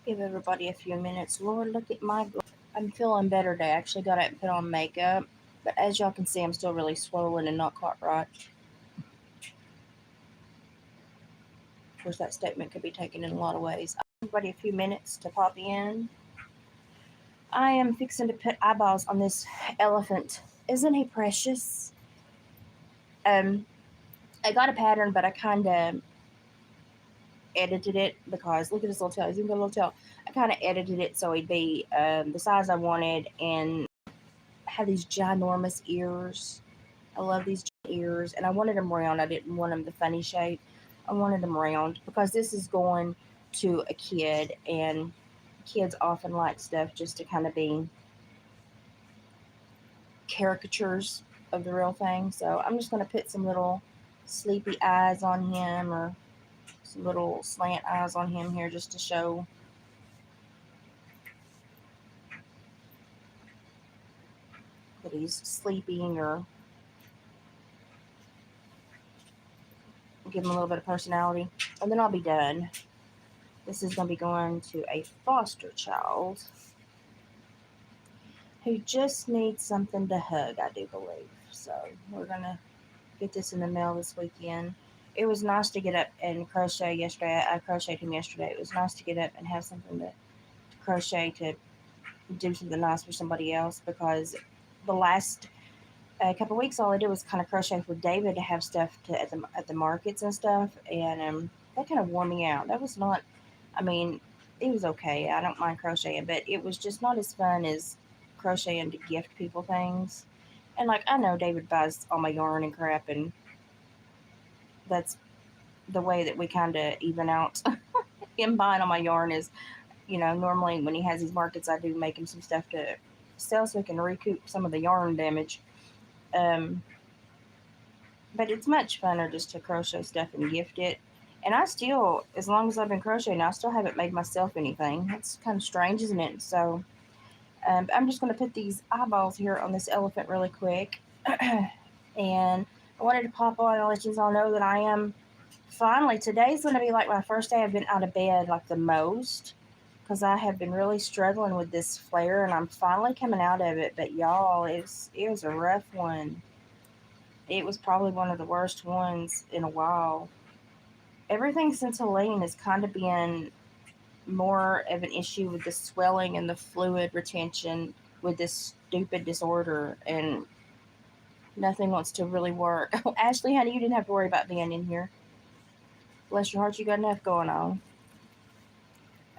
Give everybody a few minutes. Lord, look at my. I'm feeling better today. I actually got out and put on makeup, but as y'all can see, I'm still really swollen and not caught right. Of course, that statement could be taken in a lot of ways. Everybody, a few minutes to pop in. I am fixing to put eyeballs on this elephant. Isn't he precious? Um, I got a pattern, but I kind of edited it because look at his little tail. He's even got a little tail. I kind of edited it so he'd be the size I wanted and have these ginormous ears. I love these ears, and I wanted them round. I didn't want them the funny shape. I wanted them round because this is going to a kid, and kids often like stuff just to kind of be caricatures of the real thing. So I'm just going to put some little sleepy eyes on him or some little slant eyes on him here just to show that he's sleeping or give him a little bit of personality. And then I'll be done. This is going to be going to a foster child who just needs something to hug, I do believe. So we're going to get this in the mail this weekend. It was nice to get up and crochet yesterday. I crocheted him yesterday. It was nice to get up and have something to crochet to do something nice for somebody else because the last couple of weeks all I did was kind of crochet for David to have stuff to at the markets and stuff, and that kind of wore me out. That was not, I mean, it was okay. I don't mind crocheting, but it was just not as fun as crocheting to gift people things. And like I know David buys all my yarn and crap, and that's the way that we kind of even out. Him buying all my yarn is, normally when he has these markets, I do make him some stuff to sell so he can recoup some of the yarn damage. Um, but it's much funner just to crochet stuff and gift it. And I still, as long as I've been crocheting, I still haven't made myself anything. That's kind of strange, isn't it? So I'm just going to put these eyeballs here on this elephant really quick. And I wanted to pop on and let you all know that I am finally, today's going to be like my first day I've been out of bed like the most because I have been really struggling with this flare and I'm finally coming out of it. But y'all, it was a rough one. It was probably one of the worst ones in a while. Everything since Helene has kind of been more of an issue with the swelling and the fluid retention with this stupid disorder, and nothing wants to really work. Ashley, honey, you didn't have to worry about being in here. Bless your heart, you got enough going on.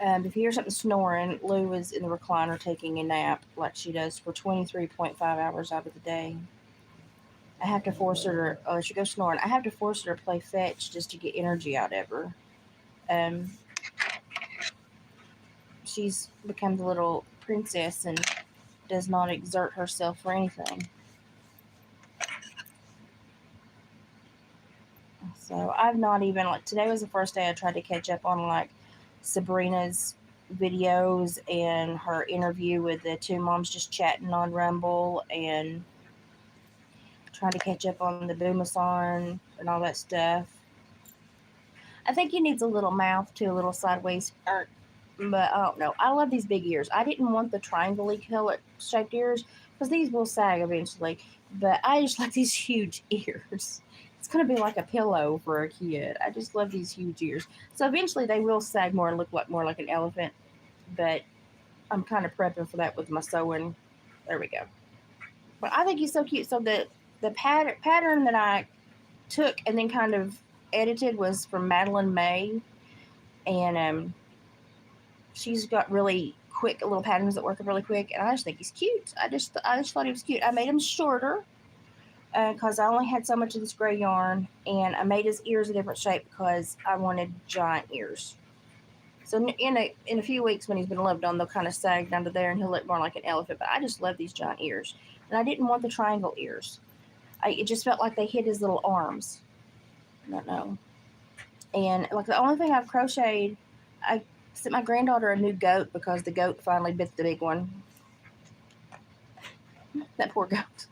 If you hear something snoring, Lou is in the recliner taking a nap like she does for 23.5 hours out of the day. I have to force her to, oh, she goes snoring. I have to force her to play fetch just to get energy out of her. Um, she's become the little princess and does not exert herself for anything. So I've not even, like, today was the first day I tried to catch up on, like, Sabrina's videos and her interview with the two moms just chatting on Rumble and trying to catch up on the Boomathon and all that stuff. I think he needs a little mouth too, a little sideways, but I don't know. I love these big ears. I didn't want the triangle shaped ears because these will sag eventually, but I just like these huge ears. It's going to be like a pillow for a kid. I just love these huge ears. So eventually they will sag more and look like more like an elephant, but I'm kind of prepping for that with my sewing. There we go. But I think he's so cute. So the pattern that I took and then kind of edited was from Madeline May, and she's got really quick little patterns that work up really quick, and I just think he's cute. I just thought he was cute. I made him shorter because I only had so much of this gray yarn, and I made his ears a different shape because I wanted giant ears. So in a few weeks when he's been lived on, they'll kind of sag down to there, and he'll look more like an elephant. But I just love these giant ears, and I didn't want the triangle ears. It just felt like they hid his little arms. I don't know. And like the only thing I've crocheted, I sent my granddaughter a new goat because the goat finally bit the big one. That poor goat.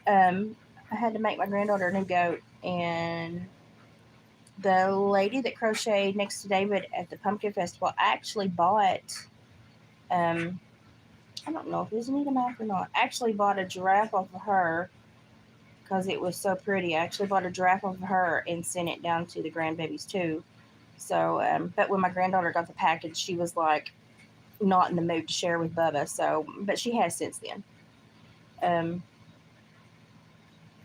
I had to make my granddaughter a new goat, and The lady that crocheted next to David at the pumpkin festival actually bought, I don't know if it was Anita Mac or not, actually bought a giraffe off of her because it was so pretty. I actually bought a giraffe off of her and sent it down to the grandbabies too. So, but when my granddaughter got the package, she was like not in the mood to share with Bubba. So, but she has since then. Um,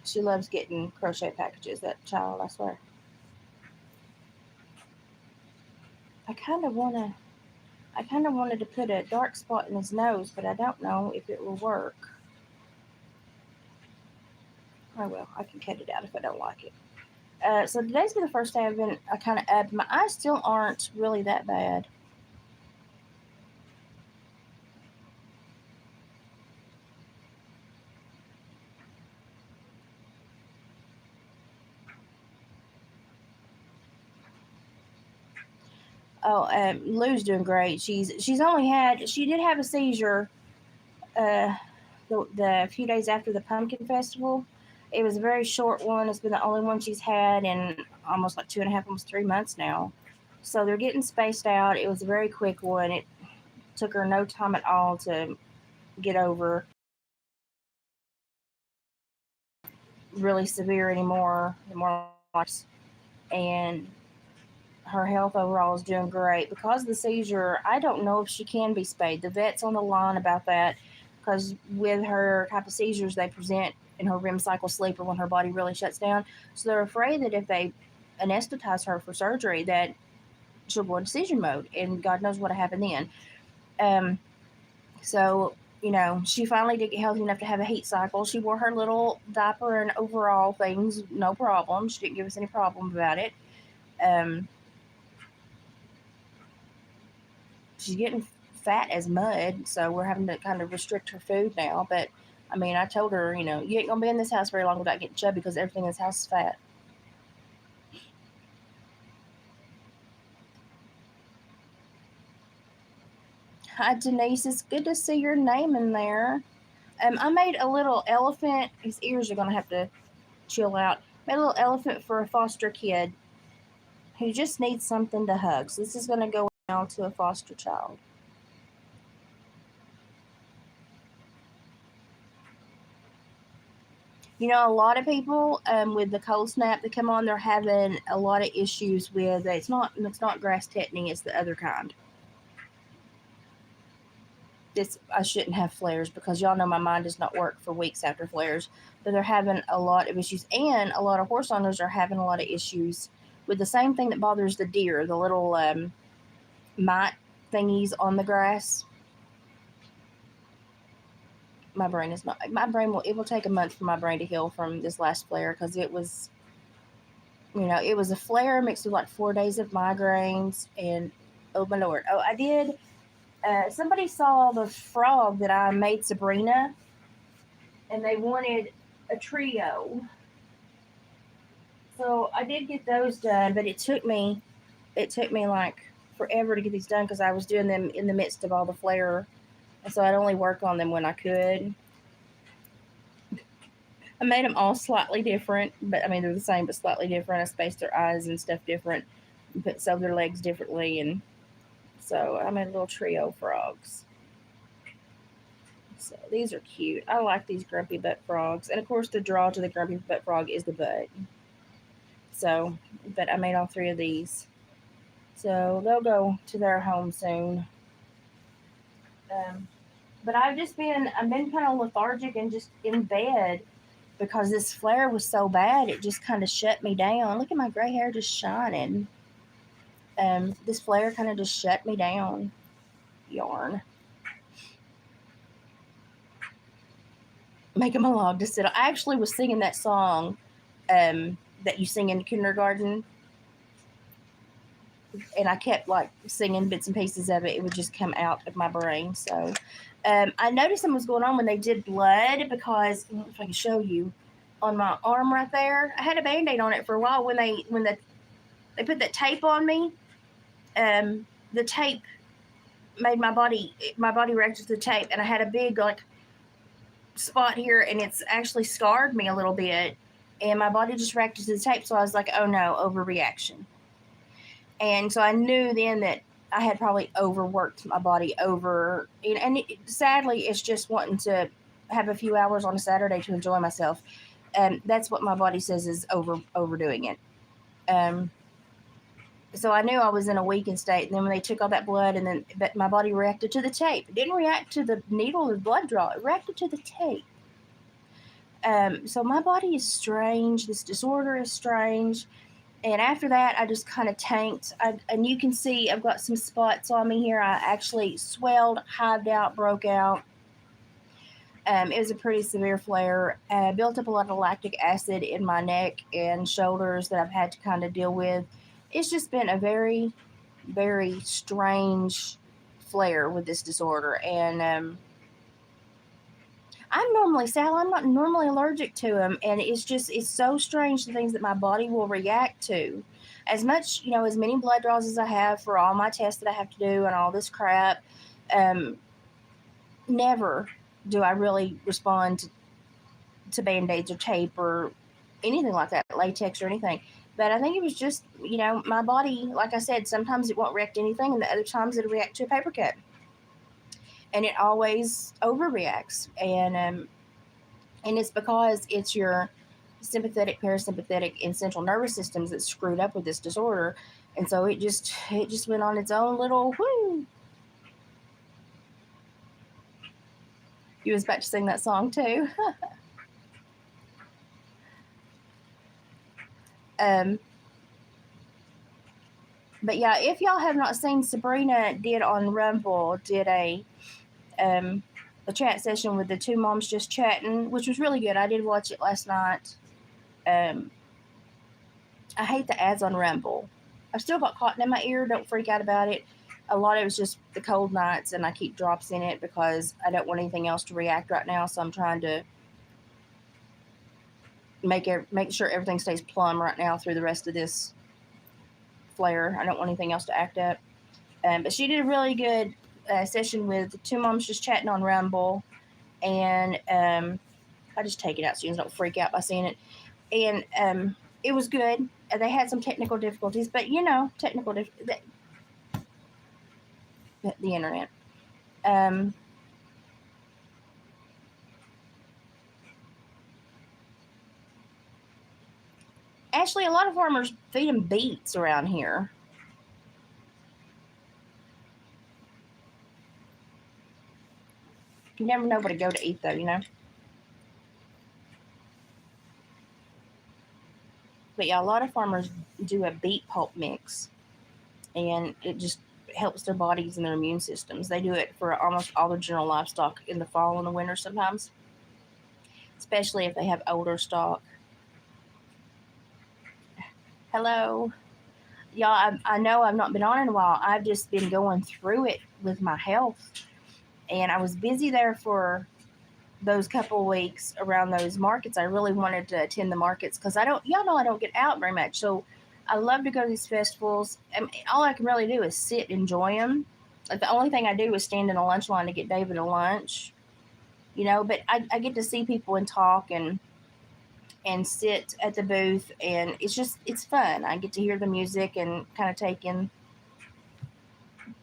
she loves getting crochet packages. That child, I swear. I kind of wanna, I kind of wanted to put a dark spot in his nose, but I don't know if it will work. Oh well, I can cut it out if I don't like it. So today's been the first day I've been kind of up. My eyes still aren't really that bad. Oh, Lou's doing great. She did have a seizure uh, the few days after the pumpkin festival. It was a very short one. It's been the only one she's had in almost like 2.5, almost 3 months now. So they're getting spaced out. It was a very quick one. It took her no time at all to get over really severe anymore. And her health overall is doing great. Because of the seizure, I don't know if she can be spayed. The vet's on the line about that because with her type of seizures, they present in her REM cycle sleep or when her body really shuts down. So they're afraid that if they anesthetize her for surgery, that she'll go into seizure mode, and God knows what'll happen then. Um, so she finally did get healthy enough to have a heat cycle. She wore her little diaper and overall things, no problem. She didn't give us any problem about it. Um, she's getting fat as mud, so we're having to kind of restrict her food now. But I mean, I told her, you ain't gonna be in this house very long without getting chubby because everything in this house is fat. Hi, Denise. It's good to see your name in there. I made a little elephant. His ears are gonna have to chill out. Made a little elephant for a foster kid who just needs something to hug. So this is gonna go out to a foster child. A lot of people with the cold snap that come on, they're having a lot of issues with it's not grass tetany, it's the other kind. This I shouldn't have flares because y'all know my mind does not work for weeks after flares, but they're having a lot of issues, and a lot of horse owners are having a lot of issues with the same thing that bothers the deer, the little mite thingies on the grass. My brain is not. My brain will. It will take a month for my brain to heal from this last flare because it was a flare mixed with like 4 days of migraines and oh my lord. Oh, I did. Somebody saw the frog that I made Sabrina, and they wanted a trio. So I did get those done, but it took me like forever to get these done because I was doing them in the midst of all the flare, and so I'd only work on them when I could. I made them all slightly different, but I mean they're the same but slightly different. I spaced their eyes and stuff different, sewed their legs differently, and so I made a little trio frogs. So these are cute. I like these grumpy butt frogs, and of course the draw to the grumpy butt frog is the butt. So, but I made all three of these, so they'll go to their home soon. Um, but I've been kind of lethargic and just in bed because this flare was so bad. It just kind of shut me down. Look at my gray hair just shining. This flare kind of just shut me down. Yarn. Make him a log to sit on. I actually was singing that song that you sing in kindergarten, and I kept like singing bits and pieces of it. It would just come out of my brain. So I noticed something was going on when they did blood because if I can show you on my arm right there, I had a band-aid on it for a while when they put that tape on me. The tape made my body reacted to the tape, and I had a big like spot here, and it's actually scarred me a little bit. and my body just reacted to the tape. So I was like, oh no, overreaction. And so I knew then that I had probably overworked my body over, and sadly, it's just wanting to have a few hours on a Saturday to enjoy myself. That's what my body says is overdoing it. Um, so I knew I was in a weakened state. And then when they took all that blood, and then but my body reacted to the tape. It didn't react to the needle or the blood draw. It reacted to the tape. So my body is strange. This disorder is strange. And after that, I just kind of tanked. And you can see I've got some spots on me here. I actually swelled, hived out, broke out. It was a pretty severe flare. Built up a lot of lactic acid in my neck and shoulders that I've had to kind of deal with. It's just been a very, very strange flare with this disorder. And I'm normally, Sal, I'm not normally allergic to them. And it's so strange the things that my body will react to. As much, as many blood draws as I have for all my tests that I have to do and all this crap, um, never do I really respond to band-aids or tape or anything like that, latex or anything. But I think it was just, my body, like I said, sometimes it won't react to anything, and the other times it'll react to a paper cut. And it always overreacts. And it's because it's your sympathetic, parasympathetic, and central nervous systems that's screwed up with this disorder. And so it just went on its own little whoo. You was about to sing that song too. um, but yeah, if y'all have not seen, Sabrina did on Rumble um, a chat session with the two moms just chatting, which was really good. I did watch it last night. Um, I hate the ads on Rumble. I've still got cotton in my ear. Don't freak out about it. A lot of it was just the cold nights, and I keep drops in it because I don't want anything else to react right now. So I'm trying to make sure everything stays plumb right now through the rest of this flare. I don't want anything else to act up. But she did a really good session with two moms just chatting on Rumble, and I just take it out so you don't freak out by seeing it. And it was good. They had some technical difficulties, but the internet. Actually, a lot of farmers feed them beets around here. You never know what to go to eat, though. But yeah, a lot of farmers do a beet pulp mix, and it just helps their bodies and their immune systems. They do it for almost all the general livestock in the fall and the winter sometimes, especially if they have older stock. Hello. Y'all, I know I've not been on in a while. I've just been going through it with my health. And I was busy there for those couple of weeks around those markets. I really wanted to attend the markets because y'all know I don't get out very much. So I love to go to these festivals. And all I can really do is sit, enjoy them. Like the only thing I do is stand in a lunch line to get David a lunch, but I get to see people and talk and sit at the booth, and it's fun. I get to hear the music and kind of take in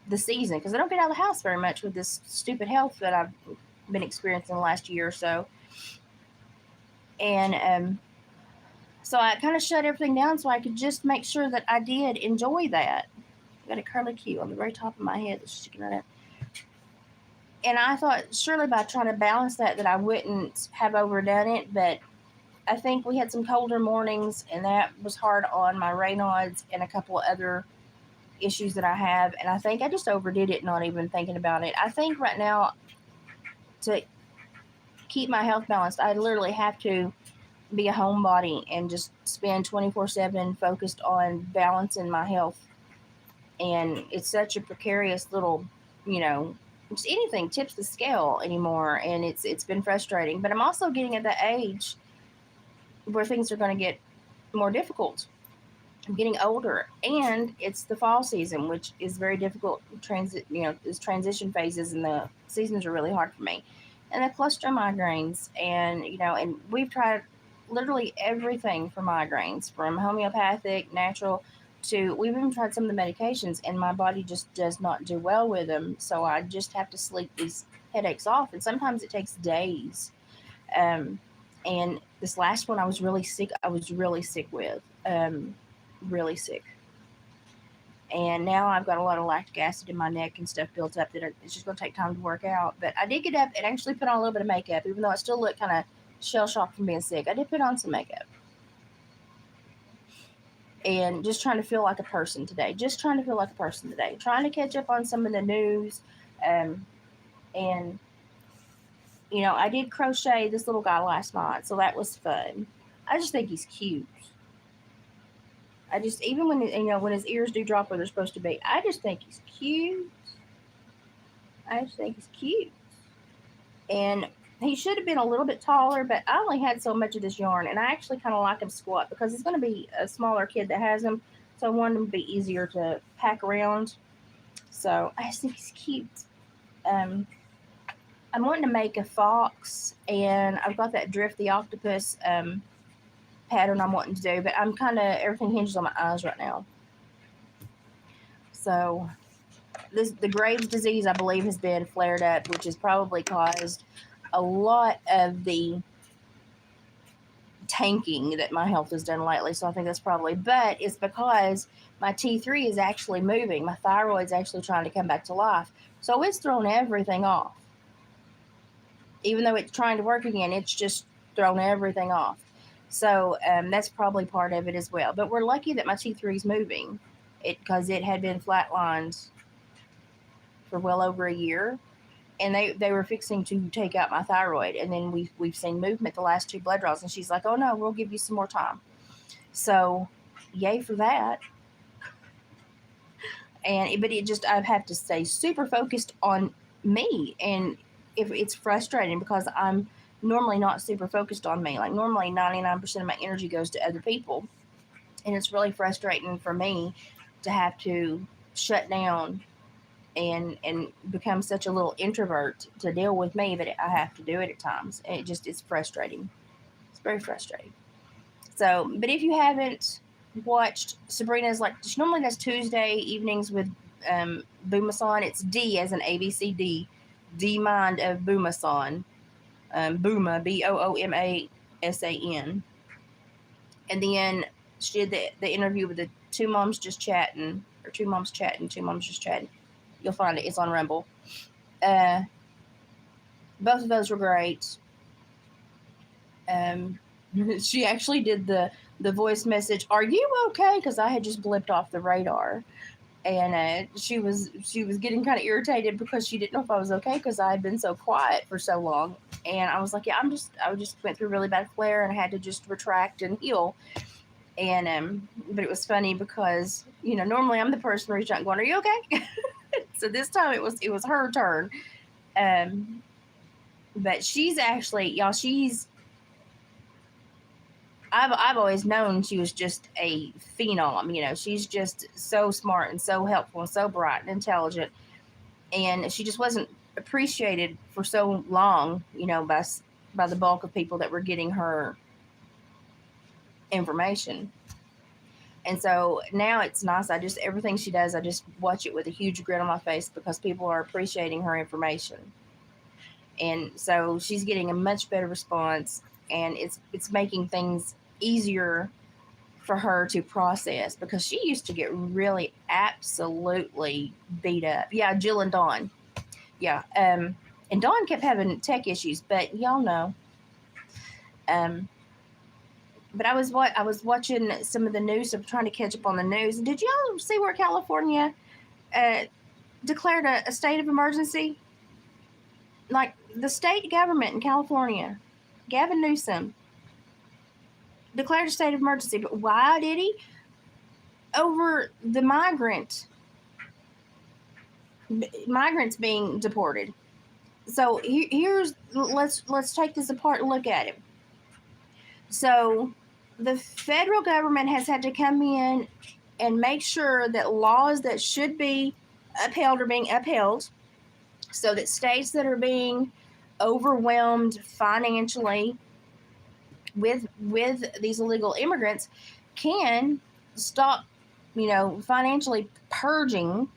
the season because I don't get out of the house very much with this stupid health that I've been experiencing the last year or so. And so I kind of shut everything down so I could just make sure that I did enjoy that. I got a curly Q on the very top of my head that's sticking right out. And I thought surely by trying to balance that I wouldn't have overdone it, but I think we had some colder mornings, and that was hard on my Raynaud's and a couple of other issues that I have. And I think I just overdid it, not even thinking about it. I think right now, to keep my health balanced, I literally have to be a homebody and just spend 24/7 focused on balancing my health. And it's such a precarious little, just anything tips the scale anymore. And it's been frustrating. But I'm also getting at that age where things are going to get more difficult. I'm getting older, and it's the fall season, which is very difficult. There's transition phases, and the seasons are really hard for me. And the cluster migraines, and and we've tried literally everything for migraines, from homeopathic, natural, to we've even tried some of the medications, and my body just does not do well with them. So I just have to sleep these headaches off, and sometimes it takes days. Um, and this last one, I was really sick. I was really sick with, really sick. And now I've got a lot of lactic acid in my neck and stuff built up that it's just going to take time to work out. But I did get up and actually put on a little bit of makeup, even though I still look kind of shell shocked from being sick. I did put on some makeup and just trying to feel like a person today. Just trying to feel like a person today. Trying to catch up on some of the news. Um, and, I did crochet this little guy last night, so that was fun. I just think he's cute. I just, even when, when his ears do drop where they're supposed to be, I just think he's cute. I just think he's cute. And he should have been a little bit taller, but I only had so much of this yarn, and I actually kind of like him squat because he's going to be a smaller kid that has him, so I wanted him to be easier to pack around. So I just think he's cute. I'm wanting to make a fox, and I've got that Drift the Octopus pattern I'm wanting to do, but I'm kind of, everything hinges on my eyes right now. So the Graves' disease, I believe, has been flared up, which has probably caused a lot of the tanking that my health has done lately. So I think that's probably, but it's because my T3 is actually moving. My thyroid's actually trying to come back to life. So it's thrown everything off. Even though it's trying to work again, it's just thrown everything off. So that's probably part of it as well. But we're lucky that my T3 is moving, because it had been flatlined for well over a year, and they were fixing to take out my thyroid, and then we've seen movement the last 2 blood draws, and she's like, oh no, we'll give you some more time. So yay for that. But it just, I have to stay super focused on me, and if it's frustrating because I'm normally not super focused on me. Like, normally 99% of my energy goes to other people, and it's really frustrating for me to have to shut down and become such a little introvert to deal with me, but I have to do it at times. And it's frustrating. It's very frustrating. So, but if you haven't watched Sabrina's, like, she normally does Tuesday evenings with Boomasan. It's D as an ABCD, D Mind of Boomasan. Booma, Boomasan. And then she did the interview with the Two Moms Just Chatting, or Two Moms Chatting, Two Moms Just Chatting. You'll find it. It's on Rumble. Both of those were great. She actually did the voice message, "Are you okay?" Because I had just blipped off the radar, and she was getting kind of irritated because she didn't know if I was okay because I had been so quiet for so long. And I was like, "Yeah, I just went through a really bad flare and I had to just retract and heal." And but it was funny because normally I'm the person reaching out and going, "Are you okay?" So this time it was her turn. But she's actually, y'all, I've always known she was just a phenom. She's just so smart and so helpful and so bright and intelligent, and she just wasn't appreciated for so long, by the bulk of people that were getting her information. And so now it's nice. Everything she does, I just watch it with a huge grin on my face because people are appreciating her information. And so she's getting a much better response, and it's making things easier for her to process, because she used to get really absolutely beat up. Yeah, Jill and Dawn. Yeah. And Dawn kept having tech issues, but y'all know. But I was watching some of the news, so I'm trying to catch up on the news. Did y'all see where California declared a state of emergency? Like, the state government in California, Gavin Newsom, declared a state of emergency. But why did he? Over the migrants being deported. So let's take this apart and look at it. So the federal government has had to come in and make sure that laws that should be upheld are being upheld, so that states that are being overwhelmed financially with these illegal immigrants can stop, financially purging,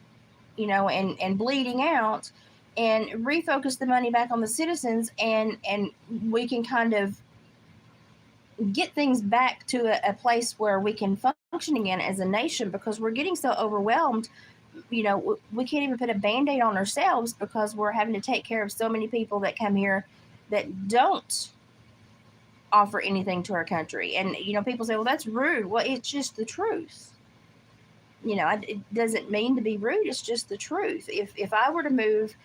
and bleeding out, and refocus the money back on the citizens, and we can kind of get things back to a place where we can function again as a nation, because we're getting so overwhelmed. We can't even put a band-aid on ourselves because we're having to take care of so many people that come here that don't offer anything to our country. And people say, well, that's rude. Well, it's just the truth. It doesn't mean to be rude. It's just the truth. If I were to move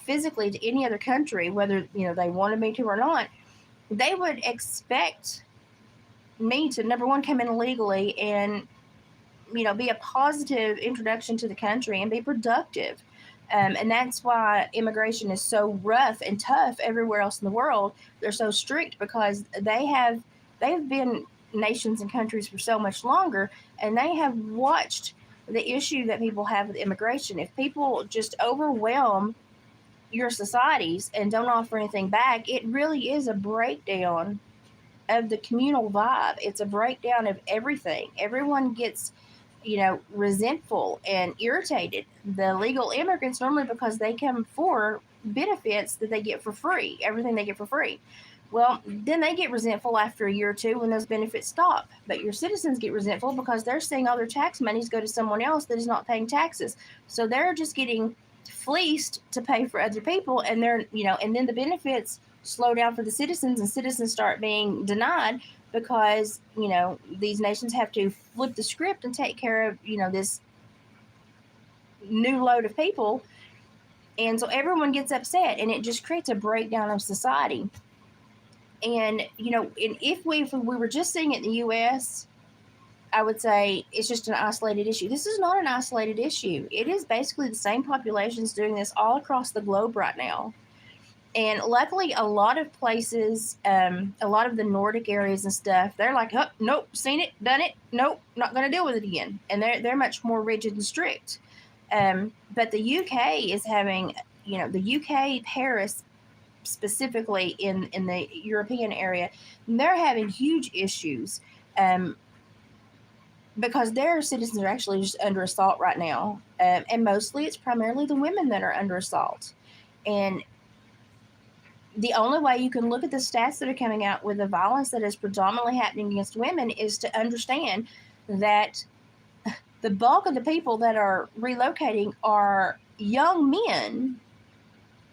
physically to any other country, whether they wanted me to or not, they would expect me to, number one, come in illegally and be a positive introduction to the country and be productive. And that's why immigration is so rough and tough everywhere else in the world. They're so strict because they've been nations and countries for so much longer, and they have watched the issue that people have with immigration. If people just overwhelm your societies and don't offer anything back, it really is a breakdown of the communal vibe. It's a breakdown of everything. Everyone gets resentful and irritated. The legal immigrants, normally because they come for benefits that they get for free, everything they get for free. Well, then they get resentful after a year or two when those benefits stop. But your citizens get resentful because they're seeing all their tax monies go to someone else that is not paying taxes. So they're just getting fleeced to pay for other people, and and then the benefits slow down for the citizens, and citizens start being denied because these nations have to flip the script and take care of this new load of people, and so everyone gets upset, and it just creates a breakdown of society. And if we were just seeing it in the U.S., I would say it's just an isolated issue. This is not an isolated issue. It is basically the same populations doing this all across the globe right now. And luckily, a lot of places, a lot of the Nordic areas and stuff, they're like, oh, nope, seen it, done it, nope, not going to deal with it again. And they're much more rigid and strict. But the UK is having, the UK, Paris specifically in the European area, they're having huge issues because their citizens are actually just under assault right now. And mostly it's primarily the women that are under assault. And the only way you can look at the stats that are coming out with the violence that is predominantly happening against women is to understand that the bulk of the people that are relocating are young men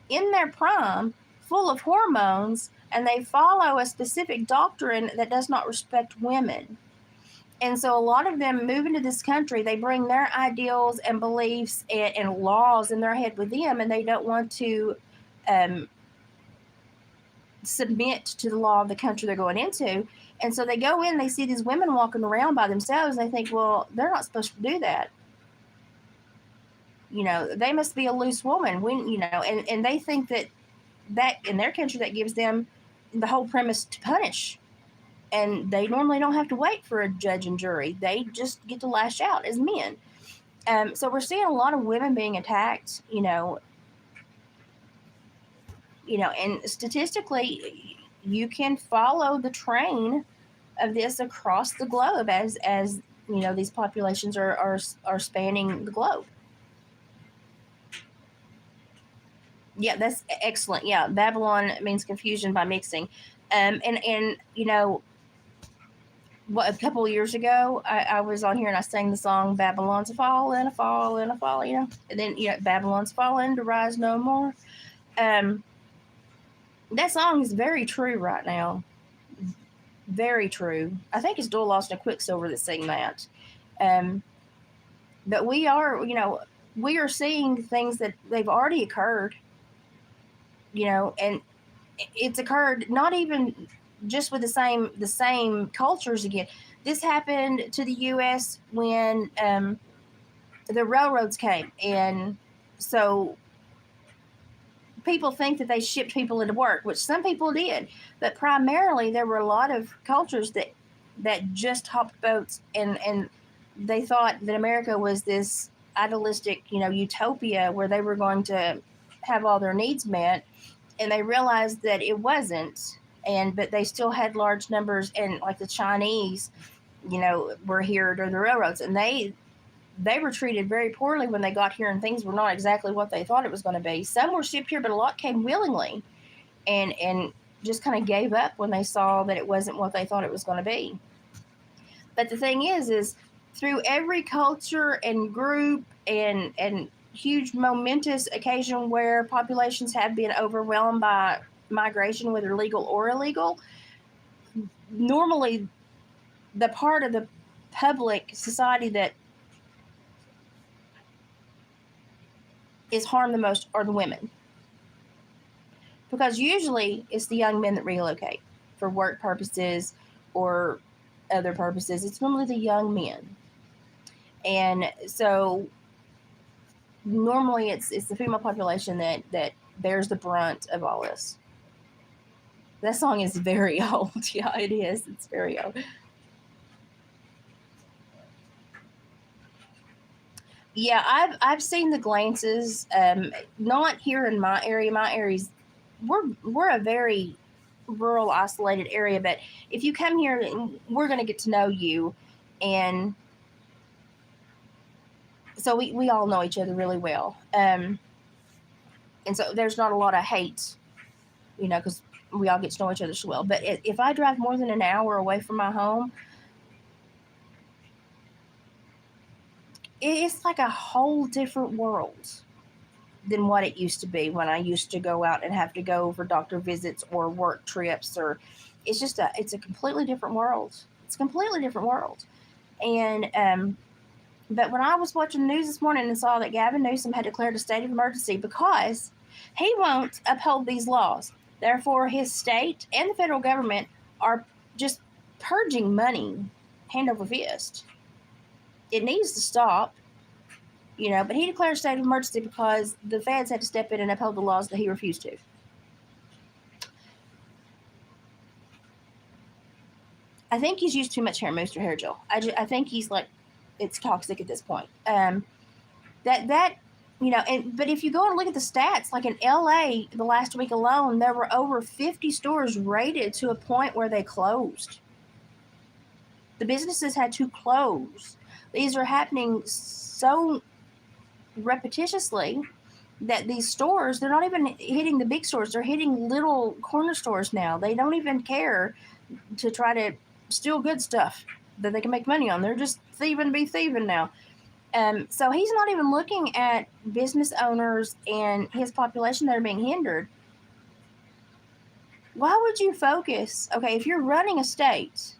in their prime, full of hormones, and they follow a specific doctrine that does not respect women. And so a lot of them move into this country, they bring their ideals and beliefs and laws in their head with them, and they don't want to submit to the law of the country they're going into. And so they go in, they see these women walking around by themselves, and they think, well, they're not supposed to do that. They must be a loose woman. And they think that in their country, that gives them the whole premise to punish. And they normally don't have to wait for a judge and jury. They just get to lash out as men. So we're seeing a lot of women being attacked, and statistically, you can follow the train of this across the globe as these populations are spanning the globe. Yeah, that's excellent. Yeah, Babylon means confusion by mixing. And what, a couple of years ago, I was on here and I sang the song Babylon's a fall and a fall and a fall, and then Babylon's fallen to rise no more. That song is very true right now. Very true. I think it's Doyle Lawson and Quicksilver that sing that. But we are seeing things that they've already occurred. And it's occurred not even just with the same cultures again. This happened to the U.S. when the railroads came, and so people think that they shipped people into work, which some people did, but primarily there were a lot of cultures that just hopped boats, and they thought that America was this idealistic, utopia where they were going to have all their needs met, and they realized that it wasn't. but they still had large numbers, and like the Chinese, were here during the railroads, and they were treated very poorly when they got here, and things were not exactly what they thought it was going to be. Some were shipped here, but a lot came willingly, and just kind of gave up when they saw that it wasn't what they thought it was going to be. But the thing is through every culture and group and huge momentous occasion where populations have been overwhelmed by migration, whether legal or illegal, normally the part of the public society that is harmed the most are the women. Because usually it's the young men that relocate for work purposes or other purposes. It's normally the young men. And so normally it's the female population that bears the brunt of all this. That song is very old. Yeah, it is. It's very old. Yeah, I've seen the glances. Not here in my area. My area's we're a very rural, isolated area. But if you come here, we're going to get to know you, and so we all know each other really well. And so there's not a lot of hate, because we all get to know each other so well. But if I drive more than an hour away from my home, it's like a whole different world than what it used to be when I used to go out and have to go for doctor visits or work trips, or it's a completely different world. It's a completely different world. And but when I was watching the news this morning and saw that Gavin Newsom had declared a state of emergency because he won't uphold these laws, therefore his state and the federal government are just purging money hand over fist. It needs to stop, but he declared a state of emergency because the feds had to step in and uphold the laws that he refused to. I think he's used too much hair moisture hair gel. I think he's like, it's toxic at this point. But if you go and look at the stats, like in LA, the last week alone, there were over 50 stores raided to a point where they closed. The businesses had to close. These are happening so repetitiously that these stores, they're not even hitting the big stores. They're hitting little corner stores now. They don't even care to try to steal good stuff that they can make money on. They're just thieving now. So he's not even looking at business owners and his population that are being hindered. Why would you focus? Okay, if you're running a state,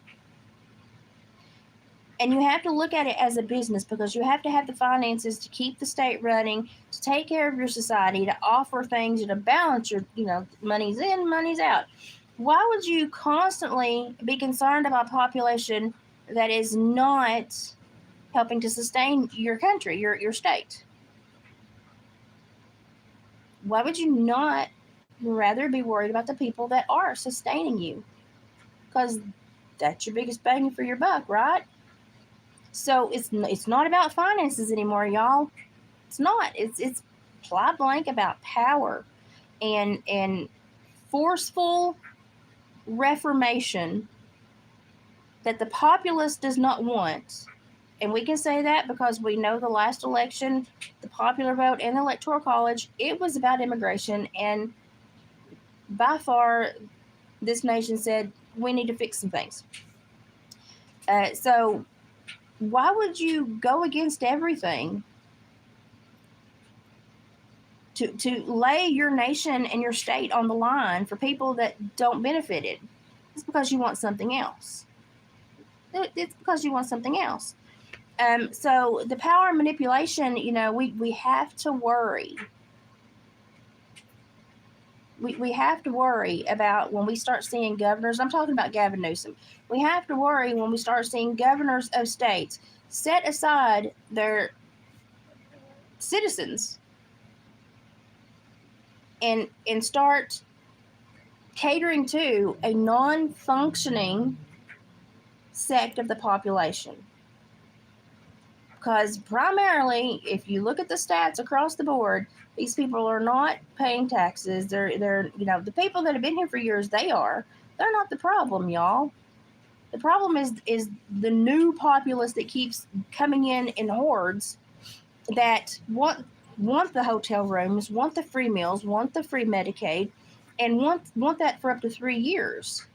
and you have to look at it as a business because you have to have the finances to keep the state running, to take care of your society, to offer things, to balance your, money's in, money's out. Why would you constantly be concerned about a population that is not helping to sustain your country, your state? Why would you not rather be worried about the people that are sustaining you? Because that's your biggest bang for your buck, right? So it's not about finances anymore, y'all. It's not. It's ply blank about power and forceful reformation that the populace does not want. And we can say that because we know the last election, the popular vote and the Electoral College, it was about immigration. And by far, this nation said, we need to fix some things. So why would you go against everything to lay your nation and your state on the line for people that don't benefit it? It's because you want something else. It's because you want something else. So the power and manipulation, we have to worry. We have to worry about when we start seeing governors. I'm talking about Gavin Newsom. We have to worry when we start seeing governors of states set aside their citizens and start catering to a non-functioning sect of the population. Because primarily, if you look at the stats across the board, these people are not paying taxes. They're the people that have been here for years, they are. They're not the problem, y'all. The problem is the new populace that keeps coming in hordes that want the hotel rooms, want the free meals, want the free Medicaid, and want that for up to 3 years.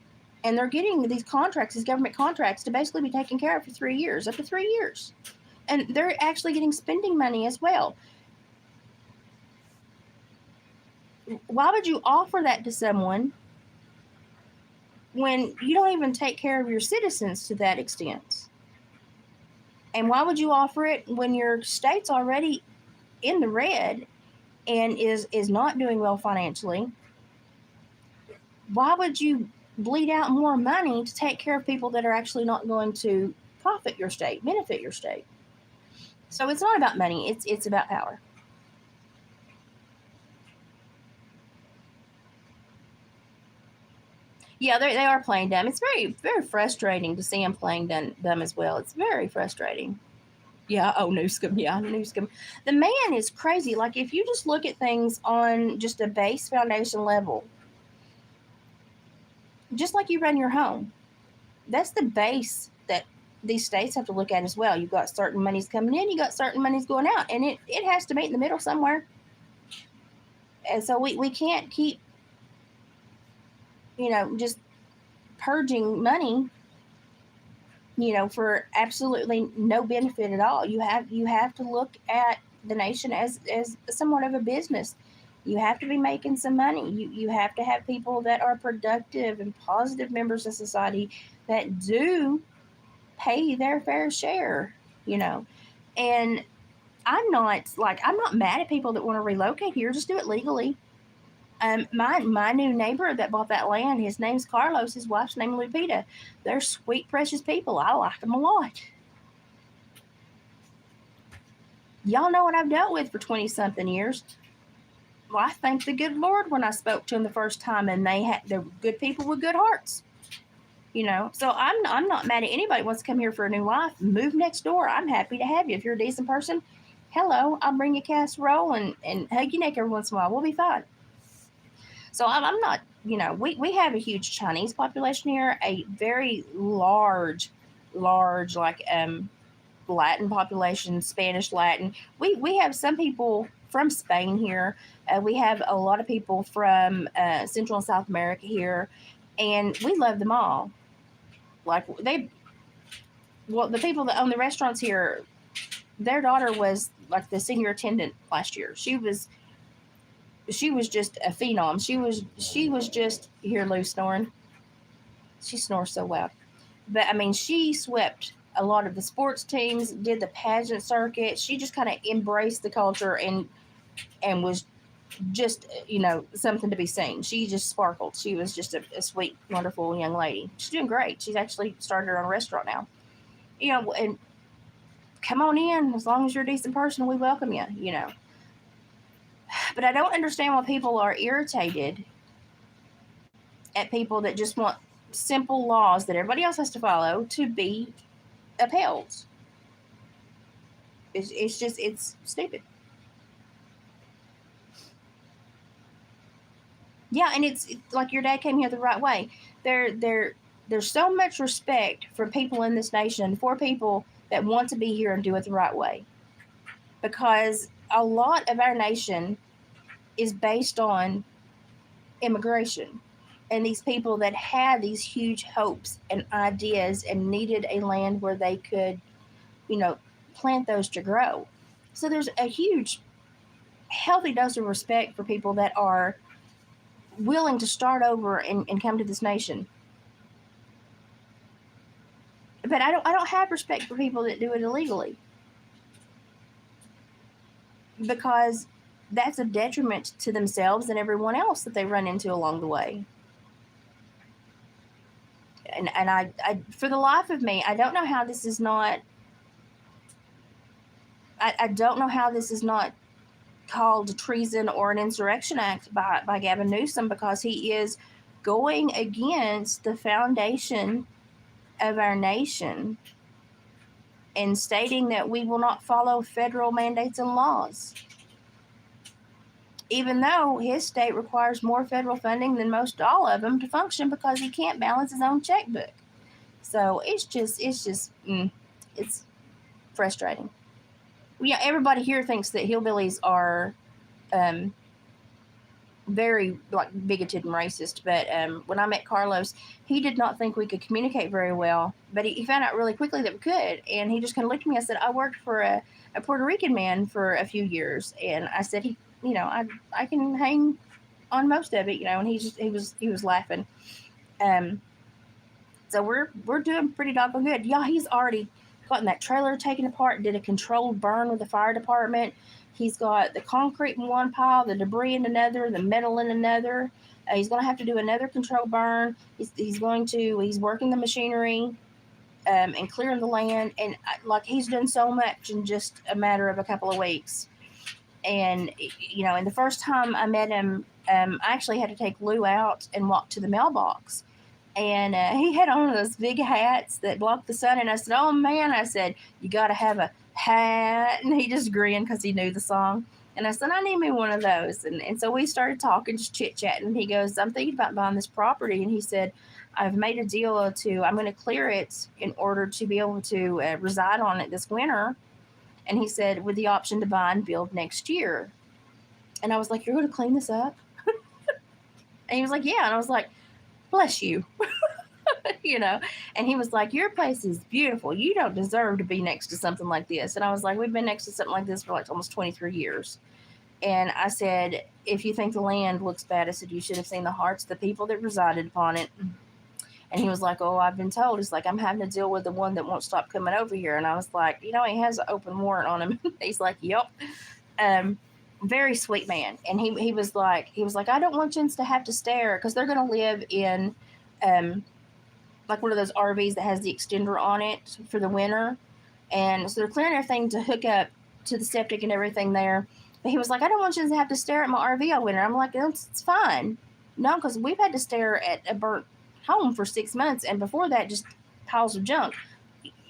And they're getting these contracts, these government contracts, to basically be taken care of for 3 years, up to 3 years. And they're actually getting spending money as well. Why would you offer that to someone when you don't even take care of your citizens to that extent? And why would you offer it when your state's already in the red and is not doing well financially? Why would you bleed out more money to take care of people that are actually not going to profit your state, benefit your state? So it's not about money, it's about power. Yeah, they are playing dumb. It's very, very frustrating to see them playing dumb as well. It's very frustrating. Yeah, oh, Newscomb. Yeah, Newscomb. The man is crazy. Like, if you just look at things on just a base foundation level, just like you run your home, that's the base that these states have to look at as well. You've got certain monies coming in, you got certain monies going out, and it has to meet in the middle somewhere. And so we can't keep, just purging money, for absolutely no benefit at all. You have to look at the nation as somewhat of a business. You have to be making some money. You have to have people that are productive and positive members of society that do pay their fair share, And I'm not mad at people that want to relocate here. Just do it legally. My new neighbor that bought that land, his name's Carlos, his wife's name Lupita. They're sweet, precious people. I like them a lot. Y'all know what I've dealt with for 20-something years. Well, I thank the good Lord when I spoke to them the first time, and they're good people with good hearts. So I'm not mad at anybody who wants to come here for a new life. Move next door. I'm happy to have you. If you're a decent person, hello, I'll bring you a casserole and hug your neck every once in a while. We'll be fine. So I'm not, we have a huge Chinese population here, a very large, like Latin population, Spanish, Latin. We have some people from Spain here. We have a lot of people from Central and South America here, and we love them all. Like the people that own the restaurants here, their daughter was like the senior attendant last year. She was just a phenom. She was just, here, Lou snoring. She snores so loud. But I mean, she swept a lot of the sports teams, did the pageant circuit. She just kind of embraced the culture and was just, something to be seen. She just sparkled. She was just a sweet, wonderful young lady. She's doing great. She's actually started her own restaurant now. And come on in. As long as you're a decent person, we welcome you, But I don't understand why people are irritated at people that just want simple laws that everybody else has to follow to be upheld. It's stupid. Yeah, and it's like your dad came here the right way. There's so much respect for people in this nation, for people that want to be here and do it the right way. Because a lot of our nation is based on immigration and these people that had these huge hopes and ideas and needed a land where they could, plant those to grow. So there's a huge, healthy dose of respect for people that are willing to start over and come to this nation. But I don't have respect for people that do it illegally, because that's a detriment to themselves and everyone else that they run into along the way. And I for the life of me, I don't know how this is not. I don't know how this is not called treason or an insurrection act by Gavin Newsom, because he is going against the foundation of our nation and stating that we will not follow federal mandates and laws. even though his state requires more federal funding than most all of them to function because he can't balance his own checkbook. So it's frustrating. Yeah, everybody here thinks that hillbillies are um, very like bigoted and racist. But when I met Carlos, he did not think we could communicate very well. But he found out really quickly that we could, and he just kind of looked at me. I said, I worked for a Puerto Rican man for a few years, and I said, I can hang on most of it, and he was laughing. Um, so we're doing pretty doggone good. Yeah, he's already gotten that trailer taken apart, did a controlled burn with the fire department. He's got the concrete in one pile, the debris in another, the metal in another. He's going to have to do another controlled burn. He's working the machinery and clearing the land. And like he's done so much in just a matter of a couple of weeks. And, and the first time I met him, I actually had to take Lou out and walk to the mailbox. And he had on those big hats that blocked the sun. And I said, oh, man, I said, you got to have a hat. And he just grinned because he knew the song. And I said, I need me one of those. And so we started talking, just chit-chatting. And he goes, I'm thinking about buying this property. And he said, I've made a deal I'm going to clear it in order to be able to reside on it this winter. And he said, with the option to buy and build next year. And I was like, you're going to clean this up? And he was like, yeah. And I was like, bless you. And he was like, your place is beautiful. You don't deserve to be next to something like this. And I was like, we've been next to something like this for like almost 23 years. And I said, if you think the land looks bad, I said, you should have seen the hearts of the people that resided upon it. And he was like, oh, I've been told. He's like, I'm having to deal with the one that won't stop coming over here. And I was like, he has an open warrant on him. He's like, yep. Very sweet man. And he was like, I don't want you to have to stare because they're going to live in like one of those RVs that has the extender on it for the winter. And so they're clearing everything to hook up to the septic and everything there. But he was like, I don't want you to have to stare at my RV all winter. I'm like, it's fine. No, because we've had to stare at a burnt home for 6 months. And before that, just piles of junk.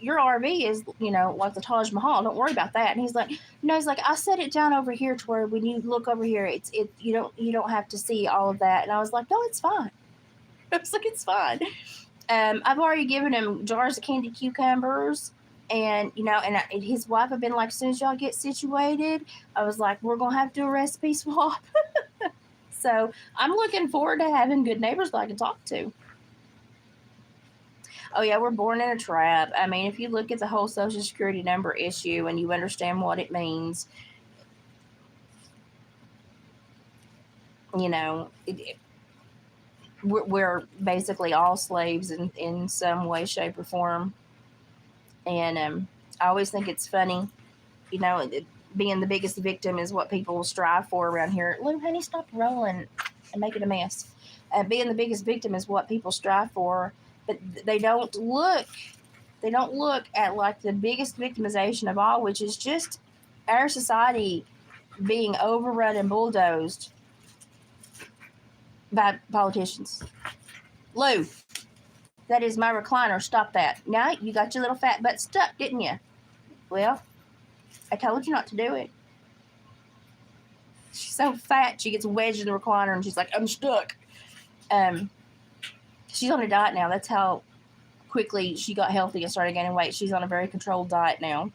Your RV is, like the Taj Mahal. Don't worry about that. And he's like, no, I set it down over here to where when you look over here, you don't have to see all of that. And I was like, no, it's fine. I was like, it's fine. I've already given him jars of candied cucumbers, and his wife have been like, as soon as y'all get situated, I was like, we're gonna have to do a recipe swap. So I'm looking forward to having good neighbors that I can talk to. Oh yeah, we're born in a trap. I mean, if you look at the whole Social Security number issue and you understand what it means, we're basically all slaves in some way, shape, or form. And I always think it's funny, being the biggest victim is what people will strive for around here. Lou, honey, stop rolling and making a mess. Being the biggest victim is what people strive for, but they don't look at like the biggest victimization of all, which is just our society being overrun and bulldozed by politicians. Lou, that is my recliner. Stop that. Now you got your little fat butt stuck, didn't you? Well, I told you not to do it. She's so fat, she gets wedged in the recliner and she's like, I'm stuck. She's on a diet now. That's how quickly she got healthy and started gaining weight. She's on a very controlled diet now.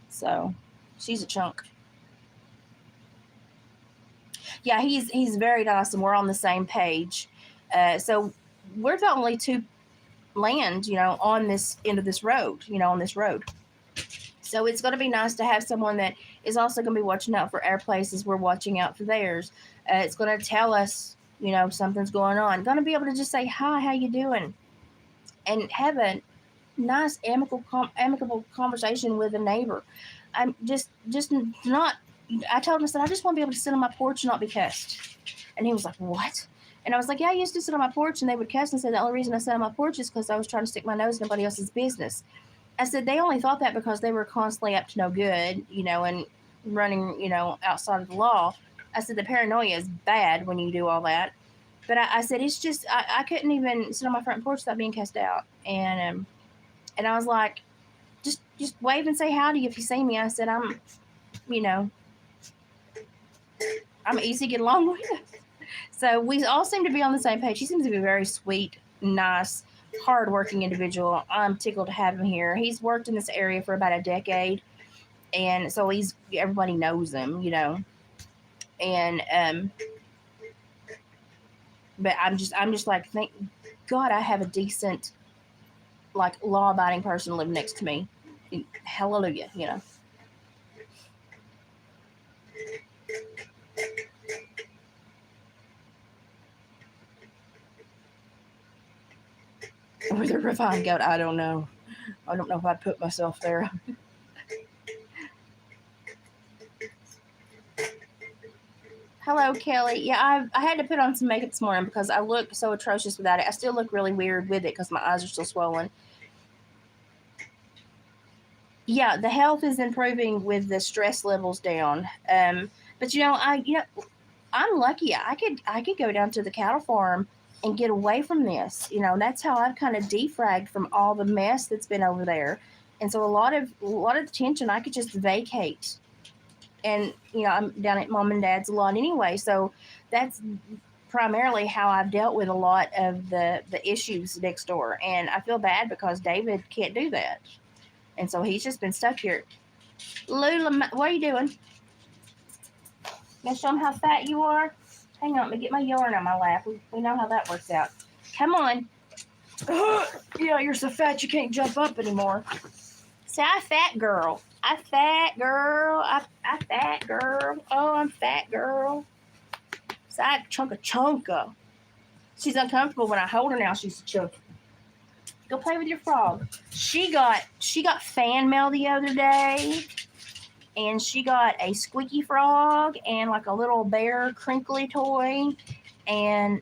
So she's a chunk. Yeah, he's very nice and we're on the same page. So we're the only two land, on this end of this road, on this road. So it's going to be nice to have someone that is also going to be watching out for our places. We're watching out for theirs. It's going to tell us, something's going on. Going to be able to just say, hi, how you doing? And have a nice, amicable conversation with a neighbor. I'm just not, I told him, I said, I just want to be able to sit on my porch and not be cussed. And he was like, what? And I was like, yeah, I used to sit on my porch and they would cuss and say the only reason I sat on my porch is because I was trying to stick my nose in nobody else's business. I said they only thought that because they were constantly up to no good, and running, outside of the law. I said the paranoia is bad when you do all that. But I said it's just I couldn't even sit on my front porch without being cussed out. And I was like, just wave and say howdy if you see me. I said I'm I'm easy to get along with. So we all seem to be on the same page. He seems to be a very sweet, nice, hardworking individual. I'm tickled to have him here. He's worked in this area for about a decade, and so everybody knows him, And but I'm just like, thank God I have a decent, like, law-abiding person living next to me. Hallelujah. With a refined goat, I don't know. I don't know if I'd put myself there. Hello, Kelly. Yeah, I had to put on some makeup this morning because I look so atrocious without it. I still look really weird with it because my eyes are still swollen. Yeah, the health is improving with the stress levels down. But I'm lucky. I could go down to the cattle farm and get away from this. That's how I've kind of defragged from all the mess that's been over there. And so a lot of the tension I could just vacate. And I'm down at mom and dad's a lot anyway, so that's primarily how I've dealt with a lot of the issues next door. And I feel bad because David can't do that, and so he's just been stuck here. Lula, what are you doing? Gonna show him how fat you are? Hang on, let me get my yarn on my lap. We know how that works out. Come on. Yeah, you're so fat you can't jump up anymore. Say, I fat girl. I fat girl. I fat girl. Oh, I'm fat girl. So I chunka. She's uncomfortable when I hold her now. She's a chunky. Go play with your frog. She got fan mail the other day, and she got a squeaky frog and like a little bear crinkly toy. And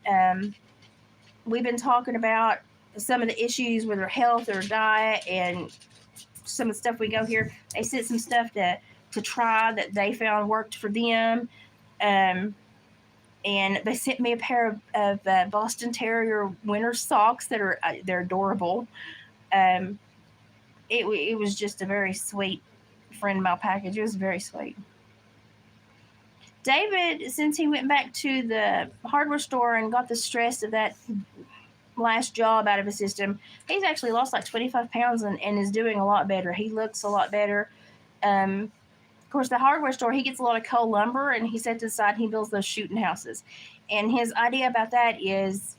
we've been talking about some of the issues with her health, her diet, and some of the stuff we go here. They sent some stuff to try that they found worked for them. And they sent me a pair of Boston Terrier winter socks that are they're adorable. It was just a very sweet friend mail package. It was very sweet. David, since he went back to the hardware store and got the stress of that last job out of his system, he's actually lost like 25 pounds and is doing a lot better. He looks a lot better. Of course, the hardware store, he gets a lot of coal lumber, and he sets aside, he builds those shooting houses. And his idea about that is,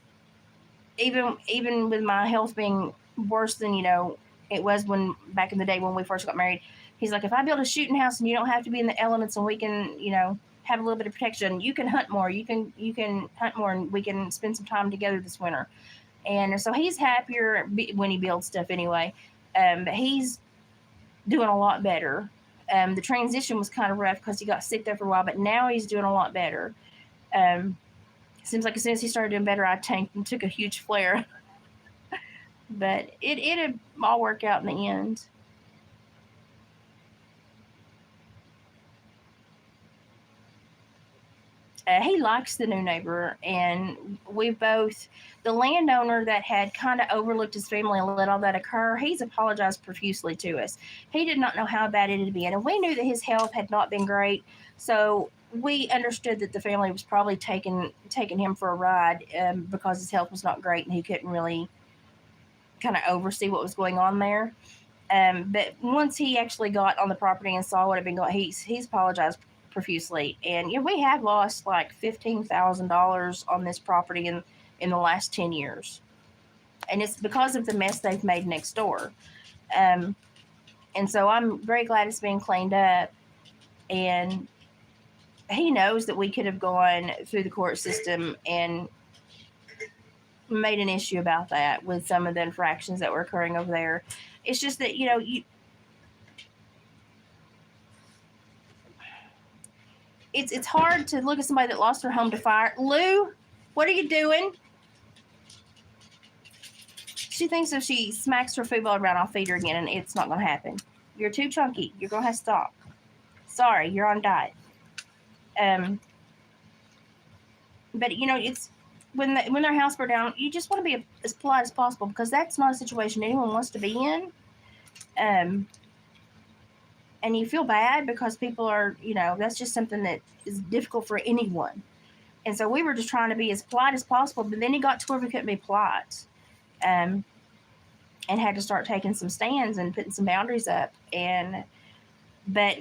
even with my health being worse than it was when back in the day when we first got married, he's like, if I build a shooting house and you don't have to be in the elements, and we can have a little bit of protection, you can hunt more, you can hunt more, and we can spend some time together this winter. And so he's happier when he builds stuff anyway. But he's doing a lot better. The transition was kind of rough because he got sick there for a while, but now he's doing a lot better. Seems like as soon as he started doing better, I tanked and took a huge flare. But it'd all work out in the end. He likes the new neighbor, and the landowner that had kind of overlooked his family and let all that occur, he's apologized profusely to us. He did not know how bad it had been, and we knew that his health had not been great, so we understood that the family was probably taking him for a ride because his health was not great and he couldn't really kind of oversee what was going on there. But once he actually got on the property and saw what had been going, he's apologized profusely. And we have lost like $15,000 on this property in the last 10 years, and it's because of the mess they've made next door. And so I'm very glad it's being cleaned up. And he knows that we could have gone through the court system and made an issue about that with some of the infractions that were occurring over there. It's just that it's hard to look at somebody that lost their home to fire. Lou, what are you doing? She thinks if she smacks her food ball around, I'll feed her again, and it's not going to happen. You're too chunky. You're going to have to stop. Sorry, you're on diet. But it's when their house burned down, you just want to be as polite as possible because that's not a situation anyone wants to be in. And you feel bad because people are, that's just something that is difficult for anyone. And so we were just trying to be as polite as possible, but then it got to where we couldn't be polite. Um, and had to start taking some stands and putting some boundaries up. But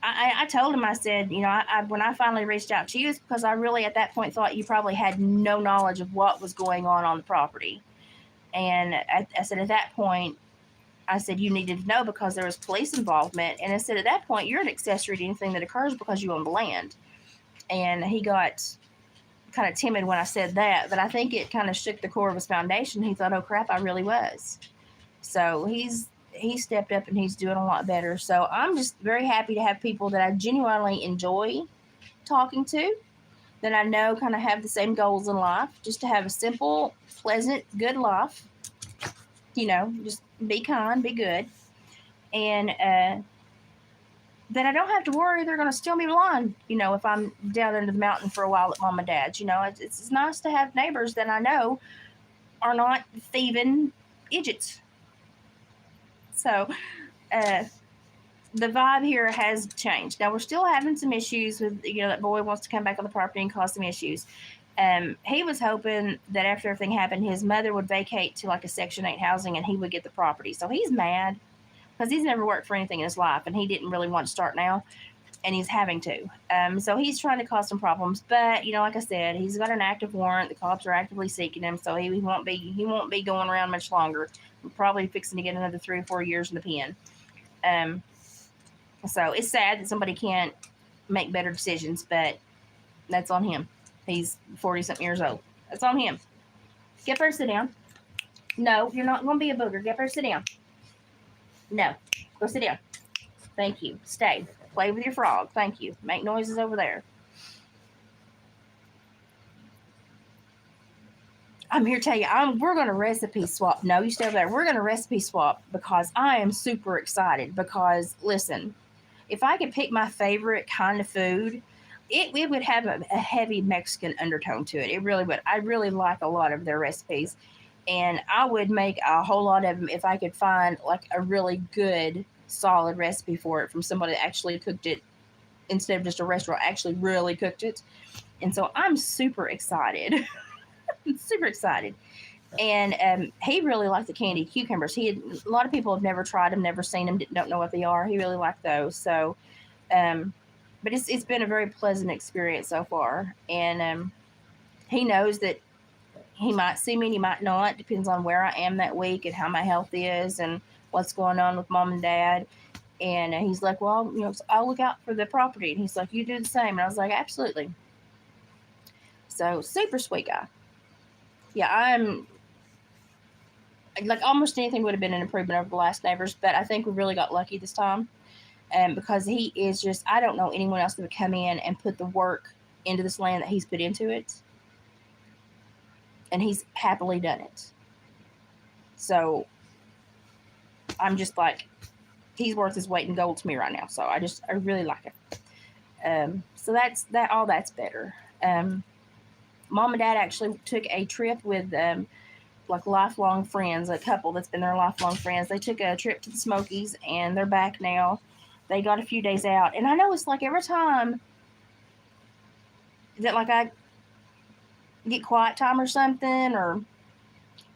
I told him, I said, when I finally reached out to you, it's because I really at that point thought you probably had no knowledge of what was going on the property. And I said, at that point, I said, you needed to know because there was police involvement. And I said, at that point, you're an accessory to anything that occurs because you own the land. And he got kind of timid when I said that, but I think it kind of shook the core of his foundation. He thought, oh crap, I really was. So he stepped up and he's doing a lot better. So I'm just very happy to have people that I genuinely enjoy talking to, that I know kind of have the same goals in life, just to have a simple, pleasant, good life. Just be kind, be good. And then I don't have to worry they're going to steal me blind, if I'm down into the mountain for a while at mom and dad's. It's nice to have neighbors that I know are not thieving idiots. So the vibe here has changed. Now, we're still having some issues with, that boy wants to come back on the property and cause some issues. He was hoping that after everything happened, his mother would vacate to like a Section 8 housing and he would get the property. So he's mad because he's never worked for anything in his life and he didn't really want to start now, and he's having to. So he's trying to cause some problems. But, like I said, he's got an active warrant. The cops are actively seeking him, so he won't be going around much longer. We're probably fixing to get another 3 or 4 years in the pen. So it's sad that somebody can't make better decisions, but that's on him. He's 40-something years old. That's on him. Get up there, sit down. No, you're not going to be a booger. Get up there, sit down. No, go sit down. Thank you. Stay. Play with your frog. Thank you. Make noises over there. I'm here to tell you, we're going to recipe swap. No, you stay over there. We're going to recipe swap because I am super excited. Because, listen, if I could pick my favorite kind of food, it would have a heavy Mexican undertone to it. It really would. I really like a lot of their recipes. And I would make a whole lot of them if I could find like a really good, solid recipe for it from somebody that actually cooked it instead of just a restaurant, actually really cooked it. And so I'm super excited. Super excited. And he really liked the candied cucumbers. A lot of people have never tried them, never seen them, don't know what they are. He really liked those. So, but it's been a very pleasant experience so far. And he knows that he might see me and he might not. Depends on where I am that week and how my health is and what's going on with mom and dad. And he's like, well, I'll look out for the property. And he's like, you do the same. And I was like, absolutely. So super sweet guy. Yeah, I'm like almost anything would have been an improvement over the last neighbors, but I think we really got lucky this time. Because he is just, I don't know anyone else that would come in and put the work into this land that he's put into it. And he's happily done it. So I'm just like, he's worth his weight in gold to me right now. So I really like it. So that's better. Mom and dad actually took a trip with like lifelong friends, a couple that's been their lifelong friends. They took a trip to the Smokies and they're back now. They got a few days out. And I know it's like every time that like I get quiet time or something, or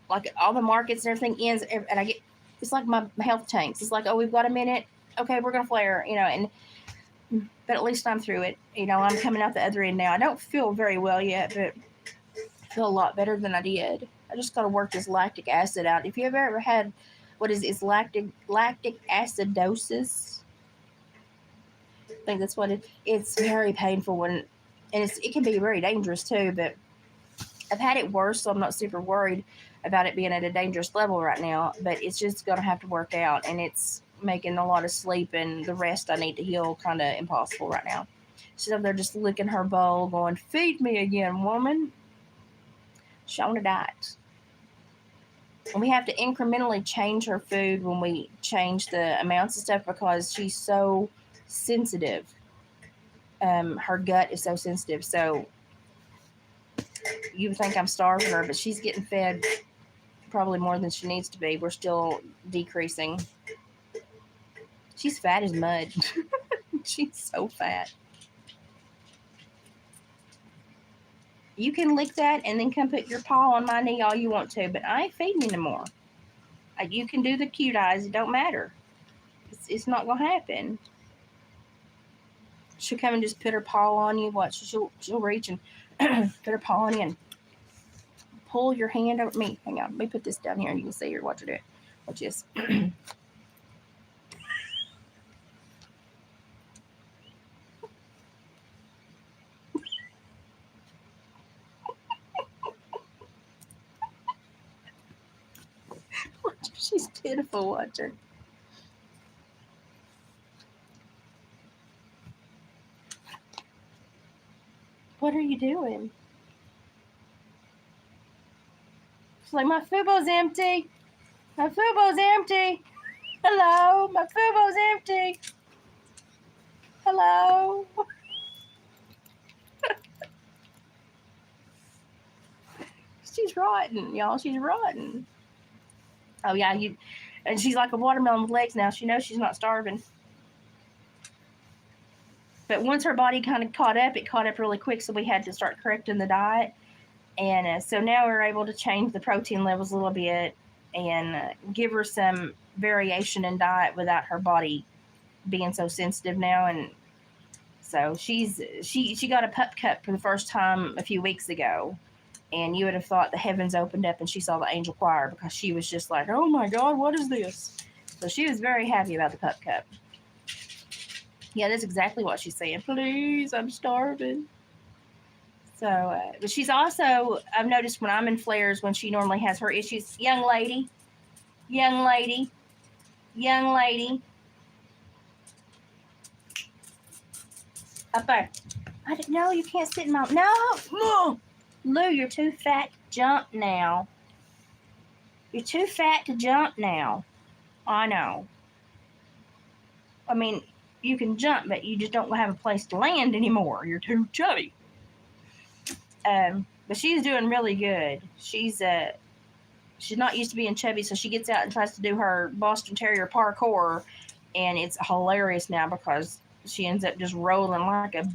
like all the markets and everything ends, and I get, it's like my health tanks. It's like, oh, we've got a minute. Okay, we're going to flare, but at least I'm through it. I'm coming out the other end now. I don't feel very well yet, but I feel a lot better than I did. I just got to work this lactic acid out. If you have ever had, it's lactic acidosis. I think that's what it's very painful and it can be very dangerous too, but I've had it worse, so I'm not super worried about it being at a dangerous level right now, but it's just going to have to work out, and it's making a lot of sleep and the rest I need to heal kind of impossible right now. She's up there just licking her bowl going, feed me again, woman. She's on a diet. And we have to incrementally change her food when we change the amounts of stuff because she's so sensitive. Her gut is so sensitive. So you would think I'm starving her, but she's getting fed probably more than she needs to be. We're still decreasing She's fat as mud. She's so fat. You can lick that and then come put your paw on my knee all you want to, but I ain't feeding you no more. You can do the cute eyes. It don't matter. It's not going to happen. She'll come and just put her paw on you. Watch. She'll reach and put her paw on you and pull your hand over me. Hang on. Let me put this down here and you can see her. Watch her do it. Watch this. She's pitiful. Watch her. What are you doing? She's like, my fubo's empty. My fubo's empty. Hello, my fubo's empty. Hello. She's rotten, y'all. She's rotten. Oh yeah, and she's like a watermelon with legs now. She knows she's not starving. But once her body kind of caught up, it caught up really quick, so we had to start correcting the diet. And so now we're able to change the protein levels a little bit and give her some variation in diet without her body being so sensitive now. And so she got a pup cup for the first time a few weeks ago. And you would have thought the heavens opened up and she saw the angel choir, because she was just like, oh my God, what is this? So she was very happy about the pup cup. Yeah, that's exactly what she's saying. Please, I'm starving. So, but she's also, I've noticed when I'm in flares, when she normally has her issues, young lady, up there. I didn't know you can't sit in my, no, Lou, you're too fat to jump now. You're too fat to jump now. I know. I mean, you can jump, but you just don't have a place to land anymore. You're too chubby. But she's doing really good. She's not used to being chubby, so she gets out and tries to do her Boston Terrier parkour, and it's hilarious now because she ends up just rolling like a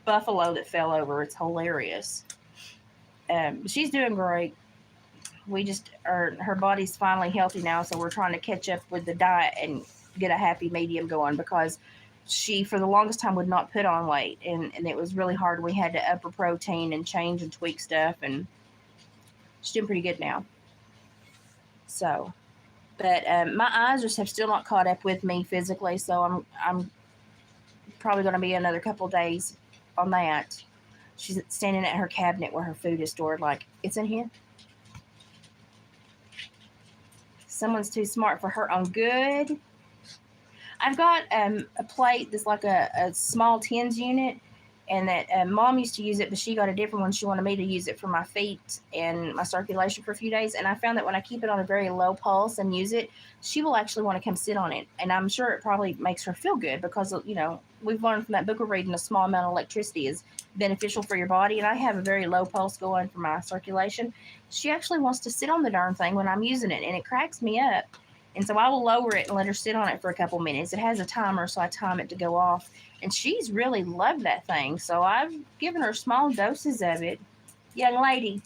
buffalo that fell over. It's hilarious. She's doing great. Her body's finally healthy now, so we're trying to catch up with the diet and get a happy medium going, because she, for the longest time, would not put on weight, and it was really hard. We had to up her protein and change and tweak stuff, and she's doing pretty good now. So, but my eyes have still not caught up with me physically, so I'm probably going to be another couple days on that. She's standing at her cabinet where her food is stored, like, it's in here. Someone's too smart for her own good. I've got a plate that's like a small tins unit, and that Mom used to use it, but she got a different one. She wanted me to use it for my feet and my circulation for a few days. And I found that when I keep it on a very low pulse and use it, she will actually want to come sit on it. And I'm sure it probably makes her feel good, because, you know, we've learned from that book we're reading, a small amount of electricity is beneficial for your body. And I have a very low pulse going for my circulation. She actually wants to sit on the darn thing when I'm using it, and it cracks me up. And so I will lower it and let her sit on it for a couple minutes. It has a timer, so I time it to go off. And she's really loved that thing. So I've given her small doses of it. Young lady,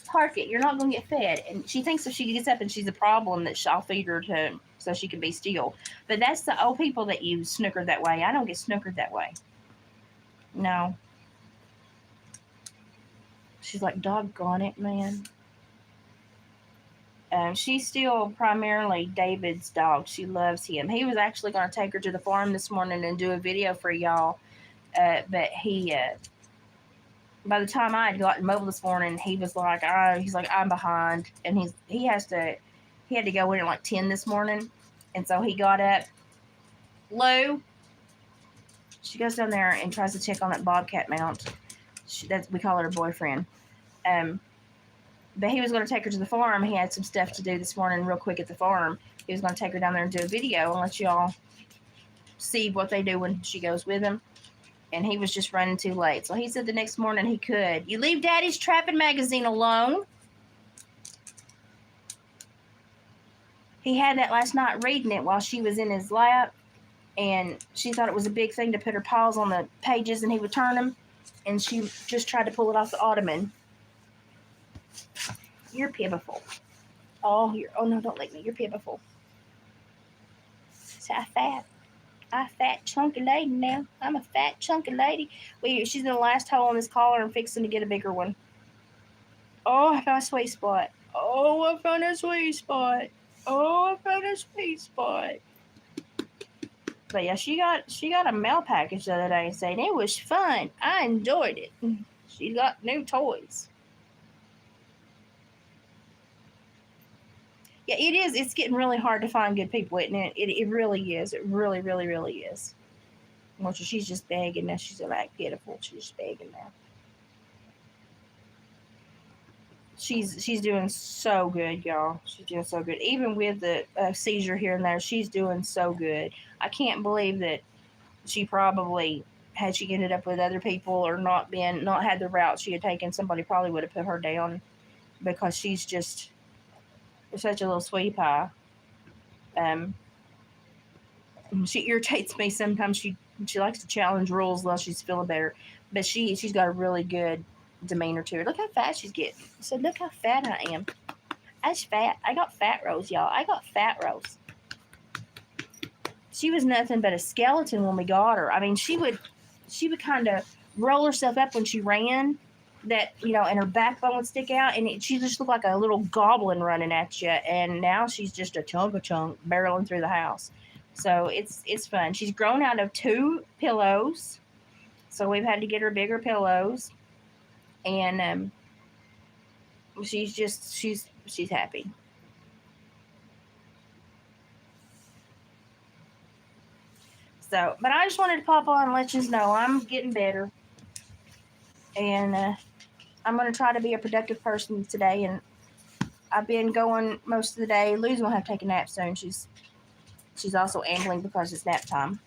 park it. You're not going to get fed. And she thinks if she gets up and she's a problem, that I'll feed her so she can be still. But that's the old people that you snookered that way. I don't get snookered that way. No. She's like, doggone it, man. She's still primarily David's dog. She loves him. He was actually going to take her to the farm this morning and do a video for y'all. But he, by the time I had gotten mobile this morning, he was like, I'm behind. And he had to go in at like 10 this morning. And so he got up. Lou, she goes down there and tries to check on that bobcat mount. We call her boyfriend. But he was going to take her to the farm. He had some stuff to do this morning real quick at the farm. He was going to take her down there and do a video and let y'all see what they do when she goes with him. And he was just running too late. So he said the next morning he could. You leave Daddy's Trapping magazine alone. He had that last night reading it while she was in his lap, and she thought it was a big thing to put her paws on the pages and he would turn them, and she just tried to pull it off the ottoman. You're pitiful. Oh, no, don't lick me. You're pitiful. So I'm a fat chunky lady now. I'm a fat chunky lady. Wait, she's in the last hole on this collar and fixing to get a bigger one. Oh, I found a sweet spot. Oh, I found a sweet spot. Oh, I found a sweet spot. But yeah, she got a mail package the other day saying it was fun. I enjoyed it. She got new toys. Yeah, it is. It's getting really hard to find good people, isn't it? It really is. It really, really, really is. Well, she's just begging now. She's like pitiful. She's just begging now. She's doing so good, y'all. She's doing so good. Even with the seizure here and there, she's doing so good. I can't believe that she probably, had she ended up with other people or not had the route she had taken, somebody probably would have put her down, because she's just such a little sweetie pie. She irritates me sometimes. She likes to challenge rules while she's feeling better, but she's got a really good demeanor to her. Look how fat she's getting. So look how fat I am. I was fat. I got fat rolls, y'all. I got fat rolls. She was nothing but a skeleton when we got her. I mean, she would kind of roll herself up when she ran, that, and her backbone would stick out, and she just looked like a little goblin running at you. And now she's just a chunk barreling through the house. So it's fun. She's grown out of 2 pillows, so we've had to get her bigger pillows, and she's happy. So, but I just wanted to pop on and let you know I'm getting better, and I'm going to try to be a productive person today. And I've been going most of the day. Lou's going to have to take a nap soon. She's also ambling because it's nap time.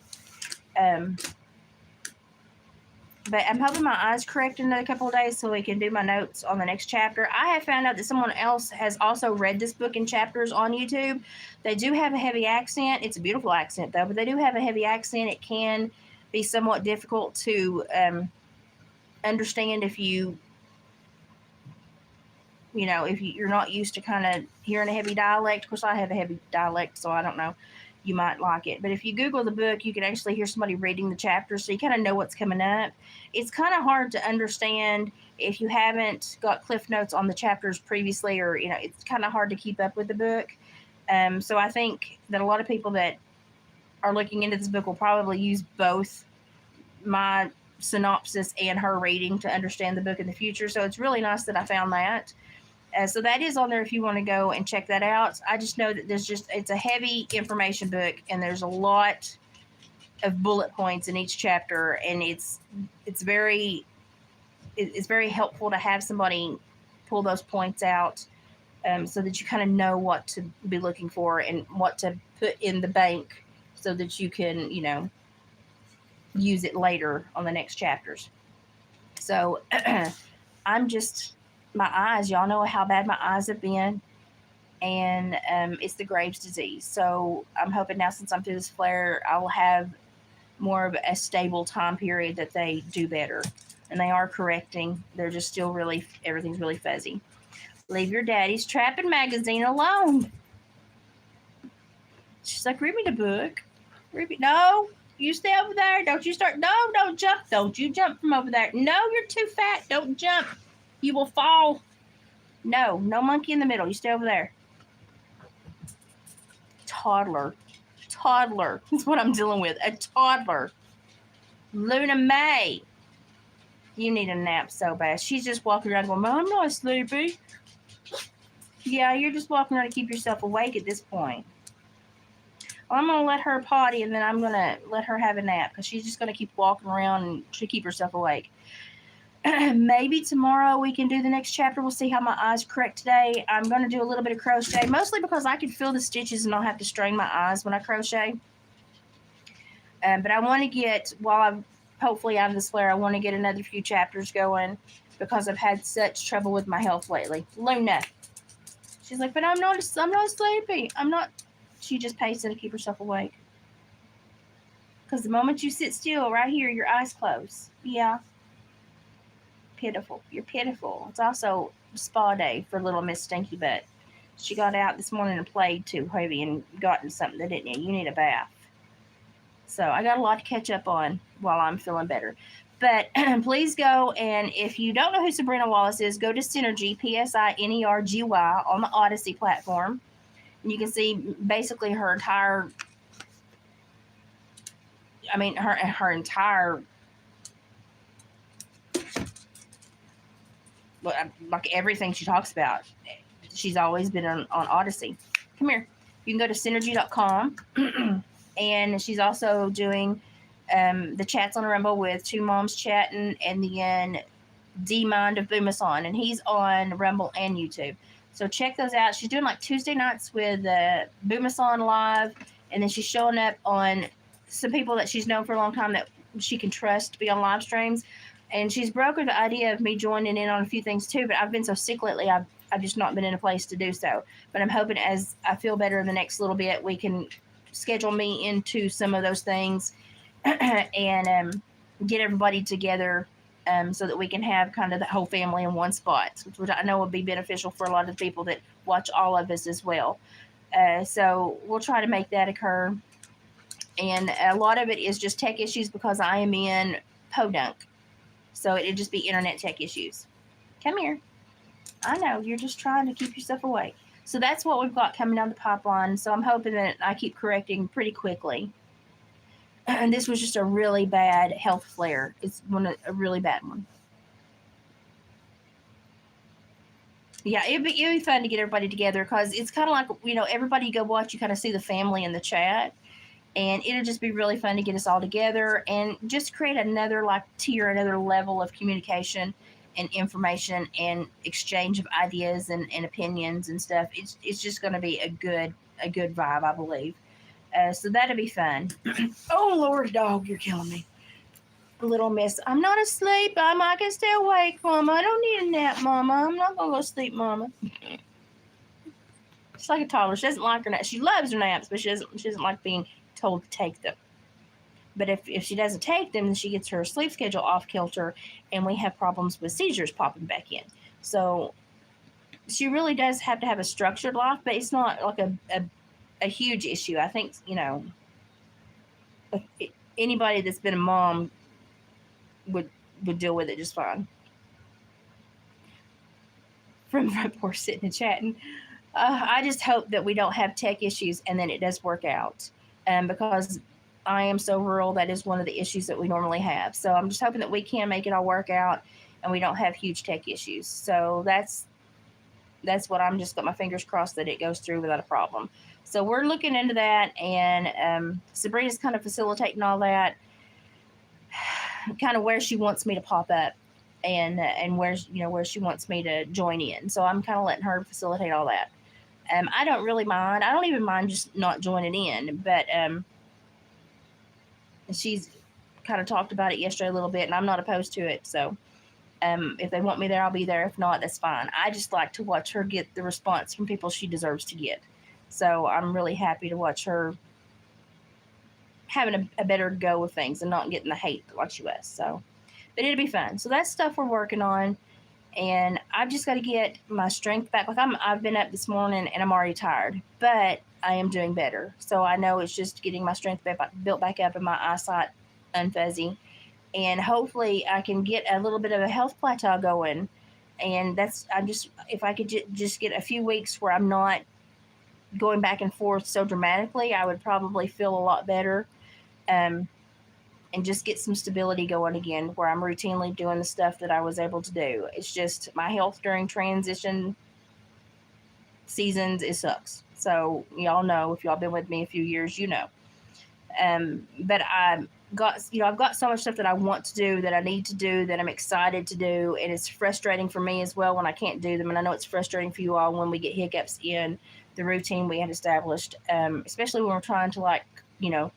But I'm hoping my eyes correct in another couple of days so we can do my notes on the next chapter. I have found out that someone else has also read this book in chapters on YouTube. They do have a heavy accent. It's a beautiful accent, though, but they do have a heavy accent. It can be somewhat difficult to understand if you're not used to kind of hearing a heavy dialect. Of course, I have a heavy dialect, so I don't know. You might like it. But if you Google the book, you can actually hear somebody reading the chapters, so you kind of know what's coming up. It's kind of hard to understand if you haven't got cliff notes on the chapters previously, or, it's kind of hard to keep up with the book. So I think that a lot of people that are looking into this book will probably use both my synopsis and her reading to understand the book in the future. So it's really nice that I found that. So that is on there if you want to go and check that out. I just know that it's a heavy information book, and there's a lot of bullet points in each chapter, and it's very helpful to have somebody pull those points out, so that you kind of know what to be looking for and what to put in the bank so that you can, use it later on the next chapters. So my eyes, y'all know how bad my eyes have been, and it's the Graves' disease. So I'm hoping now, since I'm through this flare, I will have more of a stable time period that they do better. And they are correcting. They're just still everything's really fuzzy. Leave your daddy's trapping magazine alone. She's like, read me the book. No, you stay over there. Don't you start. No, don't jump. Don't you jump from over there. No, you're too fat. Don't jump. You will fall. No monkey in the middle. You stay over there. Toddler. That's what I'm dealing with. A toddler. Luna May. You need a nap so bad. She's just walking around going, Mom, I'm not sleepy. Yeah, you're just walking around to keep yourself awake at this point. Well, I'm going to let her potty, and then I'm going to let her have a nap, because she's just going to keep walking around to keep herself awake. Maybe tomorrow we can do the next chapter. We'll see how my eyes correct today. I'm going to do a little bit of crochet, mostly because I can feel the stitches and I'll have to strain my eyes when I crochet. But I want to get, while I'm hopefully out of this flare, I want to get another few chapters going, because I've had such trouble with my health lately. Luna. She's like, but I'm not sleepy. I'm not She just pacing to keep herself awake. Because the moment you sit still right here, your eyes close. Yeah, pitiful. You're pitiful. It's also spa day for little Miss Stinky Butt. She got out this morning and played too heavy and gotten something that didn't you? You need a bath. So I got a lot to catch up on while I'm feeling better. But please go, and if you don't know who Sabrina Wallace is, go to Synergy, Psinergy, on the Odyssey platform. And you can see basically her entire, her entire, like everything she talks about. She's always been on Odyssey. Come here. You can go to synergy.com. And she's also doing the chats on Rumble with Two Moms Chatting, and then D-Mind of Boomathon, and he's on Rumble and YouTube. So check those out. She's doing like Tuesday nights with Boomathon Live, and then she's showing up on some people that she's known for a long time that she can trust to be on live streams. And she's brokered the idea of me joining in on a few things too, but I've been so sick lately, I've just not been in a place to do so. But I'm hoping as I feel better in the next little bit, we can schedule me into some of those things and get everybody together so that we can have kind of the whole family in one spot, which I know would be beneficial for a lot of the people that watch all of us as well. So we'll try to make that occur. And a lot of it is just tech issues because I am in Podunk. So it'd just be internet tech issues. Come here. I know, you're just trying to keep yourself awake. So that's what we've got coming down the pipeline. So I'm hoping that I keep correcting pretty quickly. And this was just a really bad health flare. It's a really bad one. Yeah, it'd be fun to get everybody together because it's kind of like, everybody you go watch, you kind of see the family in the chat. And it'll just be really fun to get us all together and just create another tier, another level of communication and information and exchange of ideas and opinions and stuff. It's just going to be a good vibe, I believe. So that'll be fun. Oh, Lord, dog, you're killing me. Little miss, I'm not asleep. I can stay awake, Mama. I don't need a nap, Mama. I'm not going to go sleep, Mama. She's like a toddler. She doesn't like her naps. She loves her naps, but she doesn't like being told to take them. But if she doesn't take them, then she gets her sleep schedule off kilter, and we have problems with seizures popping back in. So she really does have to have a structured life, but it's not like a huge issue. I think, anybody that's been a mom would deal with it just fine. From Front Porch Sitting and Chatting. I just hope that we don't have tech issues and then it does work out. Because I am so rural, that is one of the issues that we normally have. So I'm just hoping that we can make it all work out and we don't have huge tech issues. So that's what I'm just got my fingers crossed that it goes through without a problem. So we're looking into that, and Sabrina's kind of facilitating all that, kind of where she wants me to pop up and where she wants me to join in. So I'm kind of letting her facilitate all that. I don't really mind. I don't even mind just not joining in, but she's kind of talked about it yesterday a little bit, and I'm not opposed to it. So if they want me there, I'll be there. If not, that's fine. I just like to watch her get the response from people she deserves to get. So I'm really happy to watch her having a better go with things and not getting the hate like she was. So, but it'll be fun. So that's stuff we're working on. And I've just got to get my strength back. I've been up this morning and I'm already tired, but I am doing better. So I know it's just getting my strength built back up and my eyesight unfuzzy. And hopefully I can get a little bit of a health plateau going. And if I could just get a few weeks where I'm not going back and forth so dramatically, I would probably feel a lot better. And just get some stability going again where I'm routinely doing the stuff that I was able to do. It's just my health during transition seasons, it sucks. So y'all know, if y'all been with me a few years, but I've got so much stuff that I want to do, that I need to do, that I'm excited to do. And it's frustrating for me as well when I can't do them. And I know it's frustrating for you all when we get hiccups in the routine we had established, especially when we're trying to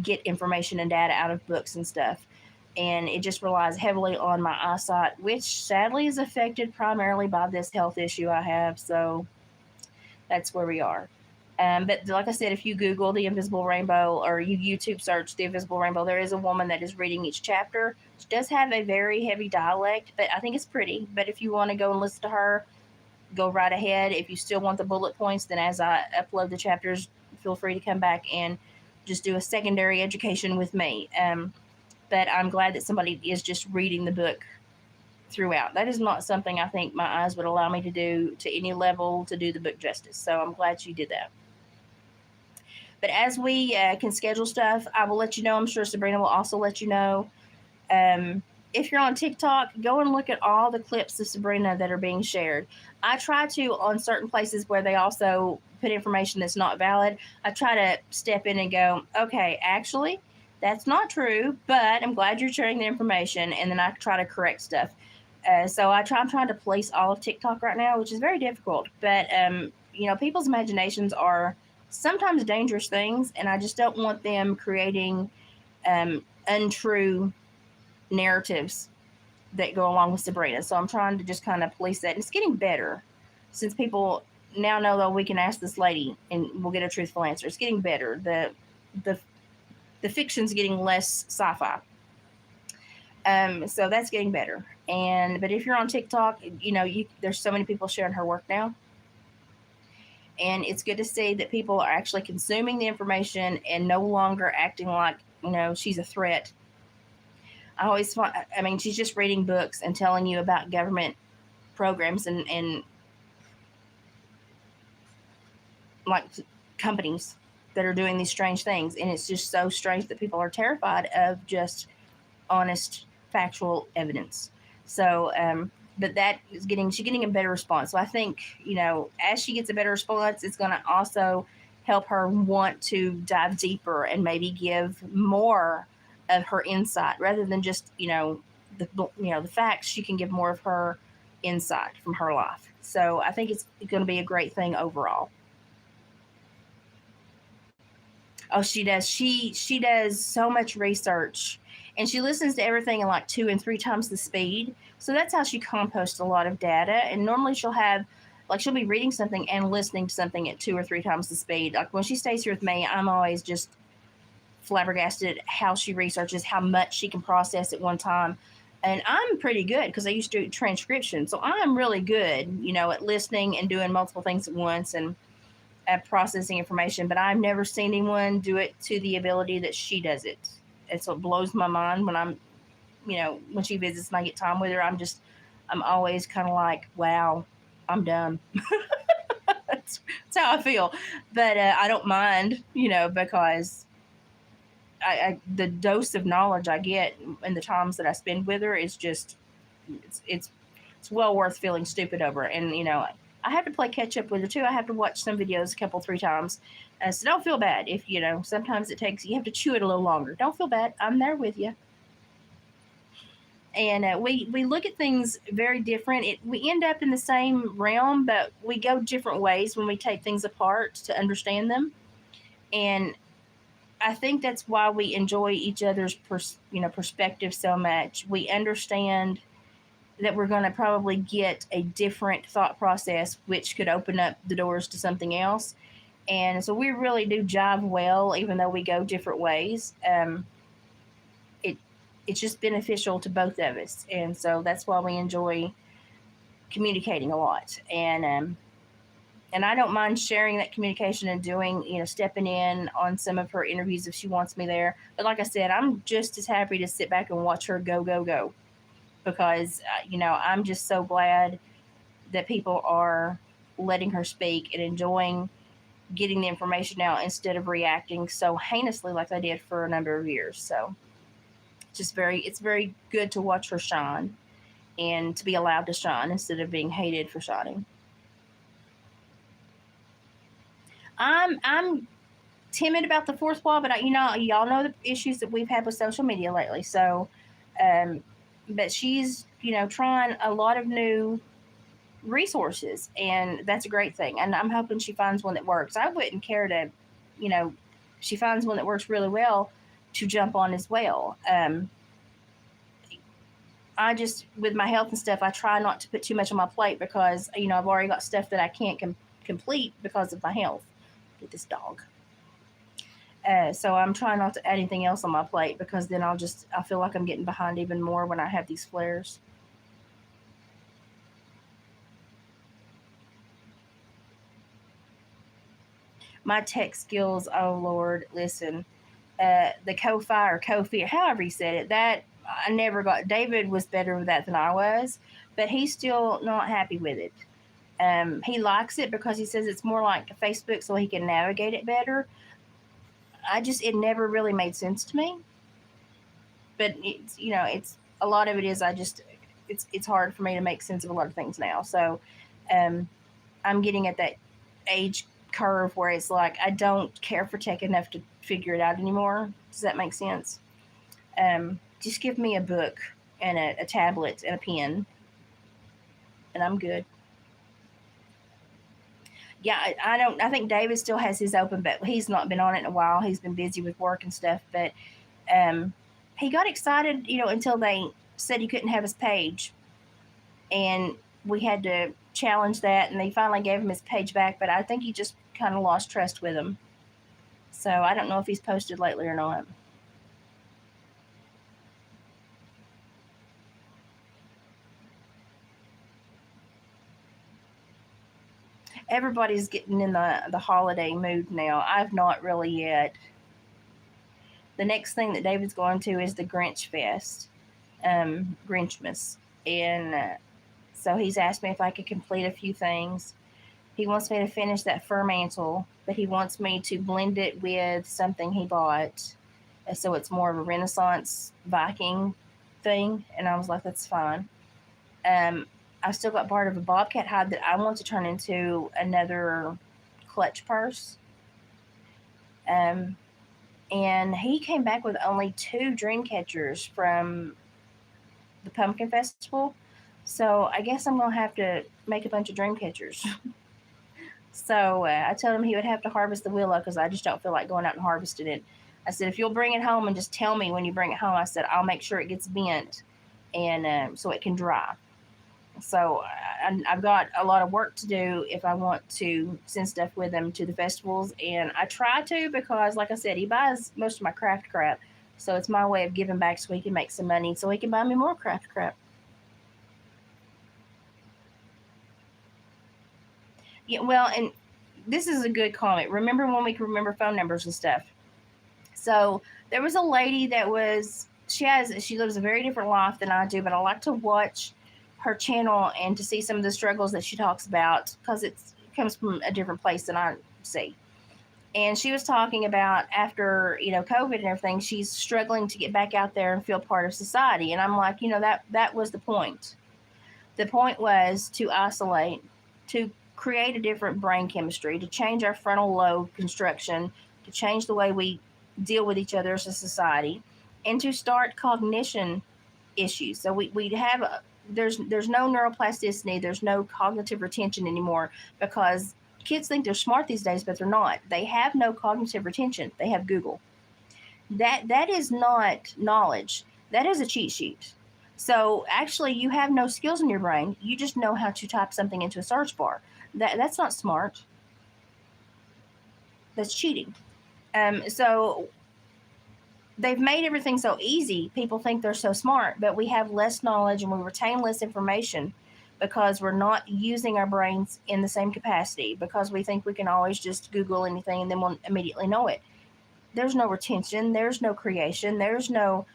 get information and data out of books and stuff. And it just relies heavily on my eyesight, which sadly is affected primarily by this health issue I have. So that's where we are. But like I said, if you Google the Invisible Rainbow or you YouTube search the Invisible Rainbow, there is a woman that is reading each chapter. She does have a very heavy dialect, but I think it's pretty. But if you want to go and listen to her, go right ahead. If you still want the bullet points, then as I upload the chapters, feel free to come back and just do a secondary education with me. But I'm glad that somebody is just reading the book throughout. That is not something I think my eyes would allow me to do to any level to do the book justice. So I'm glad she did that. But as we can schedule stuff, I will let you know. I'm sure Sabrina will also let you know. If you're on TikTok, go and look at all the clips of Sabrina that are being shared. I try to, on certain places where they also put information that's not valid, I try to step in and go, okay, actually, that's not true, but I'm glad you're sharing the information. And then I try to correct stuff. So I'm trying to police all of TikTok right now, which is very difficult. But, people's imaginations are sometimes dangerous things, and I just don't want them creating untrue narratives that go along with Sabrina. So I'm trying to just kind of police that. And it's getting better since people now know that we can ask this lady and we'll get a truthful answer. It's getting better. The fiction's getting less sci-fi. So that's getting better. But if you're on TikTok, there's so many people sharing her work now. And it's good to see that people are actually consuming the information and no longer acting like, she's a threat. I always find, she's just reading books and telling you about government programs and like companies that are doing these strange things. And it's just so strange that people are terrified of just honest, factual evidence. So, but that is she's getting a better response. So I think, as she gets a better response, it's going to also help her want to dive deeper and maybe give more of her insight rather than just, the facts. She can give more of her insight from her life. So I think it's going to be a great thing overall. Oh, she does. She does so much research, and she listens to everything in like 2 and 3 times the speed. So that's how she composts a lot of data. And normally she'll be reading something and listening to something at 2 or 3 times the speed. Like when she stays here with me, I'm always just flabbergasted how she researches, how much she can process at one time. And I'm pretty good because I used to do transcription. So I'm really good, at listening and doing multiple things at once and at processing information. But I've never seen anyone do it to the ability that she does it. And so it blows my mind when when she visits and I get time with her, I'm always kind of like, wow, I'm done. that's how I feel. But I don't mind, because the dose of knowledge I get and the times that I spend with her is just it's well worth feeling stupid over. And I have to play catch up with her too. I have to watch some videos a couple 3 times. So don't feel bad if sometimes you have to chew it a little longer. Don't feel bad. I'm there with you. And we look at things very different. We end up in the same realm, but we go different ways when we take things apart to understand them. And I think that's why we enjoy each other's perspective so much. We understand that we're going to probably get a different thought process, which could open up the doors to something else. And so we really do jive well, even though we go different ways. It's just beneficial to both of us. And so that's why we enjoy communicating a lot. And I don't mind sharing that communication and doing, stepping in on some of her interviews if she wants me there. But like I said, I'm just as happy to sit back and watch her go. Because, I'm just so glad that people are letting her speak and enjoying getting the information out instead of reacting so heinously like they did for a number of years. So it's very good to watch her shine and to be allowed to shine instead of being hated for shining. I'm timid about the 4th wall, but y'all know the issues that we've had with social media lately. So, but she's trying a lot of new resources, and that's a great thing. And I'm hoping she finds one that works. I wouldn't care to, she finds one that works really well to jump on as well. I just, with my health and stuff, I try not to put too much on my plate because I've already got stuff that I can't complete because of my health. Get this dog. So I'm trying not to add anything else on my plate because then I feel like I'm getting behind even more when I have these flares. My tech skills, oh Lord, listen, the Ko-Fi or Ko-Fi, however you said it, that I never got. David was better with that than I was, but he's still not happy with it. He likes it because he says it's more like Facebook, so he can navigate it better. It never really made sense to me. But it's a lot of it is it's hard for me to make sense of a lot of things now. So, um, I'm getting at that age curve where it's like I don't care for tech enough to figure it out anymore. Does that make sense? Just give me a book and a tablet and a pen, and I'm good. Yeah, I don't. I think David still has his open, but he's not been on it in a while. He's been busy with work and stuff. But um, he got excited, until they said he couldn't have his page, and we had to challenge that, and they finally gave him his page back. But I think he just kind of lost trust with him. So I don't know if he's posted lately or not. Everybody's getting in the holiday mood now. I've not really yet. The next thing that David's going to is the Grinch Fest, Grinchmas, and so he's asked me if I could complete a few things. He wants me to finish that fur mantle, but he wants me to blend it with something he bought, so it's more of a Renaissance Viking thing. And I was like, that's fine. Um, I still got part of a bobcat hide that I want to turn into another clutch purse. Um, and he came back with only two dream catchers from the pumpkin festival. So I guess I'm gonna have to make a bunch of dream catchers. So I told him he would have to harvest the willow because I just don't feel like going out and harvesting it. I said, if you'll bring it home and just tell me when you bring it home, I said, I'll make sure it gets bent and so it can dry. So I've got a lot of work to do if I want to send stuff with him to the festivals. And I try to because, like I said, he buys most of my craft crap. So it's my way of giving back so he can make some money so he can buy me more craft crap. Yeah, well, and this is a good comment. Remember when we could remember phone numbers and stuff? So there was a lady that she lives a very different life than I do, but I like to watch her channel and to see some of the struggles that she talks about because it comes from a different place than I see. And she was talking about after COVID and everything, she's struggling to get back out there and feel part of society. And I'm like, that was the point. The point was to isolate, to create a different brain chemistry, to change our frontal lobe construction, to change the way we deal with each other as a society, and to start cognition issues. So we have there's no neuroplasticity, there's no cognitive retention anymore because kids think they're smart these days, but they're not. They have no cognitive retention. They have Google. That is not knowledge. That is a cheat sheet. So actually, you have no skills in your brain. You just know how to type something into a search bar. That's not smart. That's cheating. So they've made everything so easy. People think they're so smart, but we have less knowledge and we retain less information because we're not using our brains in the same capacity because we think we can always just Google anything and then we'll immediately know it. There's no retention. There's no creation. There's no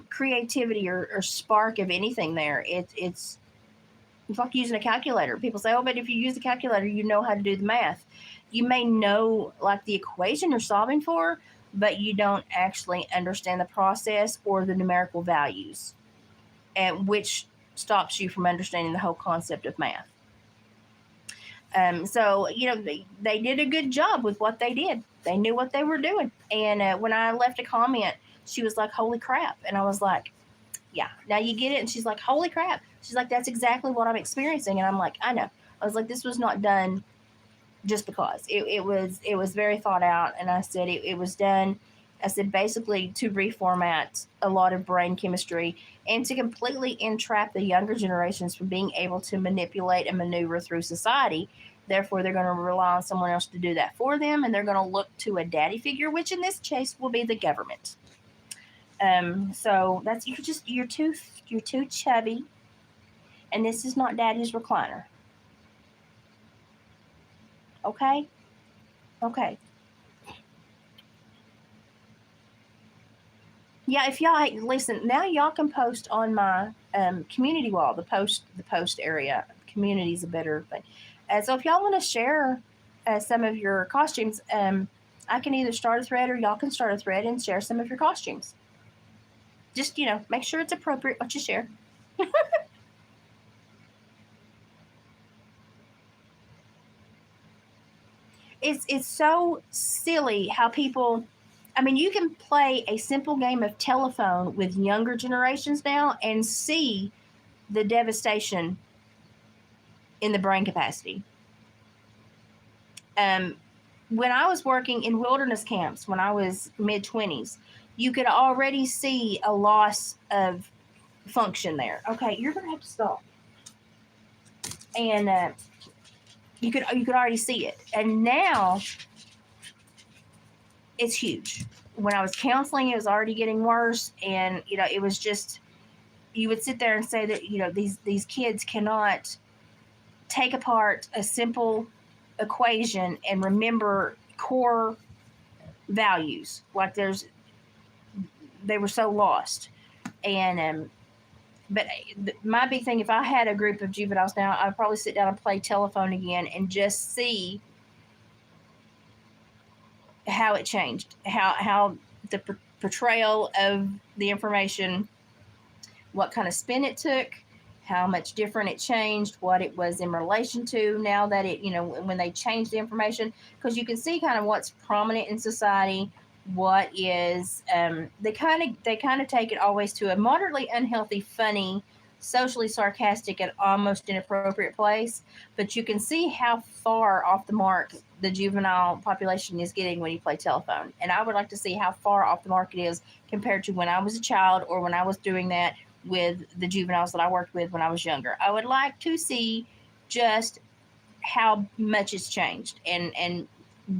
creativity or spark of anything there. It's like using a calculator. People say, oh, but if you use the calculator, you know how to do the math. You may know like the equation you're solving for, but you don't actually understand the process or the numerical values, and which stops you from understanding the whole concept of math. So they did a good job with what they did. They knew what they were doing. And when I left a comment, she was like, "Holy crap!" And I was like, "Yeah, now you get it." And she's like, "Holy crap!" She's like, "That's exactly what I'm experiencing." And I'm like, "I know." I was like, "This was not done just because it was very thought out." And I said it was done. I said basically to reformat a lot of brain chemistry and to completely entrap the younger generations from being able to manipulate and maneuver through society Therefore, they're going to rely on someone else to do that for them, and they're going to look to a daddy figure, which in this case will be the government. So that's you're too chubby, and this is not daddy's recliner. Okay, okay. Yeah, if y'all listen now, y'all can post on my community wall, the post area. Community is a better thing. So if y'all want to share some of your costumes, I can either start a thread or y'all can start a thread and share some of your costumes. Just make sure it's appropriate what you share. It's so silly how people. I mean, you can play a simple game of telephone with younger generations now and see the devastation in the brain capacity. Um, when I was working in wilderness camps when I was mid 20s, you could already see a loss of function there. Okay, you're gonna have to stop. And you could already see it. And now it's huge. When I was counseling, it was already getting worse, and it was just you would sit there and say that these kids cannot take apart a simple equation and remember core values. Like they were so lost. And but my big thing, if I had a group of juveniles now, I'd probably sit down and play telephone again and just see how it changed, how the portrayal of the information, what kind of spin it took, how much different it changed, what it was in relation to now that when they changed the information, because you can see kind of what's prominent in society, what is they kind of take it always to a moderately unhealthy, funny, socially sarcastic, and almost inappropriate place. But you can see how far off the mark the juvenile population is getting when you play telephone. And I would like to see how far off the mark it is compared to when I was a child or when I was doing that with the juveniles that I worked with when I was younger. I would like to see just how much it's changed and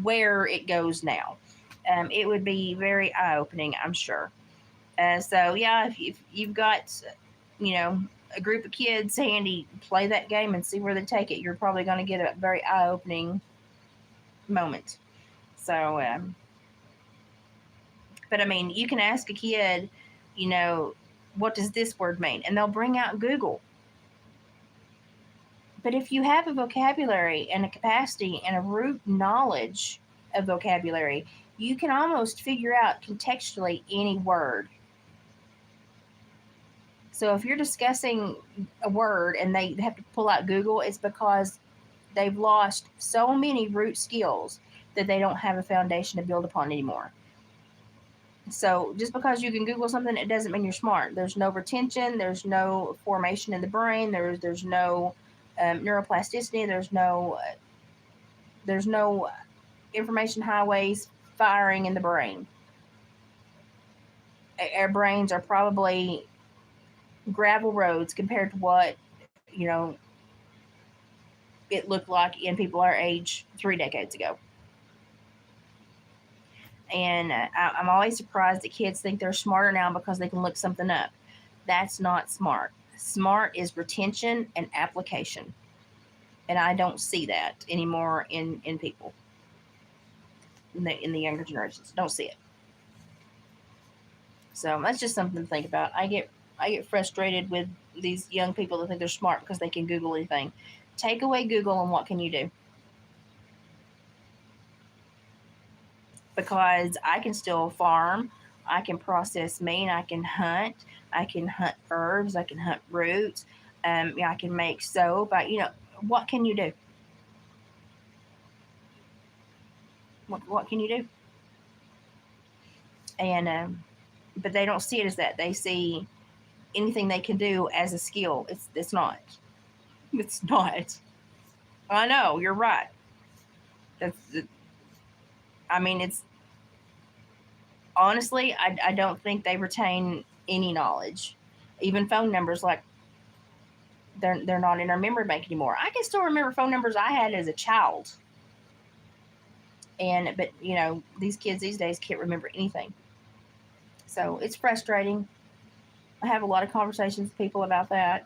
where it goes now. It would be very eye opening, I'm sure. So yeah, if you've got a group of kids handy, play that game and see where they take it. You're probably going to get a very eye opening moment. So, but I mean, you can ask a kid, what does this word mean? And they'll bring out Google. But if you have a vocabulary and a capacity and a root knowledge of vocabulary, you can almost figure out contextually any word. So if you're discussing a word and they have to pull out Google, it's because they've lost so many root skills that they don't have a foundation to build upon anymore. So just because you can Google something, it doesn't mean you're smart. There's no retention. There's no formation in the brain. There's no neuroplasticity. There's no information highways firing in the brain. Our brains are probably gravel roads compared to what it looked like in people our age 3 decades ago. And I'm always surprised that kids think they're smarter now because they can look something up. That's not smart. Smart is retention and application. And I don't see that anymore in people in the younger generations. Don't see it. So that's just something to think about. I get frustrated with these young people that think they're smart because they can Google anything. Take away Google and what can you do? Because I can still farm, I can process meat, I can hunt herbs, I can hunt roots, I can make soap. What can you do? What can you do? And but they don't see it as that. They see anything they can do as a skill. It's not. It's not. I know you're right. That's. I mean, it's honestly, I don't think they retain any knowledge, even phone numbers. Like they're not in our memory bank anymore. I can still remember phone numbers I had as a child. But these kids these days can't remember anything. So it's frustrating. I have a lot of conversations with people about that.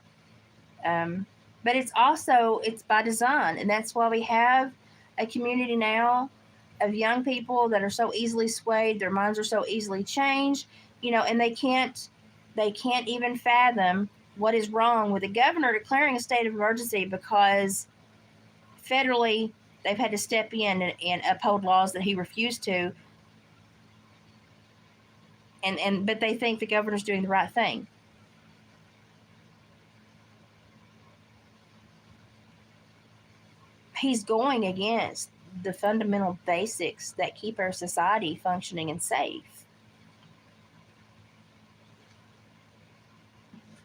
Um, but it's by design, and that's why we have a community now of young people that are so easily swayed. Their minds are so easily changed, and they can't even fathom what is wrong with the governor declaring a state of emergency because federally they've had to step in and uphold laws that he refused to, but they think the governor's doing the right thing. He's going against the fundamental basics that keep our society functioning and safe.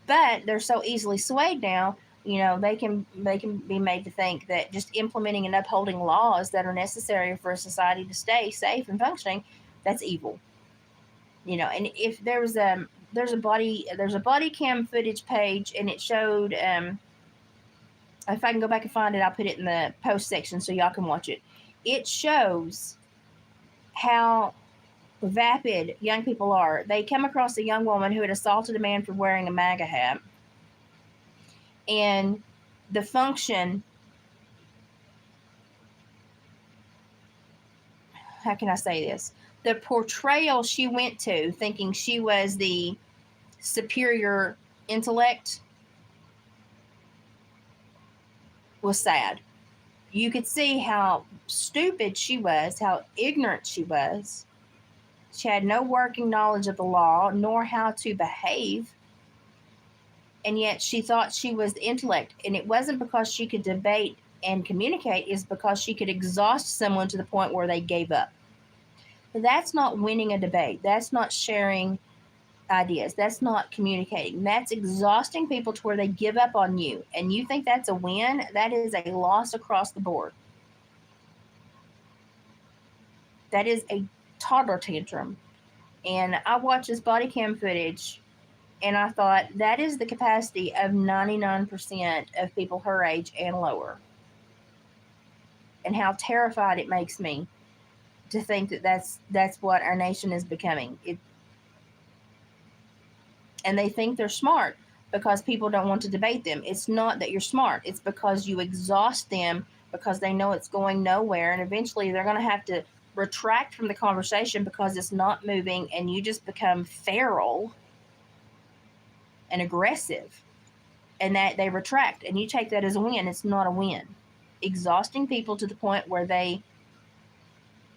But they're so easily swayed now, they can be made to think that just implementing and upholding laws that are necessary for a society to stay safe and functioning, that's evil. And if there's a body cam footage page, and it showed, if I can go back and find it, I'll put it in the post section so y'all can watch it. It shows how vapid young people are. They come across a young woman who had assaulted a man for wearing a MAGA hat. And the function, how can I say this? The portrayal she went to, thinking she was the superior intellect, was sad. You could see how stupid she was, how ignorant she was. She had no working knowledge of the law, nor how to behave. And yet she thought she was the intellect. And it wasn't because she could debate and communicate, it's because she could exhaust someone to the point where they gave up. That's not winning a debate. That's not sharing ideas. That's not communicating. That's exhausting people to where they give up on you. And you think that's a win? That is a loss across the board. That is a toddler tantrum. And I watched this body cam footage, and I thought that is the capacity of 99% of people her age and lower. And how terrified it makes me to think that that's what our nation is becoming. And they think they're smart because people don't want to debate them. It's not that you're smart. It's because you exhaust them because they know it's going nowhere. And eventually they're going to have to retract from the conversation because it's not moving, and you just become feral and aggressive. And that they retract, and you take that as a win. It's not a win. Exhausting people to the point where they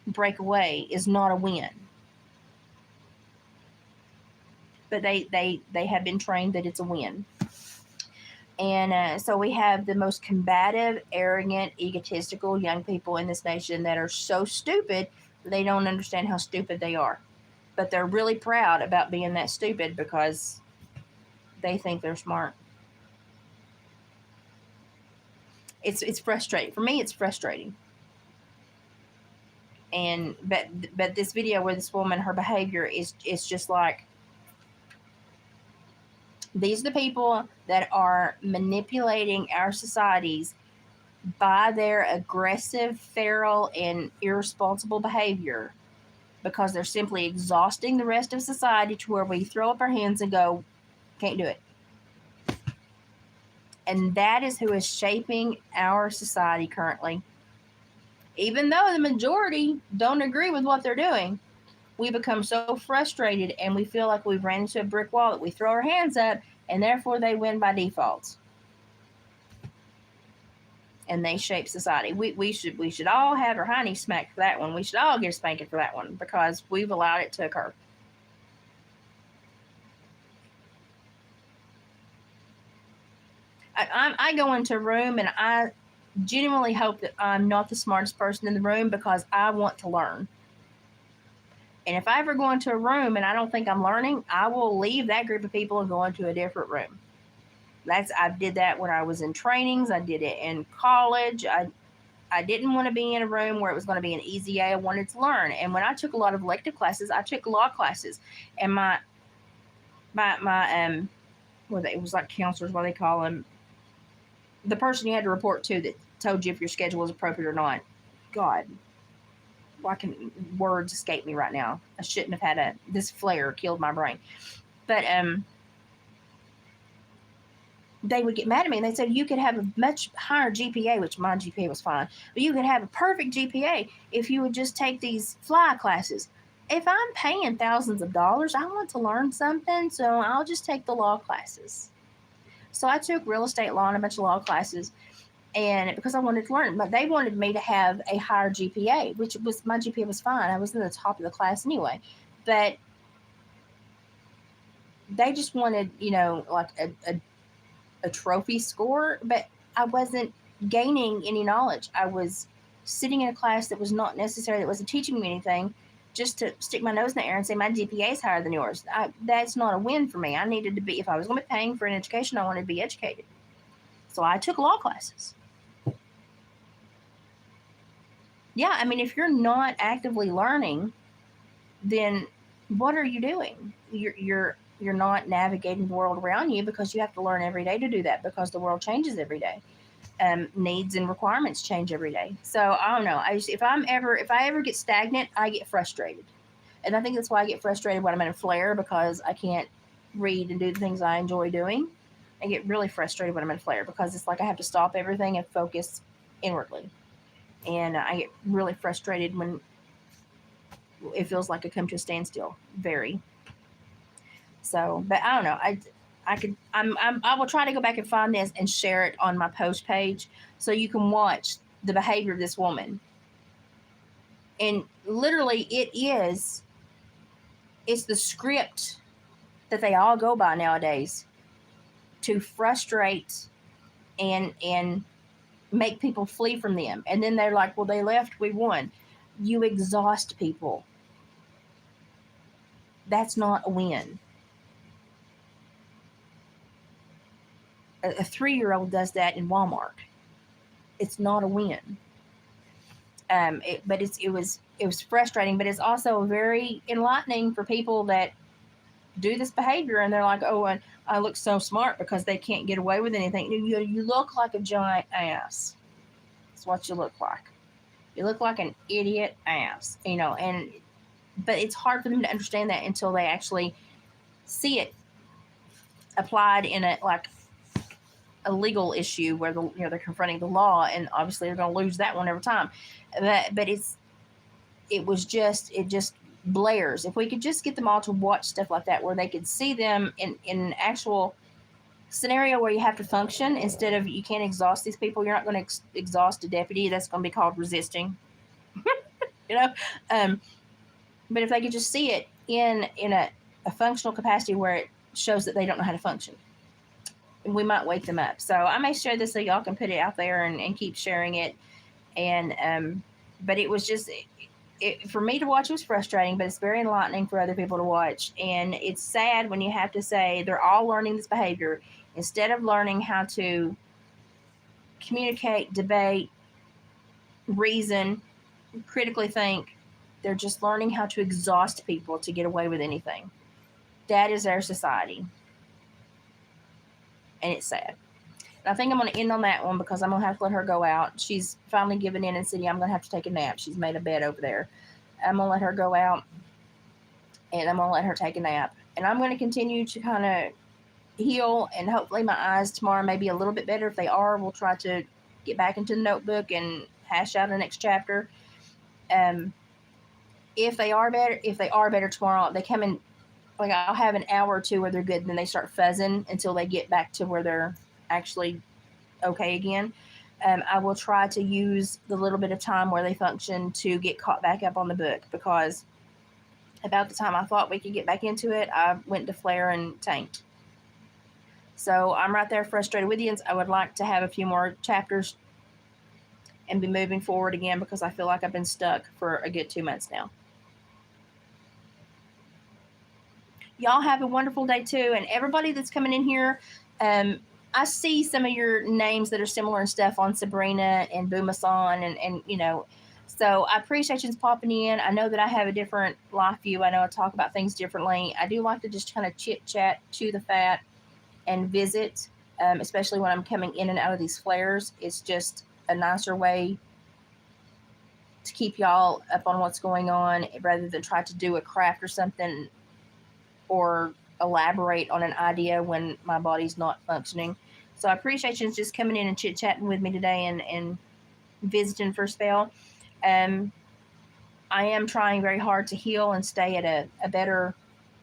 break away is not a win. But they have been trained that it's a win. And so we have the most combative, arrogant, egotistical young people in this nation that are so stupid they don't understand how stupid they are. But they're really proud about being that stupid because they think they're smart. It's frustrating. For me, it's frustrating. But this video where this woman, her behavior is just like, these are the people that are manipulating our societies by their aggressive, feral, and irresponsible behavior because they're simply exhausting the rest of society to where we throw up our hands and go, can't do it. And that is who is shaping our society currently. Even though the majority don't agree with what they're doing, we become so frustrated and we feel like we've ran into a brick wall that we throw our hands up, and therefore they win by default. And they shape society. We should all have our hiney smacked for that one. We should all get a spanking for that one because we've allowed it to occur. I go into a room and I genuinely hope that I'm not the smartest person in the room because I want to learn. And if I ever go into a room and I don't think I'm learning, I will leave that group of people and go into a different room. I did that when I was in trainings. I did it in college. I didn't want to be in a room where it was going to be an easy A. I wanted to learn. And when I took a lot of elective classes, I took law classes. And my it was like counselors, what they call them, the person you had to report to that told you if your schedule was appropriate or not. God, why can words escape me right now? I shouldn't have had this flare killed my brain. But they would get mad at me and they said you could have a much higher GPA, which my GPA was fine, but you could have a perfect GPA if you would just take these fly classes. If I'm paying thousands of dollars, I want to learn something, so I'll just take the law classes. So I took real estate law and a bunch of law classes, and because I wanted to learn, but they wanted me to have a higher GPA, which was my GPA was fine. I was in the top of the class anyway, but they just wanted, like a trophy score, but I wasn't gaining any knowledge. I was sitting in a class that was not necessary, that wasn't teaching me anything, just to stick my nose in the air and say my GPA is higher than yours. That's not a win for me. I needed to be, if I was going to be paying for an education, I wanted to be educated. So I took law classes. Yeah, I mean, if you're not actively learning, then what are you doing? You're not navigating the world around you, because you have to learn every day to do that, because the world changes every day. Needs and requirements change every day. So I don't know. If I ever get stagnant, I get frustrated, and I think that's why I get frustrated when I'm in a flare, because I can't read and do the things I enjoy doing. I get really frustrated when I'm in a flare, because it's like I have to stop everything and focus inwardly, and I get really frustrated when it feels like I come to a standstill. Very. So, but I don't know. I will try to go back and find this and share it on my post page so you can watch the behavior of this woman. And literally, it's the script that they all go by nowadays to frustrate and make people flee from them. And then they're like, well, they left, we won. You exhaust people. That's not a win. A 3-year-old does that in Walmart. It's not a win. But it was frustrating, but it's also very enlightening for people that do this behavior, and they're like, oh, and I look so smart because they can't get away with anything. You look like a giant ass. That's what you look like. You look like an idiot ass, but it's hard for them to understand that until they actually see it applied in a legal issue where they're confronting the law, and obviously they're going to lose that one every time. But it just blares. If we could just get them all to watch stuff like that, where they could see them in an actual scenario where you have to function, instead of, you can't exhaust these people. You're not going to exhaust a deputy. That's going to be called resisting. But if they could just see it in a functional capacity where it shows that they don't know how to function, we might wake them up. So I may share this so y'all can put it out there and keep sharing it. And but it was just, for me to watch, it was frustrating, but it's very enlightening for other people to watch. And it's sad when you have to say they're all learning this behavior instead of learning how to communicate, debate, reason, critically think. They're just learning how to exhaust people to get away with anything. That is our society. And it's sad. And I think I'm going to end on that one, because I'm going to have to let her go out. She's finally given in and said, yeah, I'm going to have to take a nap. She's made a bed over there. I'm going to let her go out, and I'm going to let her take a nap. And I'm going to continue to kind of heal, and hopefully my eyes tomorrow may be a little bit better. If they are, we'll try to get back into the notebook and hash out the next chapter. If they are better tomorrow, they come in, like, I'll have an hour or two where they're good, and then they start fuzzing until they get back to where they're actually okay again. I will try to use the little bit of time where they function to get caught back up on the book, because about the time I thought we could get back into it, I went to flare and tanked. So I'm right there frustrated with you. I would like to have a few more chapters and be moving forward again, because I feel like I've been stuck for a good 2 months now. Y'all have a wonderful day too. And everybody that's coming in here, I see some of your names that are similar and stuff on Sabrina and Boomasan, and so I appreciate you popping in. I know that I have a different life view. I know I talk about things differently. I do like to just kind of chit chat, chew the fat, and visit. especially when I'm coming in and out of these flares. It's just a nicer way to keep y'all up on what's going on rather than try to do a craft or something or elaborate on an idea when my body's not functioning. So I appreciate you just coming in and chit chatting with me today and visiting for a spell. Um, I am trying very hard to heal and stay at a better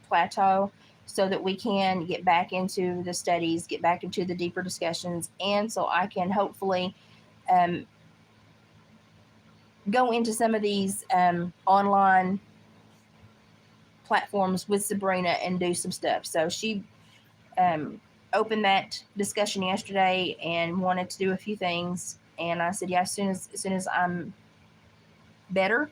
plateau so that we can get back into the studies, get back into the deeper discussions, and so I can hopefully um, go into some of these online platforms with Sabrina and do some stuff. So she um, opened that discussion yesterday and wanted to do a few things, and I said, yeah, as soon as I'm better,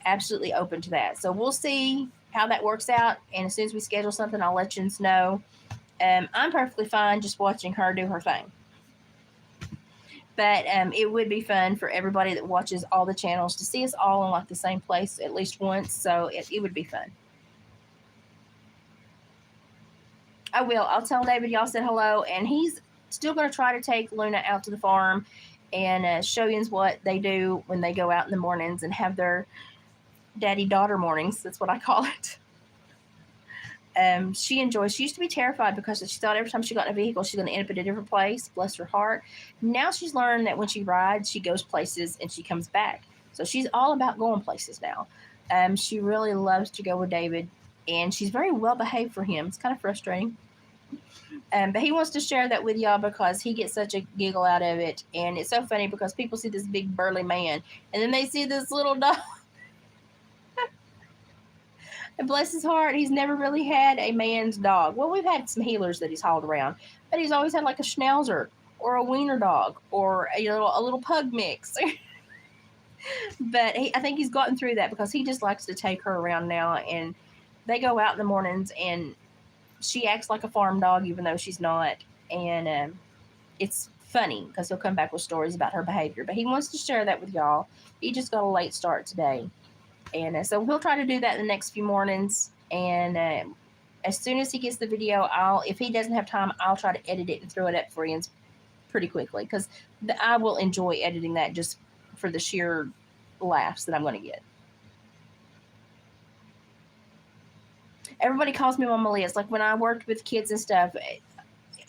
absolutely open to that. So we'll see how that works out, and as soon as we schedule something, I'll let you know. I'm perfectly fine just watching her do her thing. But it would be fun for everybody that watches all the channels to see us all in like the same place at least once. So it would be fun. I will. I'll tell David y'all said hello, and he's still going to try to take Luna out to the farm and show you what they do when they go out in the mornings and have their daddy-daughter mornings. That's what I call it. She enjoys. She used to be terrified because she thought every time she got in a vehicle, she's going to end up at a different place. Bless her heart. Now she's learned that when she rides, she goes places and she comes back. So she's all about going places now. She really loves to go with David, and she's very well behaved for him. It's kind of frustrating. But he wants to share that with y'all because he gets such a giggle out of it. And it's so funny because people see this big burly man and then they see this little dog. And bless his heart, he's never really had a man's dog. Well, we've had some healers that he's hauled around, but he's always had like a schnauzer or a wiener dog or a little pug mix. But I think he's gotten through that because he just likes to take her around now. And they go out in the mornings and she acts like a farm dog even though she's not. And it's funny because he'll come back with stories about her behavior. But he wants to share that with y'all. He just got a late start today. And so we'll try to do that in the next few mornings. And as soon as he gets the video, if he doesn't have time, I'll try to edit it and throw it up for you pretty quickly because I will enjoy editing that just for the sheer laughs that I'm going to get. Everybody calls me Mama Liz. Like when I worked with kids and stuff,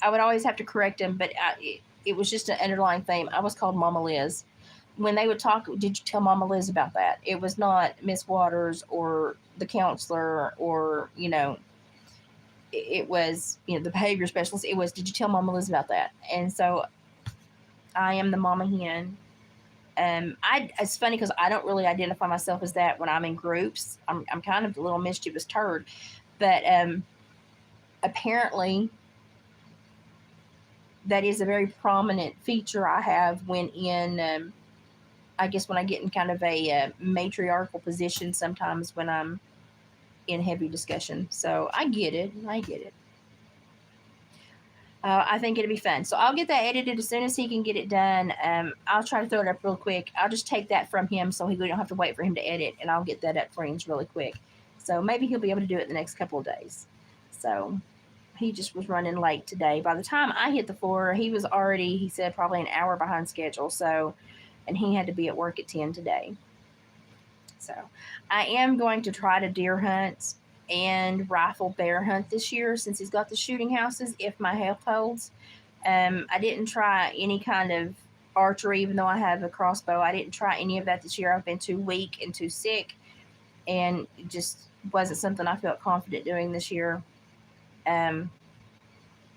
I would always have to correct them, but it was just an underlying theme. I was called Mama Liz. When they would talk, did you tell Mama Liz about that? It was not Miss Waters or the counselor or, it was, the behavior specialist. It was, did you tell Mama Liz about that? And so I am the mama hen. It's funny because I don't really identify myself as that when I'm in groups. I'm kind of a little mischievous turd, but apparently that is a very prominent feature I have when in, I guess when I get in kind of a matriarchal position sometimes when I'm in heavy discussion. So I get it. I think it'll be fun. So I'll get that edited as soon as he can get it done. I'll try to throw it up real quick. I'll just take that from him so we don't have to wait for him to edit, and I'll get that up for him really quick. So maybe he'll be able to do it the next couple of days. So he just was running late today. By the time I hit the floor, he was already, he said, probably an hour behind schedule. So, and he had to be at work at 10 today. So I am going to try to deer hunt and rifle bear hunt this year since he's got the shooting houses if my health holds. I didn't try any kind of archery even though I have a crossbow. I didn't try any of that this year. I've been too weak and too sick, and it just wasn't something I felt confident doing this year.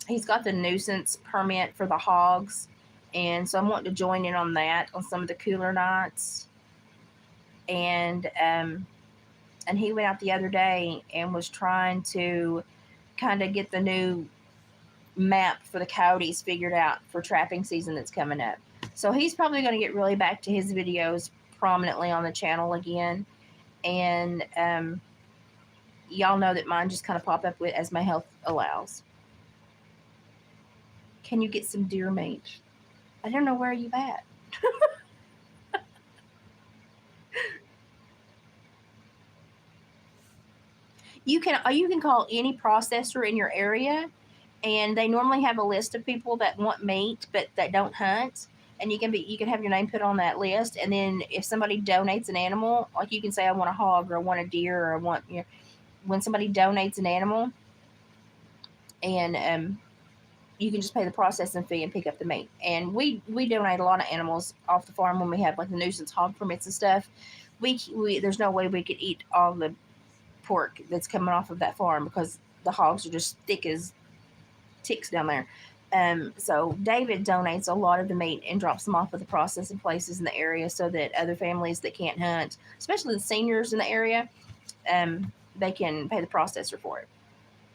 He's got the nuisance permit for the hogs, and so I'm wanting to join in on that on some of the cooler nights. And he went out the other day and was trying to kind of get the new map for the coyotes figured out for trapping season that's coming up. So he's probably going to get really back to his videos prominently on the channel again. And y'all know that mine just kind of pop up with as my health allows. Can you get some deer meat? I don't know where you at. You can call any processor in your area and they normally have a list of people that want meat but that don't hunt, and you can have your name put on that list. And then if somebody donates an animal, like you can say I want a hog or I want a deer or I want, you know, when somebody donates an animal, and you can just pay the processing fee and pick up the meat. And we donate a lot of animals off the farm when we have like the nuisance hog permits and stuff. We there's no way we could eat all the pork that's coming off of that farm because the hogs are just thick as ticks down there. So David donates a lot of the meat and drops them off at the processing places in the area so that other families that can't hunt, especially the seniors in the area, they can pay the processor for it.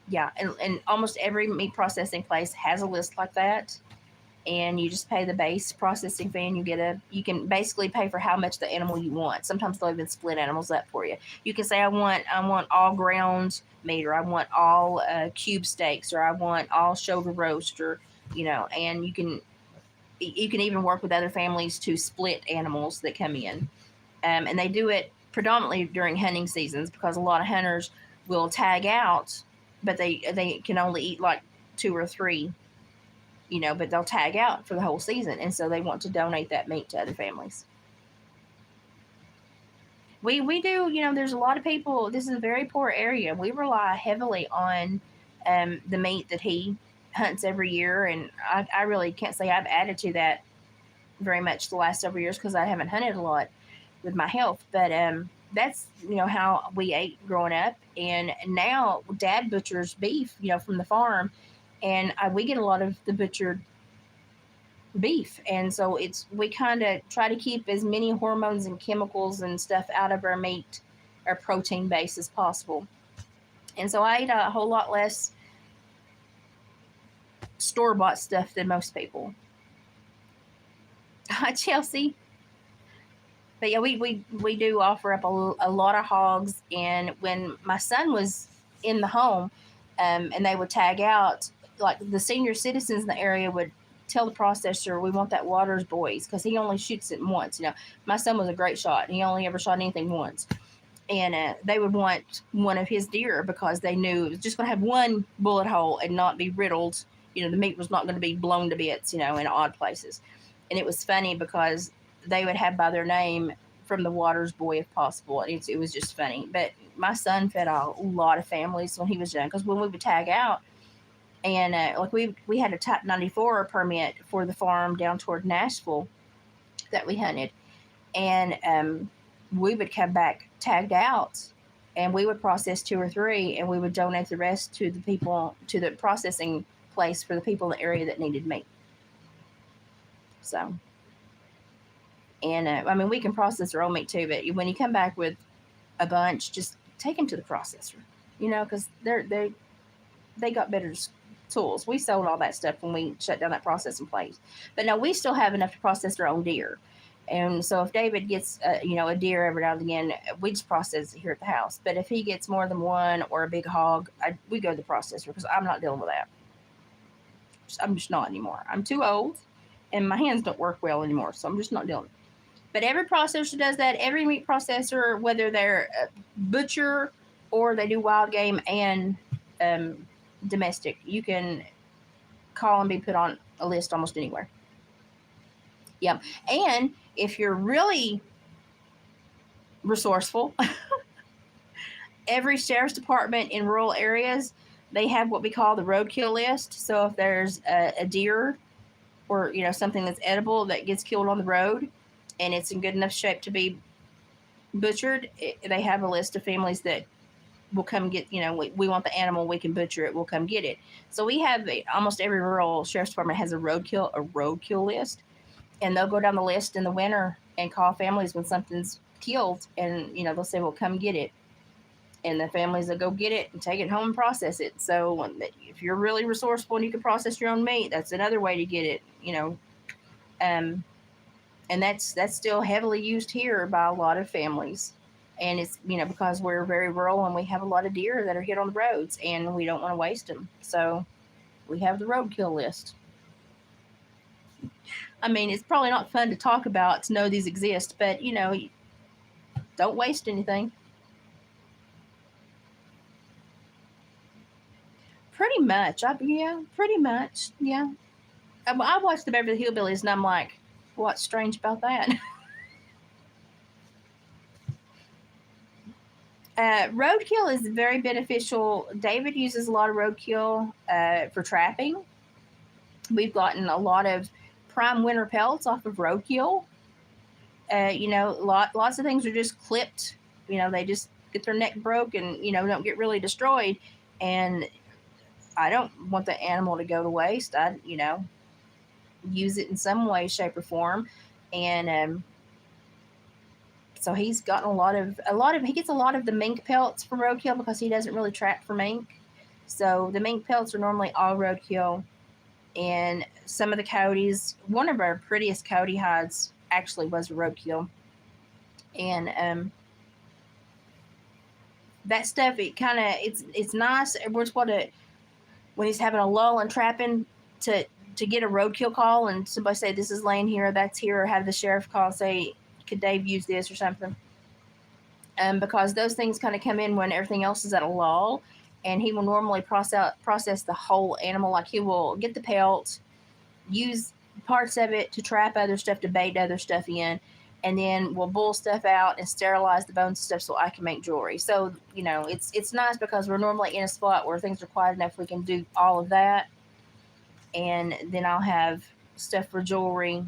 Yeah, and almost every meat processing place has a list like that, and you just pay the base processing fee, and you can basically pay for how much the animal you want. Sometimes they'll even split animals up for you. You can say I want all ground meat, or I want all cube steaks, or I want all shoulder roast, or and you can even work with other families to split animals that come in, and they do it predominantly during hunting seasons because a lot of hunters will tag out, but they can only eat like two or three, but they'll tag out for the whole season, and so they want to donate that meat to other families. We do, there's a lot of people. This is a very poor area. We rely heavily on the meat that he hunts every year, and I really can't say I've added to that very much the last several years because I haven't hunted a lot with my health. But that's how we ate growing up, and now Dad butchers beef, from the farm, and we get a lot of the butchered beef, and so we kind of try to keep as many hormones and chemicals and stuff out of our meat, our protein base, as possible. And so I eat a whole lot less store-bought stuff than most people. Hi, Chelsea. But yeah, we do offer up a lot of hogs. And when my son was in the home, and they would tag out, like the senior citizens in the area would tell the processor, we want that Waters boys, because he only shoots it once. My son was a great shot. He only ever shot anything once. And they would want one of his deer because they knew it was just going to have one bullet hole and not be riddled. The meat was not going to be blown to bits, in odd places. And it was funny because they would have by their name from the Waters boy if possible. It was just funny. But my son fed a lot of families when he was young, because when we would tag out, and like we had a Type 94 permit for the farm down toward Nashville that we hunted, and we would come back tagged out, and we would process two or three, and we would donate the rest to the people, to the processing place for the people in the area that needed meat. So, and we can process our own meat too, but when you come back with a bunch, just take them to the processor, because they got better tools. We sold all that stuff when we shut down that processing place, but now we still have enough to process our own deer. And so if David gets a deer every now and again, we just process it here at the house. But if he gets more than one or a big hog, we go to the processor, because I'm not dealing with that. I'm just not anymore. I'm too old, and my hands don't work well anymore, so I'm just not dealing. But every processor does that. Every meat processor, whether they're a butcher or they do wild game and domestic, you can call and be put on a list almost anywhere. Yep. And if you're really resourceful, every sheriff's department in rural areas, they have what we call the roadkill list. So if there's a deer or something that's edible that gets killed on the road and it's in good enough shape to be butchered, they have a list of families that will come get, we want the animal, we can butcher it, we'll come get it. So we have almost every rural sheriff's department has a roadkill list, and they'll go down the list in the winter and call families when something's killed, and they'll say, well, come get it. And the families will go get it and take it home and process it. So if you're really resourceful and you can process your own meat, that's another way to get it, and that's still heavily used here by a lot of families. And it's, because we're very rural and we have a lot of deer that are hit on the roads and we don't want to waste them. So we have the roadkill list. It's probably not fun to talk about, to know these exist, but, don't waste anything. Pretty much. Yeah, pretty much. Yeah. I watched the Beverly Hillbillies and I'm like, what's strange about that? Roadkill is very beneficial. David uses a lot of roadkill for trapping. We've gotten a lot of prime winter pelts off of roadkill. Lots of things are just clipped. They just get their neck broke and don't get really destroyed. And I don't want the animal to go to waste. I use it in some way, shape, or form, and so he's gotten he gets a lot of the mink pelts from roadkill because he doesn't really trap for mink. So the mink pelts are normally all roadkill, and some of the coyotes. One of our prettiest coyote hides actually was roadkill, and that stuff it's nice. When he's having a lull and trapping to get a roadkill call and somebody say this is laying here, that's here, or have the sheriff call and say could Dave use this or something. Because those things kind of come in when everything else is at a lull, and he will normally process the whole animal. Like he will get the pelt, use parts of it to trap other stuff, to bait other stuff in, and then we'll bull stuff out and sterilize the bones and stuff so I can make jewelry. So it's nice because we're normally in a spot where things are quiet enough we can do all of that, and then I'll have stuff for jewelry.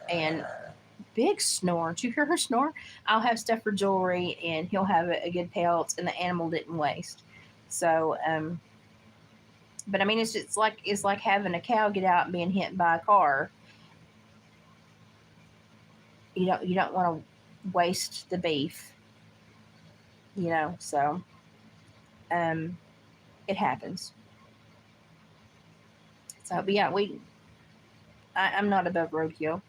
And big snore. Did you hear her snore? I'll have stuff for jewelry, and he'll have a good pelt, and the animal didn't waste. So, but I mean, it's like having a cow get out and being hit by a car. You don't want to waste the beef, So, it happens. So, but yeah, I'm not above roadkill.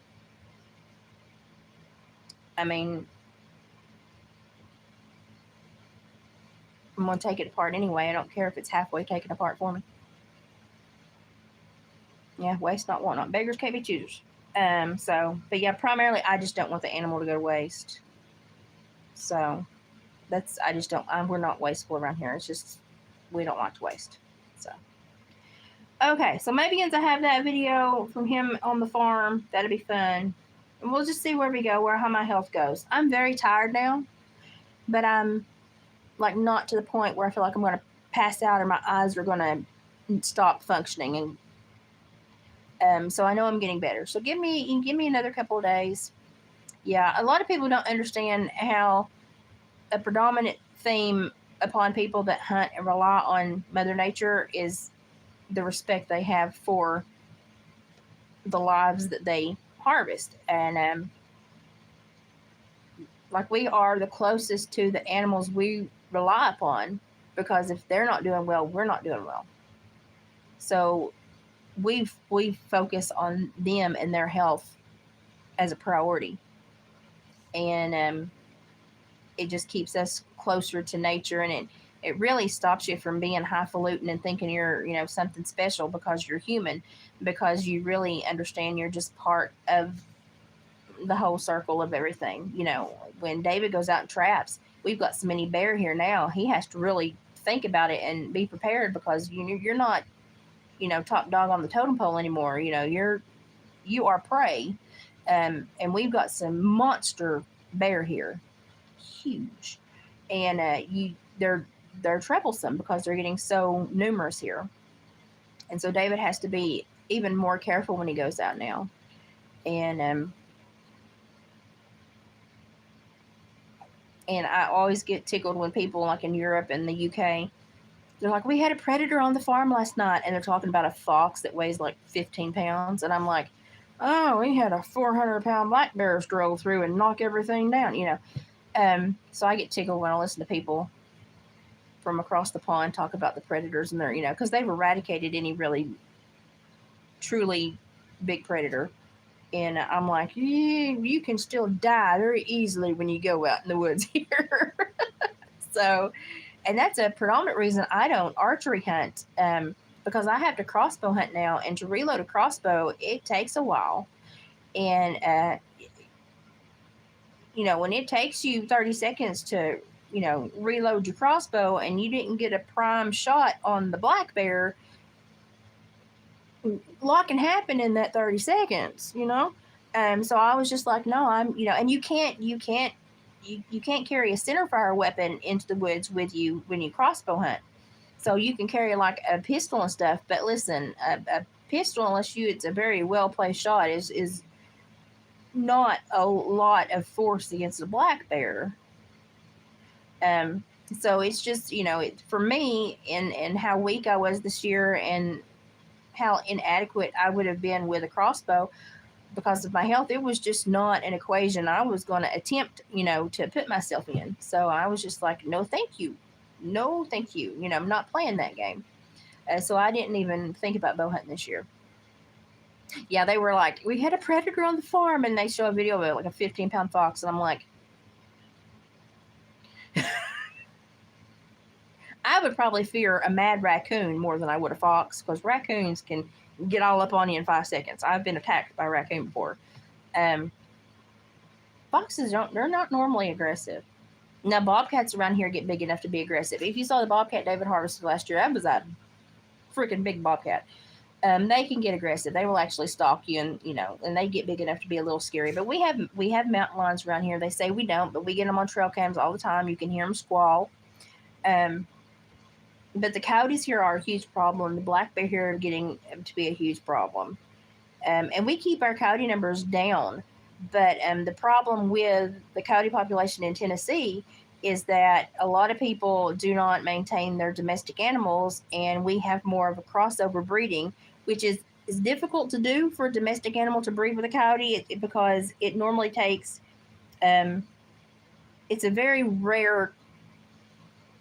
I mean, I'm gonna take it apart anyway. I don't care if it's halfway taken apart for me. Yeah, waste not, want not. Beggars can't be choosers. But yeah, primarily I just don't want the animal to go to waste. So I just don't. We're not wasteful around here. It's just we don't want to waste. So okay, so maybe once I have that video from him on the farm, that'll be fun, and we'll just see where we go, how my health goes. I'm very tired now, but I'm like not to the point where I feel like I'm going to pass out or my eyes are going to stop functioning, and so I know I'm getting better. So give me another couple of days. Yeah, a lot of people don't understand how a predominant theme upon people that hunt and rely on Mother Nature is the respect they have for the lives that they harvest. And like we are the closest to the animals we rely upon, because if they're not doing well, we're not doing well. So we focus on them and their health as a priority, and it just keeps us closer to nature, and it really stops you from being highfalutin and thinking you're something special because you're human, because you really understand you're just part of the whole circle of everything. When David goes out and traps, we've got so many bear here now, he has to really think about it and be prepared, because you're not top dog on the totem pole anymore. You are prey. And we've got some monster bear here, huge, and they're troublesome because they're getting so numerous here, and so David has to be even more careful when he goes out now. And I always get tickled when people like in Europe and the UK, they're like, we had a predator on the farm last night, and they're talking about a fox that weighs like 15 pounds, and I'm like, oh, we had a 400-pound black bear stroll through and knock everything down. So I get tickled when I listen to people from across the pond talk about the predators, and they're because they've eradicated any really truly big predator. And I'm like, you can still die very easily when you go out in the woods here. So, and that's a predominant reason I don't archery hunt, because I have to crossbow hunt now, and to reload a crossbow, it takes a while. And when it takes you 30 seconds to reload your crossbow and you didn't get a prime shot on the black bear, a lot can happen in that 30 seconds, So I was just like, no, and you can't carry a center fire weapon into the woods with you when you crossbow hunt. So you can carry like a pistol and stuff, but listen, a pistol, unless it's a very well placed shot, is not a lot of force against a black bear. So it's just, for me, and how weak I was this year and how inadequate I would have been with a crossbow because of my health, it was just not an equation I was going to attempt, to put myself in. So I was just like, no, thank you. No, thank you. I'm not playing that game. So I didn't even think about bow hunting this year. Yeah, they were like, we had a predator on the farm, and they show a video of it, like a 15-pound fox, and I'm like, I would probably fear a mad raccoon more than I would a fox, because raccoons can get all up on you in 5 seconds. I've been attacked by a raccoon before. Foxes they're not normally aggressive. Now, bobcats around here get big enough to be aggressive. If you saw the bobcat David harvested last year, that was a freaking big bobcat. They can get aggressive. They will actually stalk you, and they get big enough to be a little scary. But we have mountain lions around here. They say we don't, but we get them on trail cams all the time. You can hear them squall. But the coyotes here are a huge problem. The black bear here are getting to be a huge problem. And we keep our coyote numbers down. But the problem with the coyote population in Tennessee is that a lot of people do not maintain their domestic animals, and we have more of a crossover breeding, which is difficult to do for a domestic animal to breed with a coyote because it normally takes, it's a very rare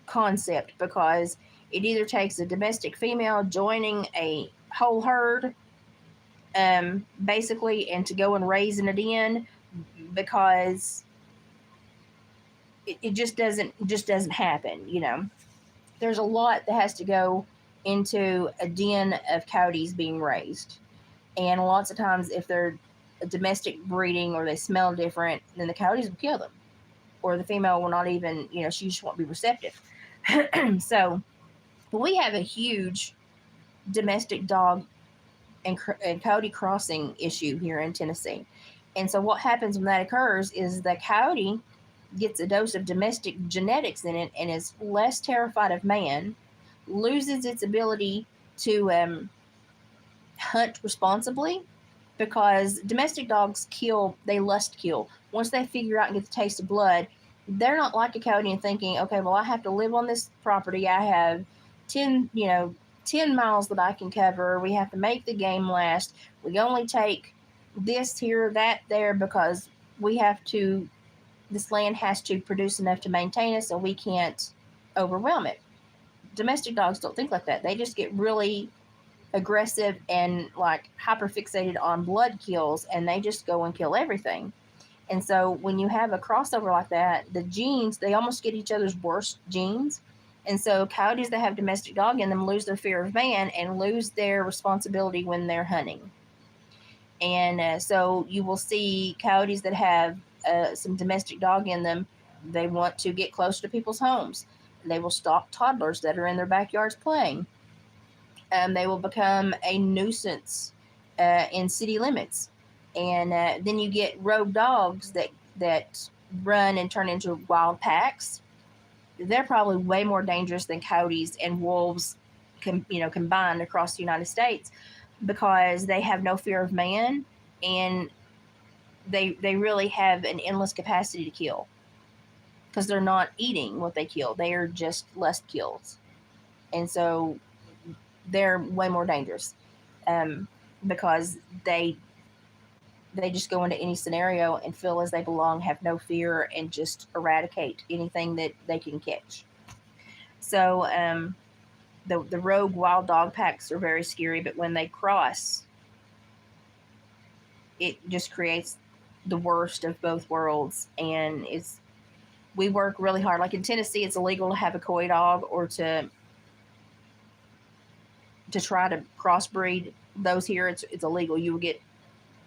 concept because it either takes a domestic female joining a whole herd, basically, and to go and raising it in, because it just doesn't happen. There's a lot that has to go into a den of coyotes being raised, and lots of times if they're domestic breeding or they smell different, then the coyotes will kill them, or the female will not even, she just won't be receptive. So we have a huge domestic dog and coyote crossing issue here in Tennessee. And so what happens when that occurs is the coyote gets a dose of domestic genetics in it and is less terrified of man, loses its ability to hunt responsibly, because domestic dogs they lust kill. Once they figure out and get the taste of blood, they're not like a coyote and thinking, okay, well, I have to live on this property. I have 10 miles that I can cover. We have to make the game last. We only take this here, that there, because this land has to produce enough to maintain us, so we can't overwhelm it. Domestic dogs don't think like that. They just get really aggressive and like hyper fixated on blood kills, and they just go and kill everything. And so when you have a crossover like that, the genes, they almost get each other's worst genes. And so coyotes that have domestic dog in them lose their fear of man and lose their responsibility when they're hunting. And so you will see coyotes that have some domestic dog in them. They want to get close to people's homes. They will stalk toddlers that are in their backyards playing. They will become a nuisance in city limits. And then you get rogue dogs that run and turn into wild packs. They're probably way more dangerous than coyotes and wolves, combined across the United States, because they have no fear of man, and they really have an endless capacity to kill, because they're not eating what they kill. They are just lust kills. And so they're way more dangerous, because they just go into any scenario and feel as they belong, have no fear, and just eradicate anything that they can catch. So the rogue wild dog packs are very scary, but when they cross, it just creates the worst of both worlds. And we work really hard. Like in Tennessee, it's illegal to have a coy dog or to try to crossbreed those here. It's illegal. You will get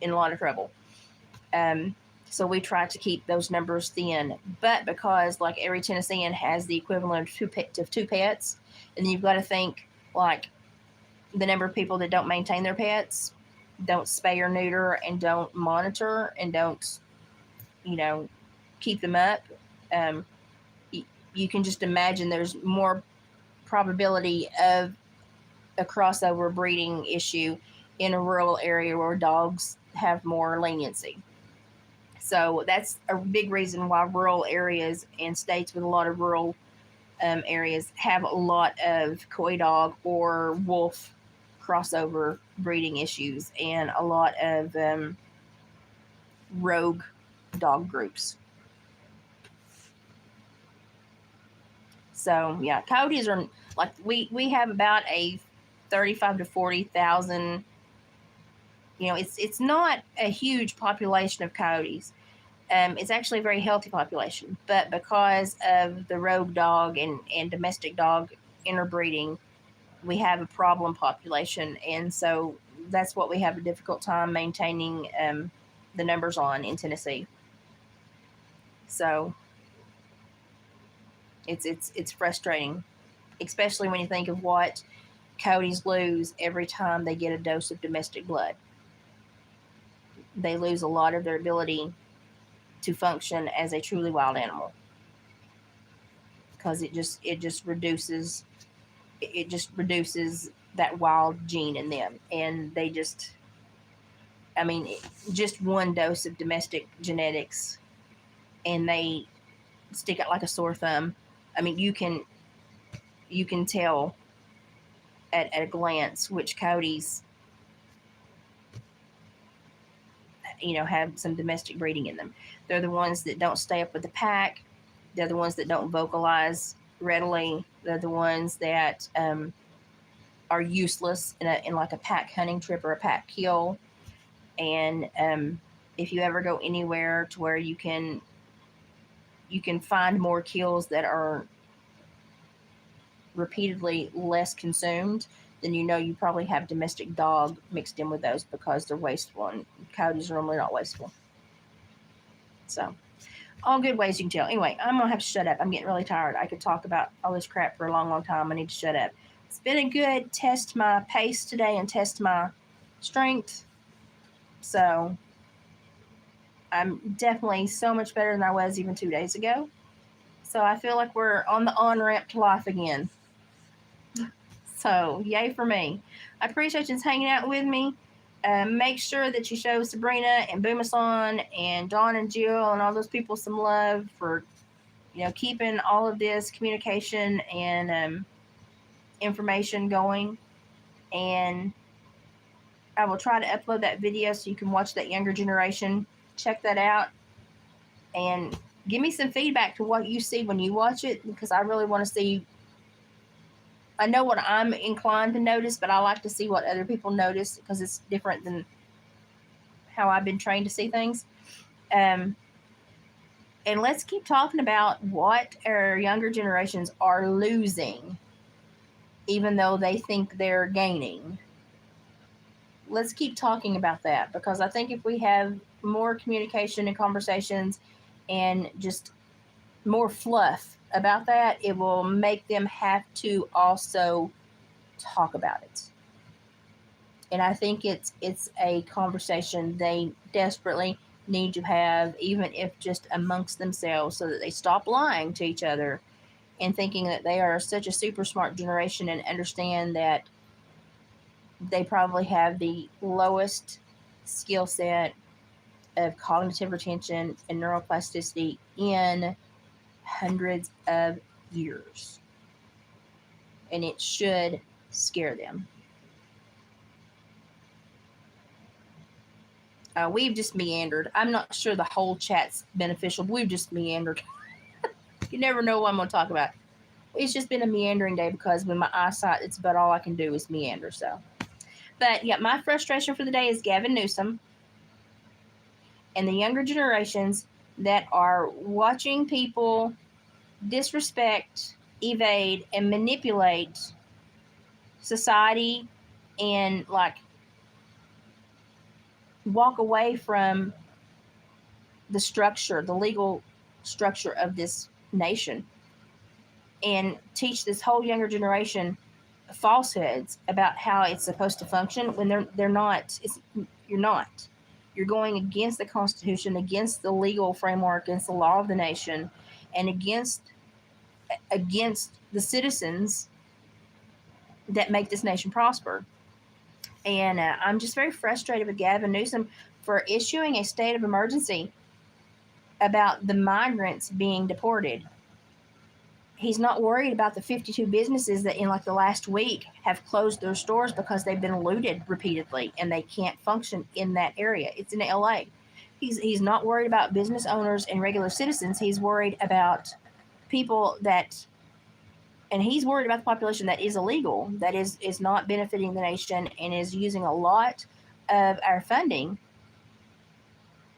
in a lot of trouble. So we try to keep those numbers thin. But because like every Tennessean has the equivalent of two pets, and you've got to think like the number of people that don't maintain their pets, don't spay or neuter, and don't monitor, and don't, you know, keep them up. Um, you can just imagine there's more probability of a crossover breeding issue in a rural area where dogs have more leniency. So that's a big reason why rural areas and states with a lot of rural areas have a lot of coy dog or wolf crossover breeding issues, and a lot of rogue dog groups. So yeah, coyotes are like we have about a 35 to 40,000. You know, it's not a huge population of coyotes. It's actually a very healthy population, but because of the rogue dog and domestic dog interbreeding, we have a problem population, and so that's what we have a difficult time maintaining the numbers on in Tennessee. So it's frustrating, especially when you think of what coyotes lose every time they get a dose of domestic blood. They lose a lot of their ability to function as a truly wild animal because it just reduces that wild gene in them, and they just, I mean, just one dose of domestic genetics and they stick out like a sore thumb. I mean, you can tell at a glance which coyotes, you know, have some domestic breeding in them. They're the ones that don't stay up with the pack. They're the ones that don't vocalize readily. They're the ones that are useless in like a pack hunting trip or a pack kill. And if you ever go anywhere to where you can find more kills that are repeatedly less consumed, then you know you probably have domestic dog mixed in with those because they're wasteful, and coyotes are normally not wasteful. So all good ways you can tell. Anyway, I'm gonna have to shut up. I'm getting really tired. I could talk about all this crap for a long time. I need to shut up. It's been a good test my pace today and test my strength. So I'm definitely so much better than I was even 2 days ago. So I feel like we're on the on ramp to life again. So yay for me. I appreciate you hanging out with me. Make sure that you show Sabrina and Boomason and Dawn and Jill and all those people some love for, you know, keeping all of this communication and information going. And I will try to upload that video so you can watch that younger generation. Check that out and give me some feedback to what you see when you watch it, because I really want to see. I know what I'm inclined to notice, but I like to see what other people notice because it's different than how I've been trained to see things. And let's keep talking about what our younger generations are losing, even though they think they're gaining. Let's keep talking about that, because I think if we have more communication and conversations and just more fluff about that, it will make them have to also talk about it. And I think it's a conversation they desperately need to have, even if just amongst themselves, so that they stop lying to each other and thinking that they are such a super smart generation and understand that they probably have the lowest skill set of cognitive retention and neuroplasticity in hundreds of years. And it should scare them. We've just meandered. I'm not sure the whole chat's beneficial, but we've just meandered. You never know what I'm going to talk about. It's just been a meandering day because with my eyesight, it's about all I can do is meander. So, but yeah, my frustration for the day is Gavin Newsom and the younger generations that are watching people disrespect, evade, and manipulate society and like walk away from the legal structure of this nation, and teach this whole younger generation falsehoods about how it's supposed to function when they're not. You're not. You're going against the Constitution, against the legal framework, against the law of the nation, and against the citizens that make this nation prosper. And I'm just very frustrated with Gavin Newsom for issuing a state of emergency about the migrants being deported. He's not worried about the 52 businesses that in like the last week have closed their stores because they've been looted repeatedly and they can't function in that area. It's in LA. He's not worried about business owners and regular citizens. He's worried about people that, and he's worried about the population that is illegal, that is not benefiting the nation and is using a lot of our funding.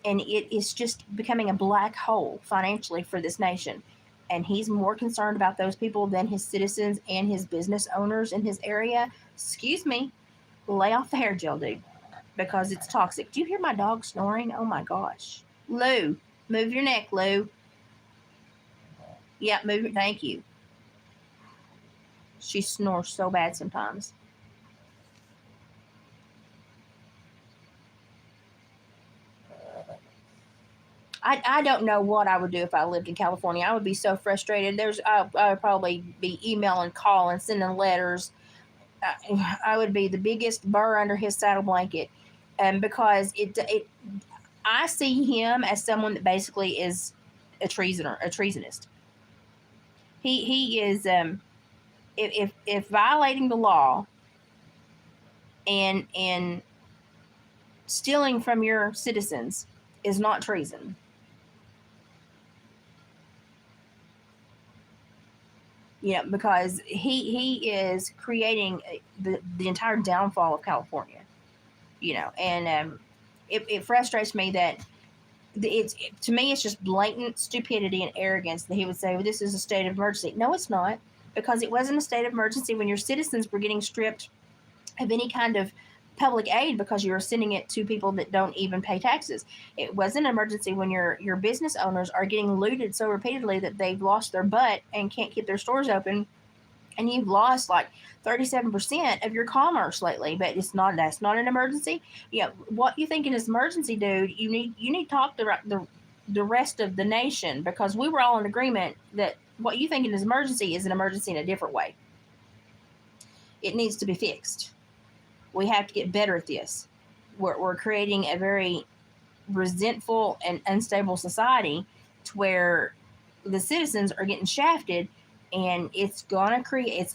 And it is just becoming a black hole financially for this nation. And he's more concerned about those people than his citizens and his business owners in his area. Excuse me, lay off the hair gel, dude, because it's toxic. Do you hear my dog snoring? Oh my gosh. Lou, move your neck, Lou. Yeah, move it. Thank you. She snores so bad sometimes. I don't know what I would do if I lived in California. I would be so frustrated. I would probably be emailing, calling, sending letters. I would be the biggest burr under his saddle blanket, because I see him as someone that basically is a treasonist. He is if violating the law and stealing from your citizens is not treason. Yeah, because he is creating the entire downfall of California. And it frustrates me that to me it's just blatant stupidity and arrogance that he would say, well, this is a state of emergency. No, it's not, because it wasn't a state of emergency when your citizens were getting stripped of any kind of public aid because you were sending it to people that don't even pay taxes. It wasn't an emergency when your business owners are getting looted so repeatedly that they've lost their butt and can't keep their stores open, and you've lost like 37% of your commerce lately. But that's not an emergency. What you think is emergency, dude? You need to talk to the rest of the nation, because we were all in agreement that what you think is emergency is an emergency in a different way. It needs to be fixed. We have to get better at this. We're creating a very resentful and unstable society to where the citizens are getting shafted, and it's gonna create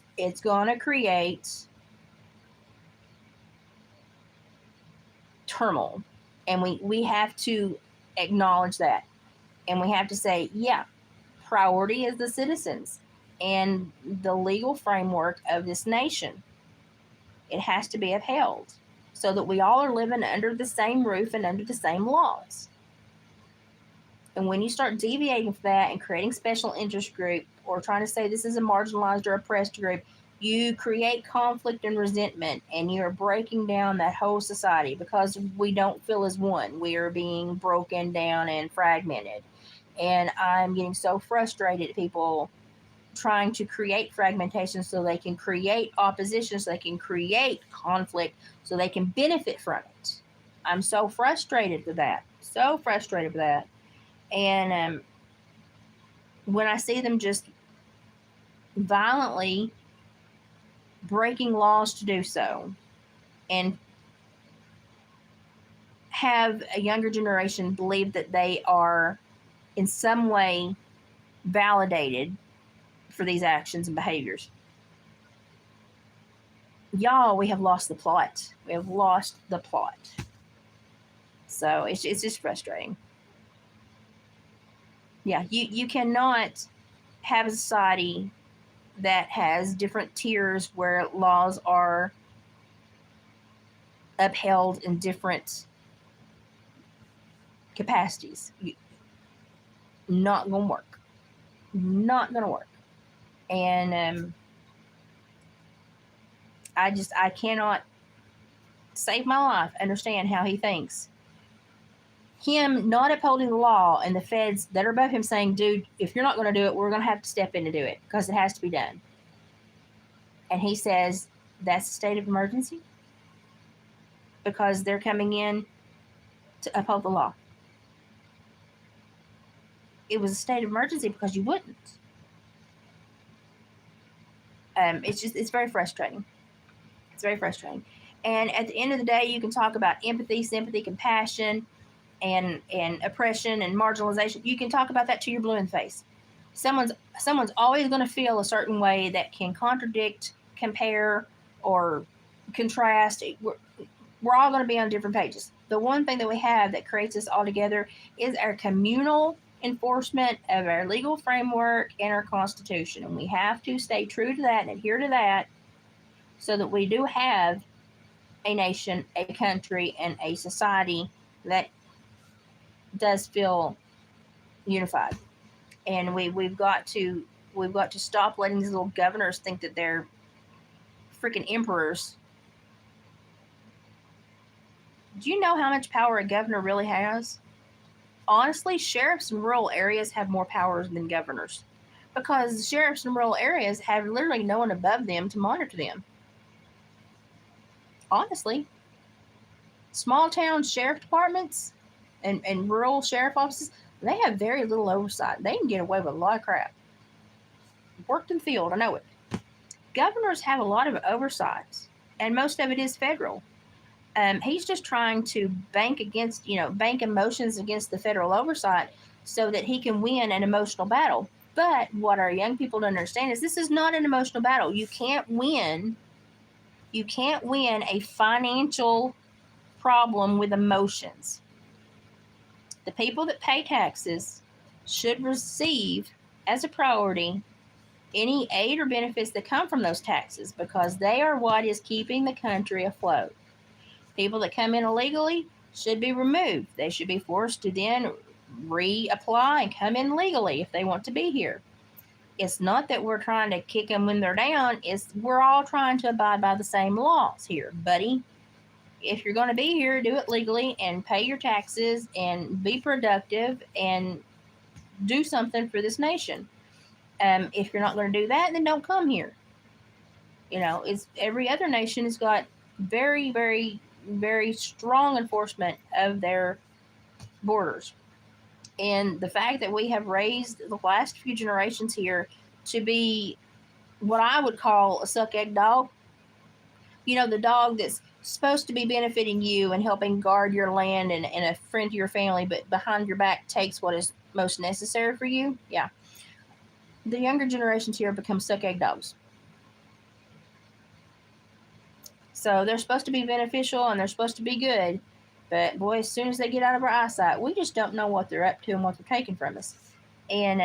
turmoil. And we have to acknowledge that, and we have to say, yeah, priority is the citizens and the legal framework of this nation. It has to be upheld so that we all are living under the same roof and under the same laws. And when you start deviating from that and creating special interest group or trying to say this is a marginalized or oppressed group, you create conflict and resentment, and you're breaking down that whole society because we don't feel as one. We are being broken down and fragmented. And I'm getting so frustrated at people trying to create fragmentation so they can create opposition, so they can create conflict, so they can benefit from it. I'm so frustrated with that. So frustrated with that. And when I see them just violently breaking laws to do so, and have a younger generation believe that they are in some way validated for these actions and behaviors. Y'all, we have lost the plot. We have lost the plot. So it's just frustrating. Yeah, you cannot have a society that has different tiers where laws are upheld in different capacities. Not gonna work. Not gonna work. And I cannot save my life understand how he thinks him not upholding the law and the feds that are above him saying, dude, if you're not going to do it, we're going to have to step in to do it because it has to be done. And he says that's a state of emergency because they're coming in to uphold the law. It was a state of emergency because you wouldn't. It's very frustrating. It's very frustrating. And at the end of the day, you can talk about empathy, sympathy, compassion, and oppression and marginalization. You can talk about that till you're blue in the face. Someone's always going to feel a certain way that can contradict, compare, or contrast. We're all going to be on different pages. The one thing that we have that creates us all together is our communal enforcement of our legal framework and our Constitution. And we have to stay true to that and adhere to that so that we do have a nation, a country, and a society that does feel unified. And we've got to stop letting these little governors think that they're freaking emperors. Do you know how much power a governor really has? Honestly, sheriffs in rural areas have more powers than governors because sheriffs in rural areas have literally no one above them to monitor them. Honestly, small town sheriff departments and rural sheriff offices, they have very little oversight. They can get away with a lot of crap. Worked in the field, I know it. Governors have a lot of oversight, and most of it is federal. He's just trying to bank emotions against the federal oversight so that he can win an emotional battle. But what our young people don't understand is this is not an emotional battle. You can't win a financial problem with emotions. The people that pay taxes should receive as a priority any aid or benefits that come from those taxes because they are what is keeping the country afloat. People that come in illegally should be removed. They should be forced to then reapply and come in legally if they want to be here. It's not that we're trying to kick them when they're down. We're all trying to abide by the same laws here, buddy. If you're going to be here, do it legally and pay your taxes and be productive and do something for this nation. If you're not going to do that, then don't come here. Every other nation has got very, very, very strong enforcement of their borders. And the fact that we have raised the last few generations here to be what I would call a suck egg dog, the dog that's supposed to be benefiting you and helping guard your land and a friend to your family, but behind your back takes what is most necessary for you. Yeah. The younger generations here become suck egg dogs. So they're supposed to be beneficial and they're supposed to be good. But boy, as soon as they get out of our eyesight, we just don't know what they're up to and what they're taking from us. And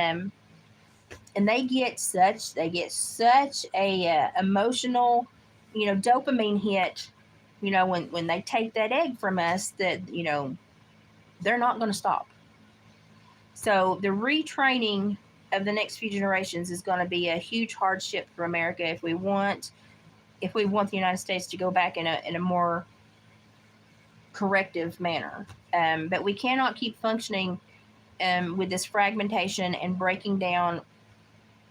they get such a emotional, dopamine hit, when they take that egg from us that, they're not going to stop. So the retraining of the next few generations is going to be a huge hardship for America if we want the United States to go back in a more corrective manner. But we cannot keep functioning with this fragmentation and breaking down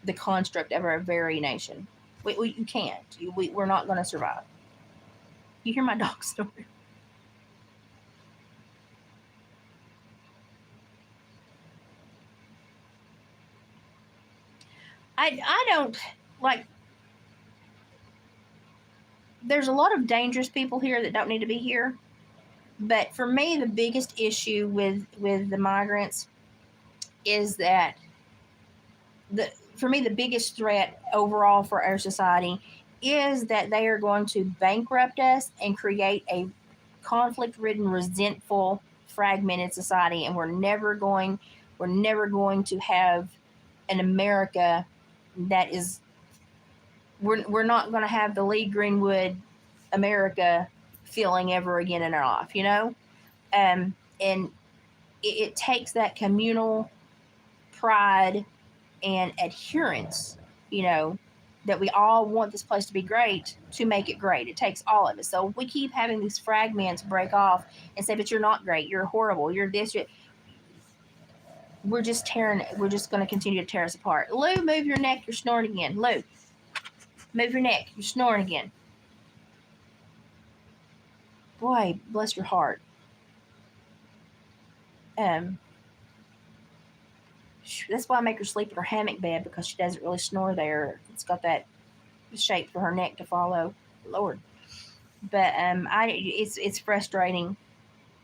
the construct of our very nation. You can't. We're not going to survive. You hear my dog snoring? I don't like. There's a lot of dangerous people here that don't need to be here. But for me, the biggest issue with the migrants is that for me the biggest threat overall for our society is that they are going to bankrupt us and create a conflict-ridden, resentful, fragmented society, and we're never going to have an America that is. We're not going to have the Lee Greenwood America feeling ever again in our life, and it takes that communal pride and adherence, that we all want this place to be great to make it great. It takes all of it. So if we keep having these fragments break off and say, but you're not great, you're horrible, you're this, we're just tearing, we're just going to continue to tear us apart. Lou, move your neck, you're snoring again. Lou, move your neck, you're snoring again. Boy, bless your heart. Um, that's why I make her sleep in her hammock bed, because she doesn't really snore there. It's got that shape for her neck to follow. Lord. But it's frustrating.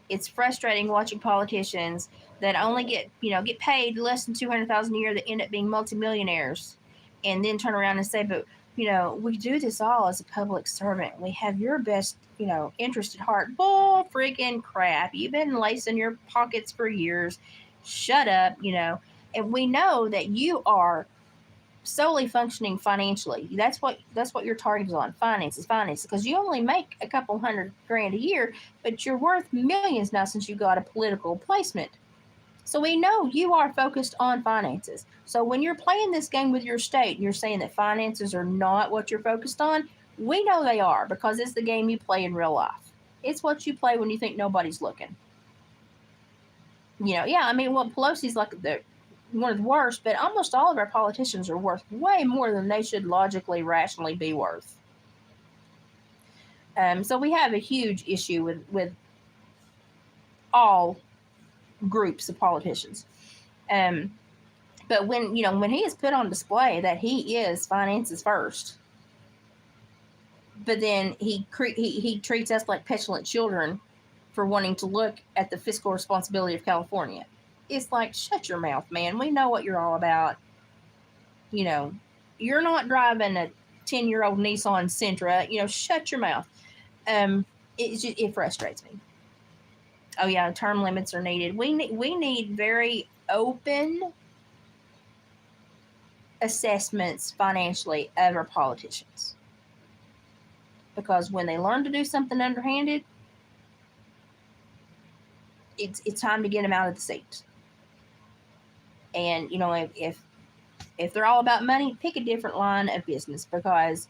It's frustrating watching politicians that only get paid less than 200,000 a year that end up being multimillionaires, and then turn around and say, but we do this all as a public servant. We have your best interest at heart. Bull freaking crap! You've been lacing your pockets for years. Shut up. And we know that you are solely functioning financially. That's what your target is on. Finances, because you only make a couple $100,000 a year, but you're worth millions now since you got a political placement. So we know you are focused on finances. So when you're playing this game with your state and you're saying that finances are not what you're focused on, we know they are, because it's the game you play in real life. It's what you play when you think nobody's looking. Pelosi's like one of the worst, but almost all of our politicians are worth way more than they should logically, rationally be worth. So we have a huge issue with all groups of politicians. But when he is put on display that he is finances first, but then he treats us like petulant children for wanting to look at the fiscal responsibility of California. It's like, shut your mouth, man. We know what you're all about. You're not driving a 10-year-old Nissan Sentra. Shut your mouth. It frustrates me. Oh yeah, term limits are needed. We need very open assessments financially of our politicians, because when they learn to do something underhanded, it's time to get them out of the seat. And if they're all about money, pick a different line of business, because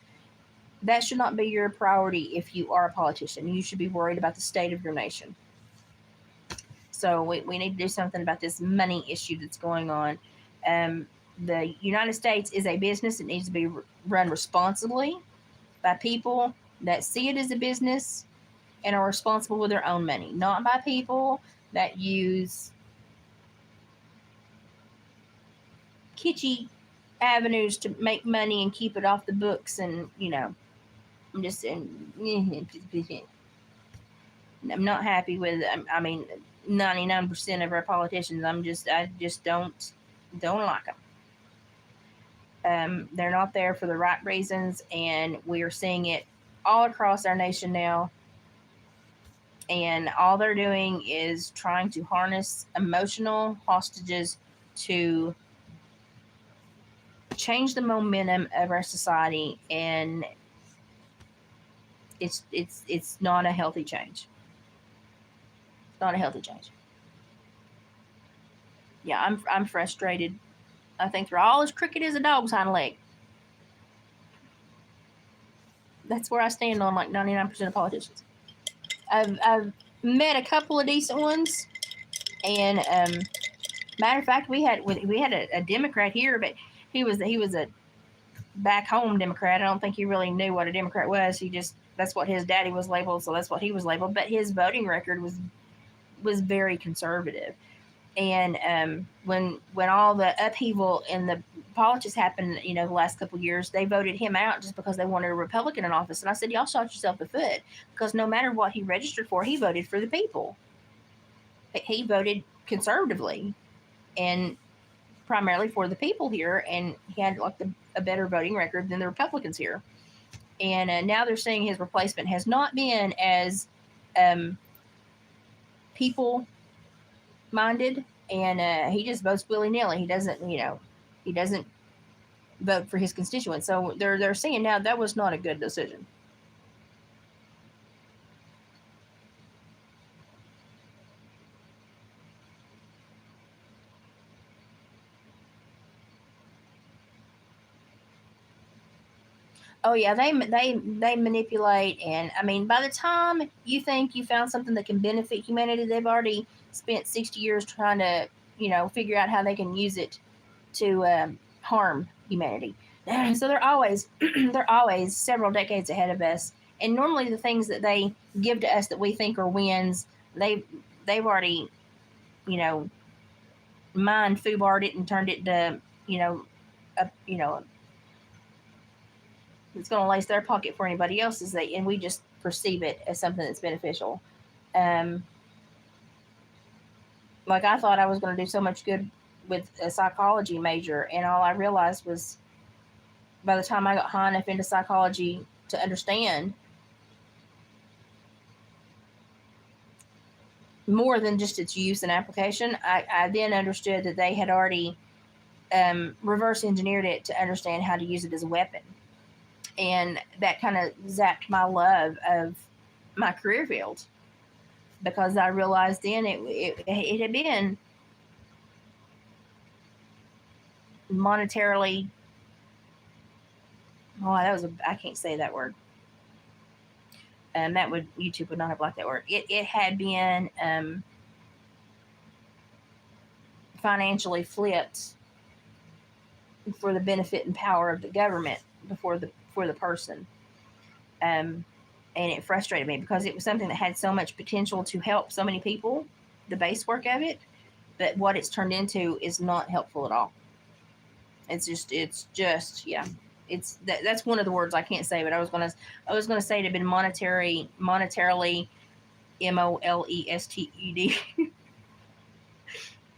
that should not be your priority. If you are a politician, you should be worried about the state of your nation. So we need to do something about this money issue that's going on. The United States is a business. It needs to be run responsibly by people that see it as a business and are responsible with their own money, not by people that use kitschy avenues to make money and keep it off the books. And I'm just saying, I'm not happy with 99% of our politicians. I just don't like them. They're not there for the right reasons, and we are seeing it all across our nation now. And all they're doing is trying to harness emotional hostages to change the momentum of our society, and it's not a healthy change. It's not a healthy change. Yeah, I'm frustrated. I think they're all as crooked as a dog's hind leg. That's where I stand on like 99% of politicians. I've met a couple of decent ones, and matter of fact, we had a Democrat here, but he was a back home Democrat. I don't think he really knew what a Democrat was. That's what his daddy was labeled, so that's what he was labeled. But his voting record was very conservative. And when all the upheaval in the politics happened, the last couple of years, they voted him out just because they wanted a Republican in office. And I said, y'all shot yourself in the foot, because no matter what he registered for, he voted for the people. He voted conservatively and primarily for the people here, and he had like a better voting record than the Republicans here. And now they're saying his replacement has not been as people minded, and he just votes willy nilly. He doesn't vote for his constituents. So they're saying now that was not a good decision. Oh yeah, they manipulate, and I mean, by the time you think you found something that can benefit humanity, they've already spent 60 years trying to, figure out how they can use it to harm humanity. So they're always they're always several decades ahead of us. And normally the things that they give to us that we think are wins, they've already, you know, mind foobarred it and turned it to, a, it's going to lace their pocket for anybody else's. And we just perceive it as something that's beneficial. Um, like I thought I was going to do so much good with a psychology major, and all I realized was by the time I got high enough into psychology to understand more than just its use and application, I then understood that they had already reverse engineered it to understand how to use it as a weapon. And that kind of zapped my love of my career field, because I realized then it had been monetarily, I can't say that word. That would, YouTube would not have liked that word. It had been financially flipped for the benefit and power of the government before the person. And it frustrated me because it was something that had so much potential to help so many people, the base work of it, but what it's turned into is not helpful at all. It's just yeah. That's one of the words I can't say, but I was gonna say it had been monetarily molested,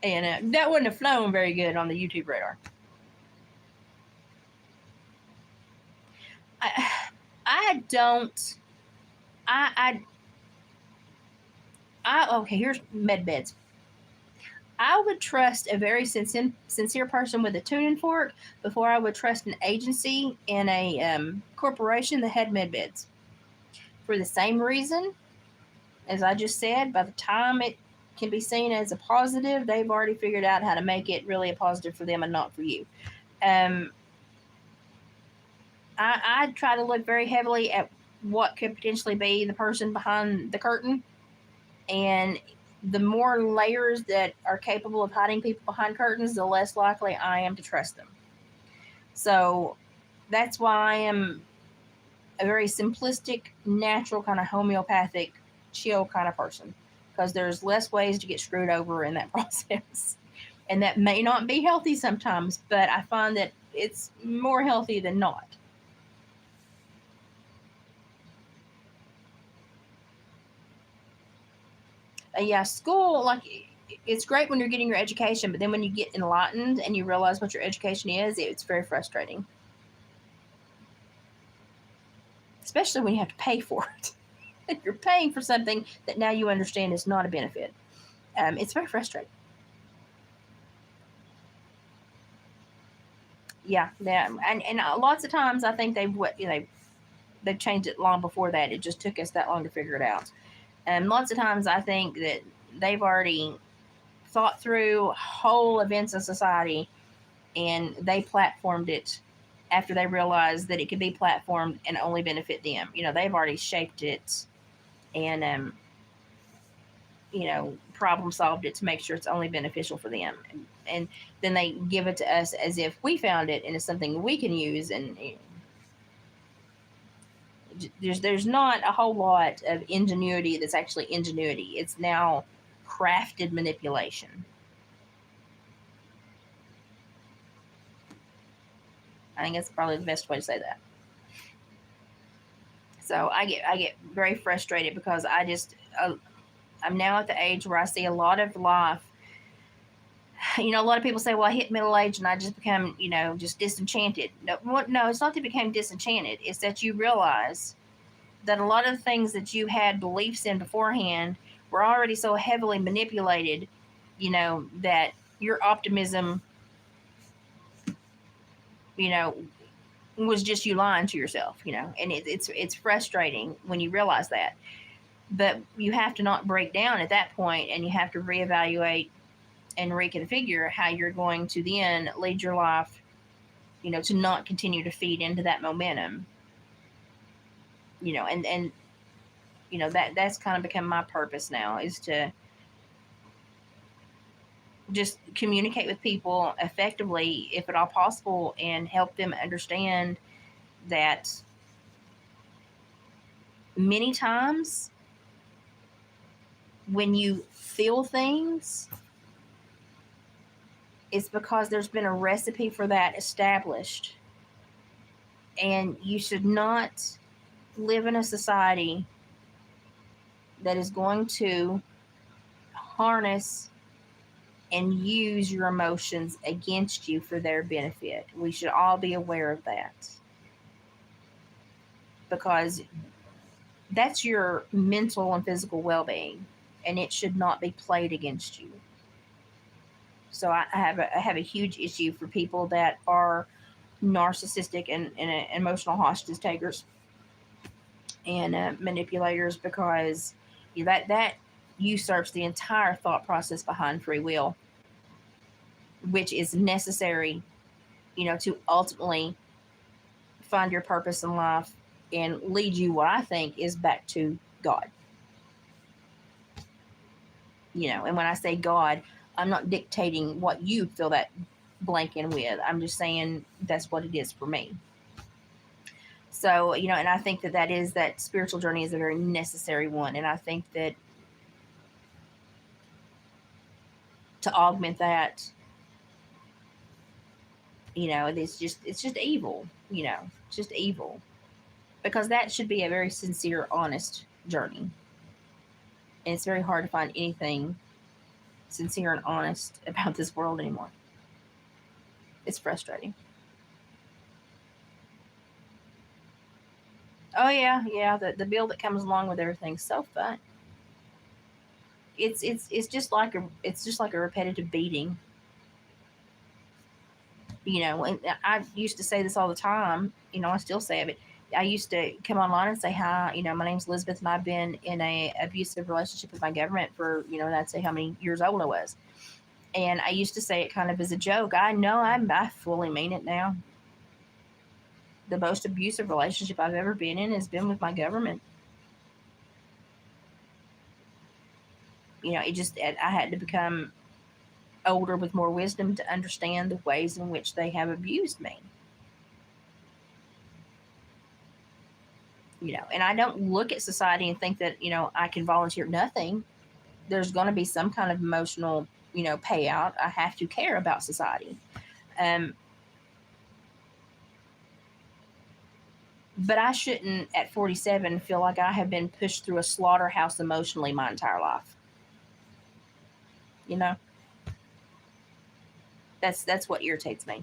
and that wouldn't have flown very good on the YouTube radar. I don't. Okay. Here's med beds. I would trust a very sincere person with a tuning fork before I would trust an agency and a corporation that had med beds. For the same reason, as I just said, by the time it can be seen as a positive, they've already figured out how to make it really a positive for them and not for you. I try to look very heavily at what could potentially be the person behind the curtain. And the more layers that are capable of hiding people behind curtains, the less likely I am to trust them. So that's why I am a very simplistic, natural, kind of homeopathic, chill kind of person. Because there's less ways to get screwed over in that process. And that may not be healthy sometimes, but I find that it's more healthy than not. Yeah, school, like, it's great when you're getting your education, but then when you get enlightened and you realize what your education is, it's very frustrating. Especially when you have to pay for it. You're paying for something that now you understand is not a benefit. It's very frustrating. Yeah, and lots of times I think they've changed it long before that. It just took us that long to figure it out. And lots of times I think that they've already thought through whole events in society and they platformed it after they realized that it could be platformed and only benefit them. They've already shaped it and problem solved it to make sure it's only beneficial for them. And then they give it to us as if we found it and it's something we can use. And there's not a whole lot of ingenuity that's actually ingenuity. It's now crafted manipulation. I think that's probably the best way to say that. So I get very frustrated because I'm now at the age where I see a lot of life. A lot of people say, well, I hit middle age and I just become, just disenchanted. No, it's not that you became disenchanted. It's that you realize that a lot of the things that you had beliefs in beforehand were already so heavily manipulated, that your optimism, was just you lying to yourself, and it's frustrating when you realize that. But you have to not break down at that point, and you have to reevaluate and reconfigure how you're going to then lead your life, to not continue to feed into that momentum. and that's kind of become my purpose now, is to just communicate with people effectively, if at all possible, and help them understand that many times when you feel things, it's because there's been a recipe for that established. And you should not live in a society that is going to harness and use your emotions against you for their benefit. We should all be aware of that, because that's your mental and physical well-being, and it should not be played against you. So I have a huge issue for people that are narcissistic and emotional hostage takers and manipulators, because that usurps the entire thought process behind free will, which is necessary, to ultimately find your purpose in life and lead you, what I think, is back to God. And when I say God, I'm not dictating what you fill that blank in with. I'm just saying that's what it is for me. So, and I think that spiritual journey is a very necessary one. And I think that to augment that, it's just evil, it's just evil, because that should be a very sincere, honest journey. And it's very hard to find anything sincere and honest about this world anymore. It's frustrating. Oh yeah. The bill that comes along with everything's so fun. It's just like a repetitive beating. And I used to say this all the time. I still say it, but I used to come online and say, hi, my name's Elizabeth, and I've been in a abusive relationship with my government for, and I'd say how many years old I was. And I used to say it kind of as a joke. I know I fully mean it now. The most abusive relationship I've ever been in has been with my government. I had to become older with more wisdom to understand the ways in which they have abused me. And I don't look at society and think that, I can volunteer nothing. There's going to be some kind of emotional, payout. I have to care about society. Um, but I shouldn't, at 47, feel like I have been pushed through a slaughterhouse emotionally my entire life. You know, that's what irritates me.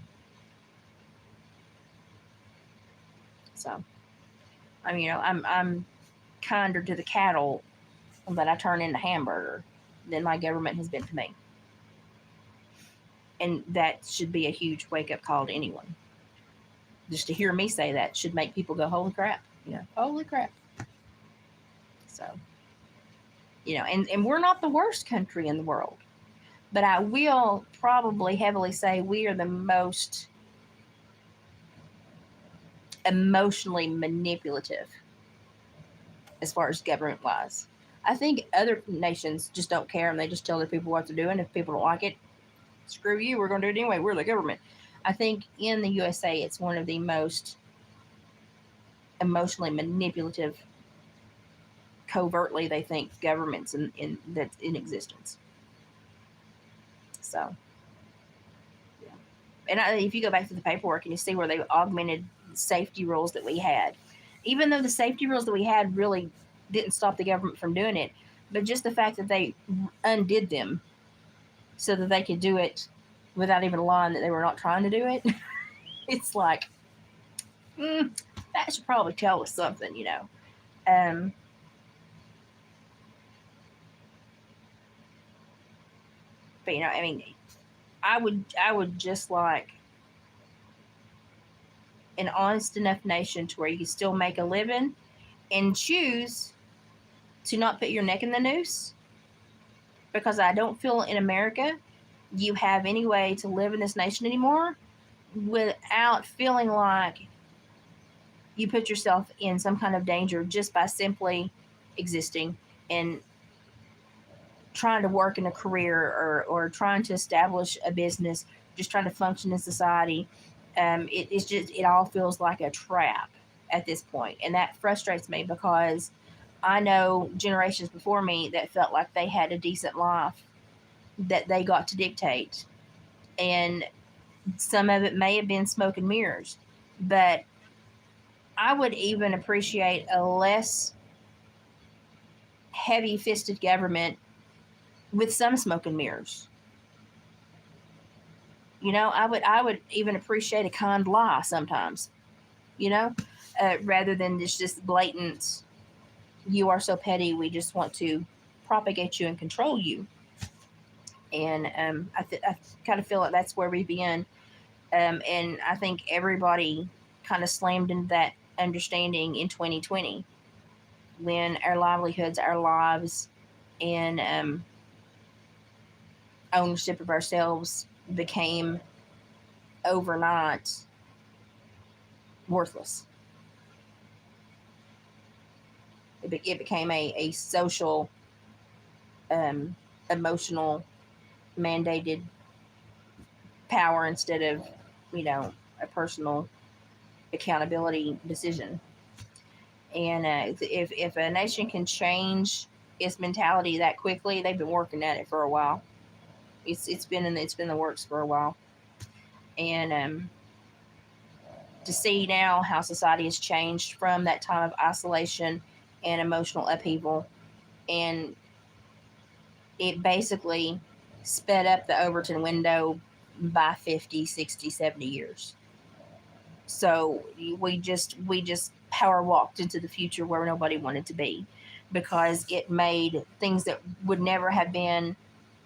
So, I'm kinder to the cattle that I turn into hamburger than my government has been to me. And that should be a huge wake up call to anyone. Just to hear me say that should make people go, holy crap, holy crap. So, and we're not the worst country in the world, but I will probably heavily say we are the most emotionally manipulative as far as government wise. I think other nations just don't care and they just tell their people what they're doing. If people don't like it, screw you, we're going to do it anyway. We're the government. I think in the USA, it's one of the most emotionally manipulative, covertly they think governments that's in existence. So, yeah. And if you go back to the paperwork and you see where they augmented safety rules that we had, even though the safety rules that we had really didn't stop the government from doing it, but just the fact that they undid them so that they could do it without even lying that they were not trying to do it, it's like, that should probably tell us something. Um, but I would just like an honest enough nation to where you can still make a living and choose to not put your neck in the noose, because I don't feel in America you have any way to live in this nation anymore without feeling like you put yourself in some kind of danger just by simply existing and trying to work in a career, or trying to establish a business, just trying to function in society. It's just, it all feels like a trap at this point. And that frustrates me because I know generations before me that felt like they had a decent life that they got to dictate. And some of it may have been smoke and mirrors, but I would even appreciate a less heavy fisted government with some smoke and mirrors. I would even appreciate a kind lie sometimes, you know, rather than just blatant, you are so petty, we just want to propagate you and control you. And I kind of feel like that's where we've been. And I think everybody kind of slammed into that understanding in 2020, when our livelihoods, our lives, and ownership of ourselves became overnight worthless. It became a social, um, emotional, mandated power instead of, a personal accountability decision. And if a nation can change its mentality that quickly, they've been working at it for a while. It's been in the works for a while. And to see now how society has changed from that time of isolation and emotional upheaval, and it basically sped up the Overton window by 50, 60, 70 years. So we just power walked into the future where nobody wanted to be, because it made things that would never have been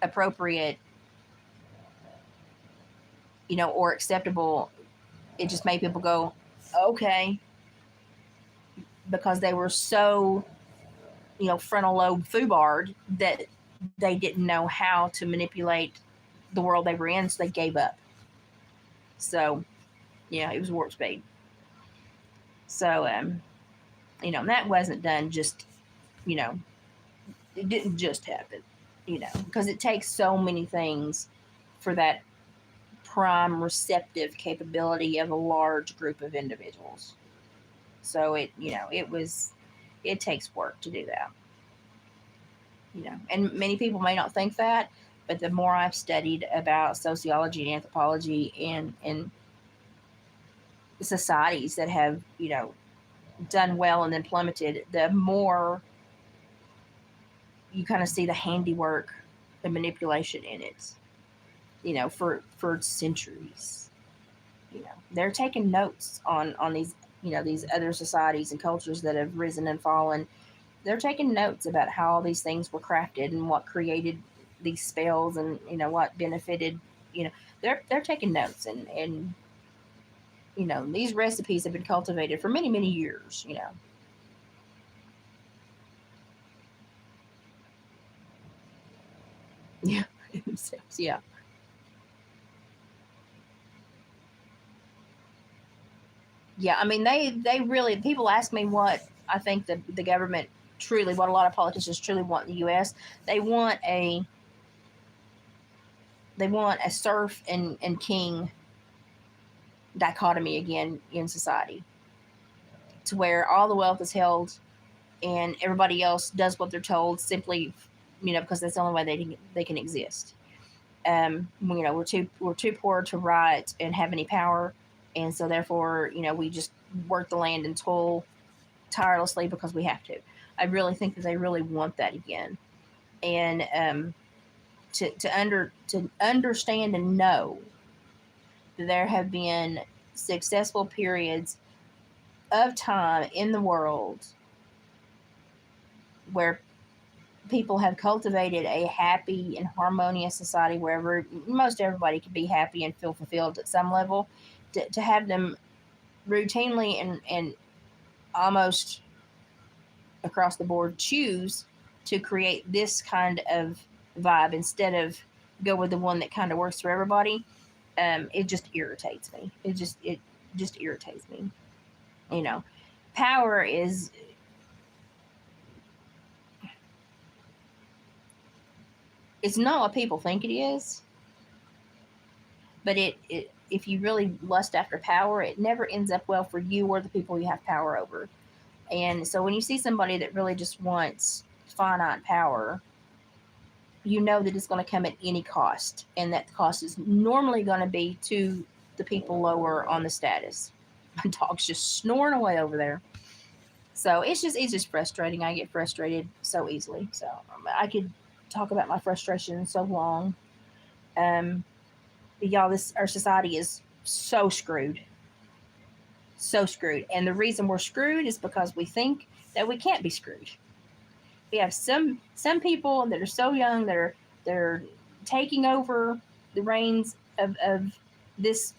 appropriate, or acceptable. It just made people go, okay, because they were so, frontal lobe foobarred that they didn't know how to manipulate the world they were in, so they gave up. So yeah, it was warp speed. So that wasn't done just, you know, it didn't just happen, because it takes so many things for that prime receptive capability of a large group of individuals. So it takes work to do that, and many people may not think that, but the more I've studied about sociology and anthropology, and societies that have, done well and implemented, the more you kind of see the handiwork, the manipulation in it, for centuries. They're taking notes on these, these other societies and cultures that have risen and fallen. They're taking notes about how all these things were crafted and what created these spells, and what benefited. You know, they're taking notes, and these recipes have been cultivated for many, many years. Yeah. Yeah. Yeah, I mean, they really, people ask me what I think the government truly, what a lot of politicians truly want in the U.S. They want a they want a serf and king dichotomy again in society, to where all the wealth is held and everybody else does what they're told, simply, because that's the only way they can exist. We're too poor to write and have any power, and so therefore, we just work the land and toil tirelessly because we have to. I really think that they really want that again, and to understand and know that there have been successful periods of time in the world where people have cultivated a happy and harmonious society, wherever most everybody can be happy and feel fulfilled at some level. To have them routinely and almost across the board choose to create this kind of vibe instead of go with the one that kind of works for everybody, it just irritates me. It just irritates me. You know, power is, it's not what people think it is, but if you really lust after power, it never ends up well for you or the people you have power over. And so when you see somebody that really just wants finite power, you know that it's going to come at any cost, and that cost is normally going to be to the people lower on the status. My dog's just snoring away over there. So it's just frustrating. I get frustrated so easily. So I could talk about my frustration so long. But y'all, our society is so screwed, so screwed. And the reason we're screwed is because we think that we can't be screwed. We have some people that are so young that they're taking over the reins of this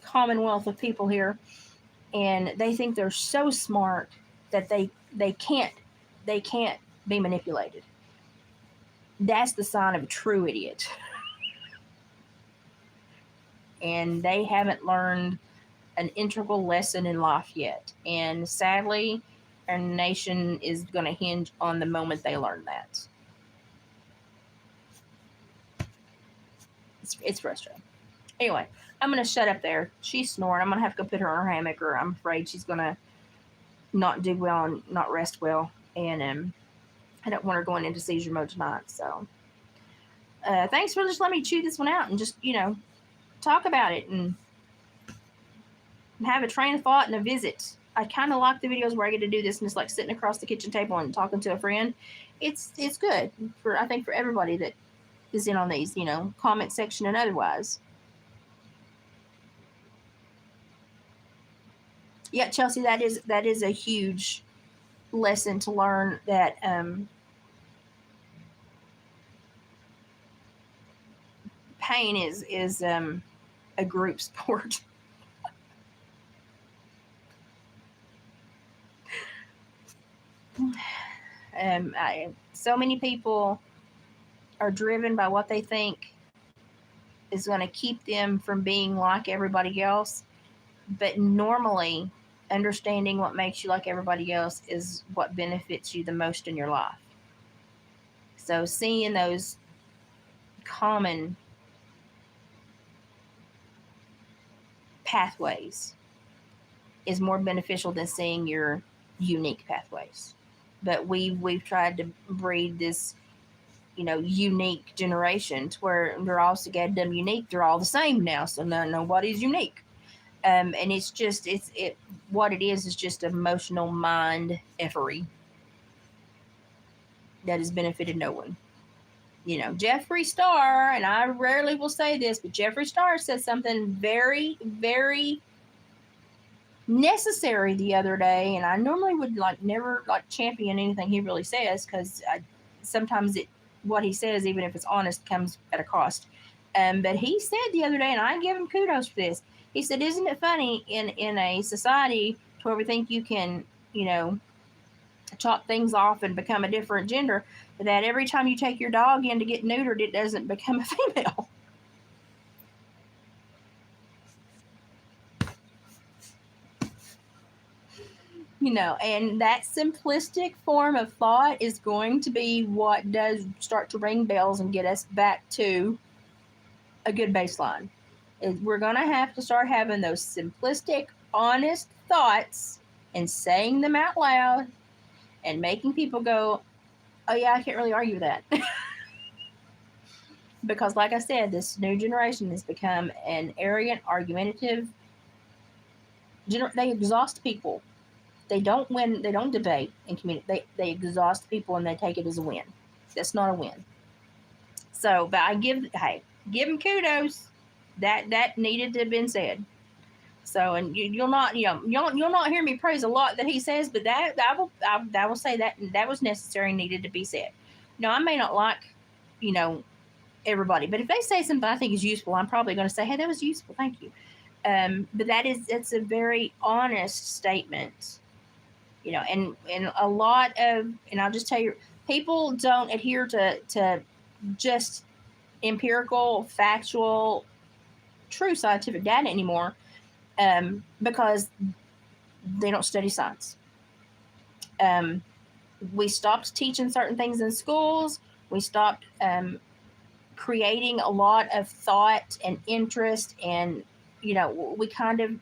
commonwealth of people here, and they think they're so smart that they can't be manipulated. That's the sign of a true idiot. And they haven't learned an integral lesson in life yet. And sadly, our nation is going to hinge on the moment they learn that. It's frustrating. Anyway, I'm going to shut up there. She's snoring. I'm going to have to go put her in her hammock, or I'm afraid she's going to not do well and not rest well. And I don't want her going into seizure mode tonight. So thanks for just letting me chew this one out and just, talk about it and have a train of thought and a visit. I kind of like the videos where I get to do this and it's like sitting across the kitchen table and talking to a friend. It's good for, I think, for everybody that is in on these, comment section and otherwise. Yeah, Chelsea, that is a huge lesson to learn, that pain is a group sport. So many people are driven by what they think is going to keep them from being like everybody else. But normally, understanding what makes you like everybody else is what benefits you the most in your life. So seeing those common pathways is more beneficial than seeing your unique pathways. But we've tried to breed this, unique generation to where they're all so goddamn unique. They're all the same now, so nobody's unique. And it's just what it is just emotional mind effery that has benefited no one. Jeffree Star, and I rarely will say this, but Jeffree Star said something very, very necessary the other day, and I normally would never champion anything he really says, because sometimes what he says, even if it's honest, comes at a cost. But he said the other day, and I give him kudos for this. He said, "Isn't it funny in a society to where we think you can, chop things off and become a different gender, that every time you take your dog in to get neutered, it doesn't become a female?" And that simplistic form of thought is going to be what does start to ring bells and get us back to a good baseline. We're going to have to start having those simplistic, honest thoughts and saying them out loud and making people go, "Oh yeah, I can't really argue with that." Because like I said, this new generation has become an arrogant, argumentative, they exhaust people. They don't win. They don't debate and communicate. They exhaust people and they take it as a win. That's not a win. So, but give them kudos. That needed to have been said. So, and you'll not hear me praise a lot that he says, but I will say that was necessary and needed to be said. I may not like, everybody, but if they say something I think is useful, I'm probably going to say, "Hey, that was useful. Thank you." But it's a very honest statement. And a lot of, and I'll just tell you, people don't adhere to just empirical, factual, true scientific data anymore, because They don't study science. We stopped teaching certain things in schools. We stopped creating a lot of thought and interest, and we kind of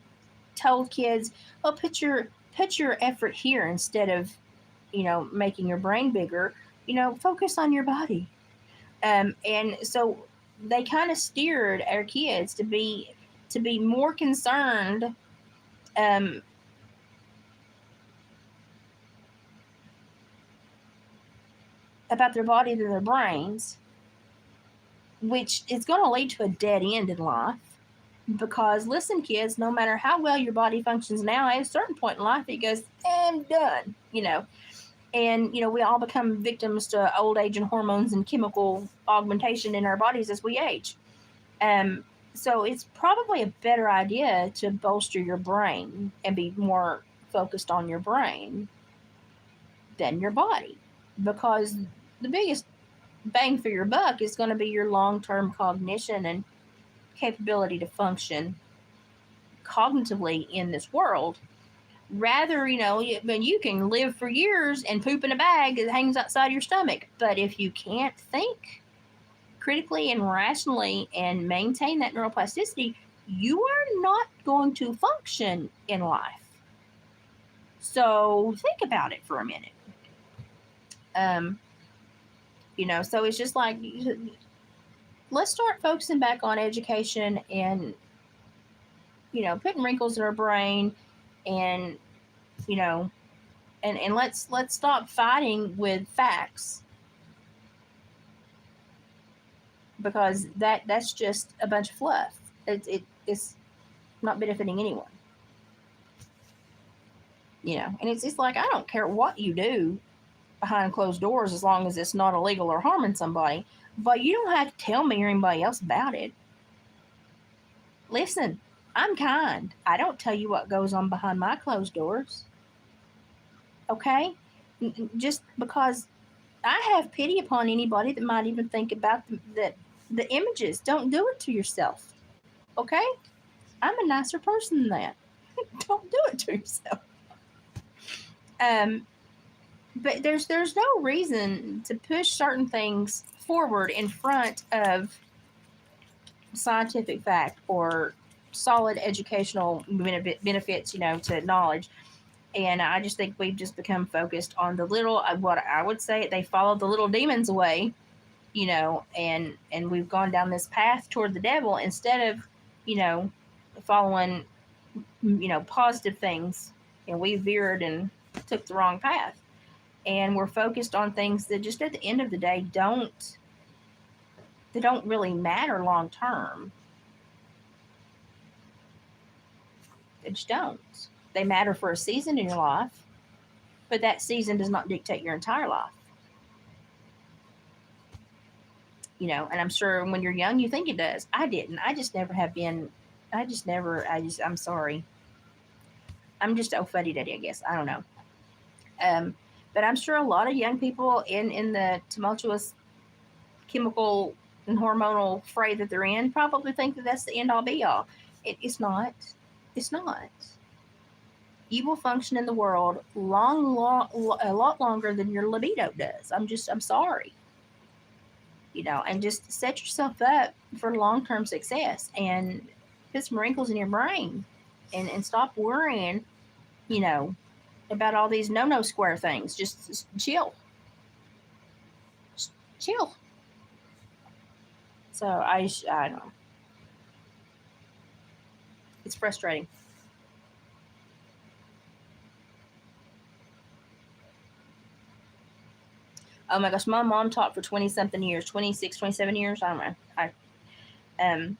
told kids, "Well, put your effort here instead of making your brain bigger. Focus on your body." And so they kind of steered our kids to be more concerned um, about their body than their brains, which is going to lead to a dead end in life. Because listen, kids, no matter how well your body functions now, at a certain point in life, it goes, I'm done. And we all become victims to old age and hormones and chemical augmentation in our bodies as we age. Um, so it's probably a better idea to bolster your brain and be more focused on your brain than your body, because the biggest bang for your buck is going to be your long-term cognition and capability to function cognitively in this world. Rather, you can live for years and poop in a bag that hangs outside your stomach, but if you can't think critically and rationally and maintain that neuroplasticity, you are not going to function in life. So think about it for a minute. So it's just like, let's start focusing back on education and putting wrinkles in our brain, and and let's stop fighting with facts, because that's just a bunch of fluff. It's not benefiting anyone. And it's like, I don't care what you do behind closed doors as long as it's not illegal or harming somebody, but you don't have to tell me or anybody else about it. Listen, I'm kind. I don't tell you what goes on behind my closed doors. Okay? Just because I have pity upon anybody that might even think about the images. Don't do it to yourself. Okay? I'm a nicer person than that. Don't do it to yourself. But there's no reason to push certain things forward in front of scientific fact or solid educational benefits, to knowledge. And I just think we've just become focused on the little, what I would say, they followed the little demons away, and we've gone down this path toward the devil instead of, following, positive things. And we veered and took the wrong path. And we're focused on things that just at the end of the day don't really matter long term. They just don't. They matter for a season in your life, but that season does not dictate your entire life. And I'm sure when you're young, you think it does. I didn't. I just never have been. I'm sorry. I'm just old fuddy duddy, I guess. I don't know. But I'm sure a lot of young people in the tumultuous chemical and hormonal fray that they're in probably think that that's the end all be all. It's not. It's not. You will function in the world a lot longer than your libido does. I'm sorry. And just set yourself up for long-term success and put some wrinkles in your brain, and stop worrying, about all these no square things. Just chill. Just chill. So I don't know. It's frustrating. Oh my gosh, my mom taught for 20 something years, 26, 27 years. I don't know. Um,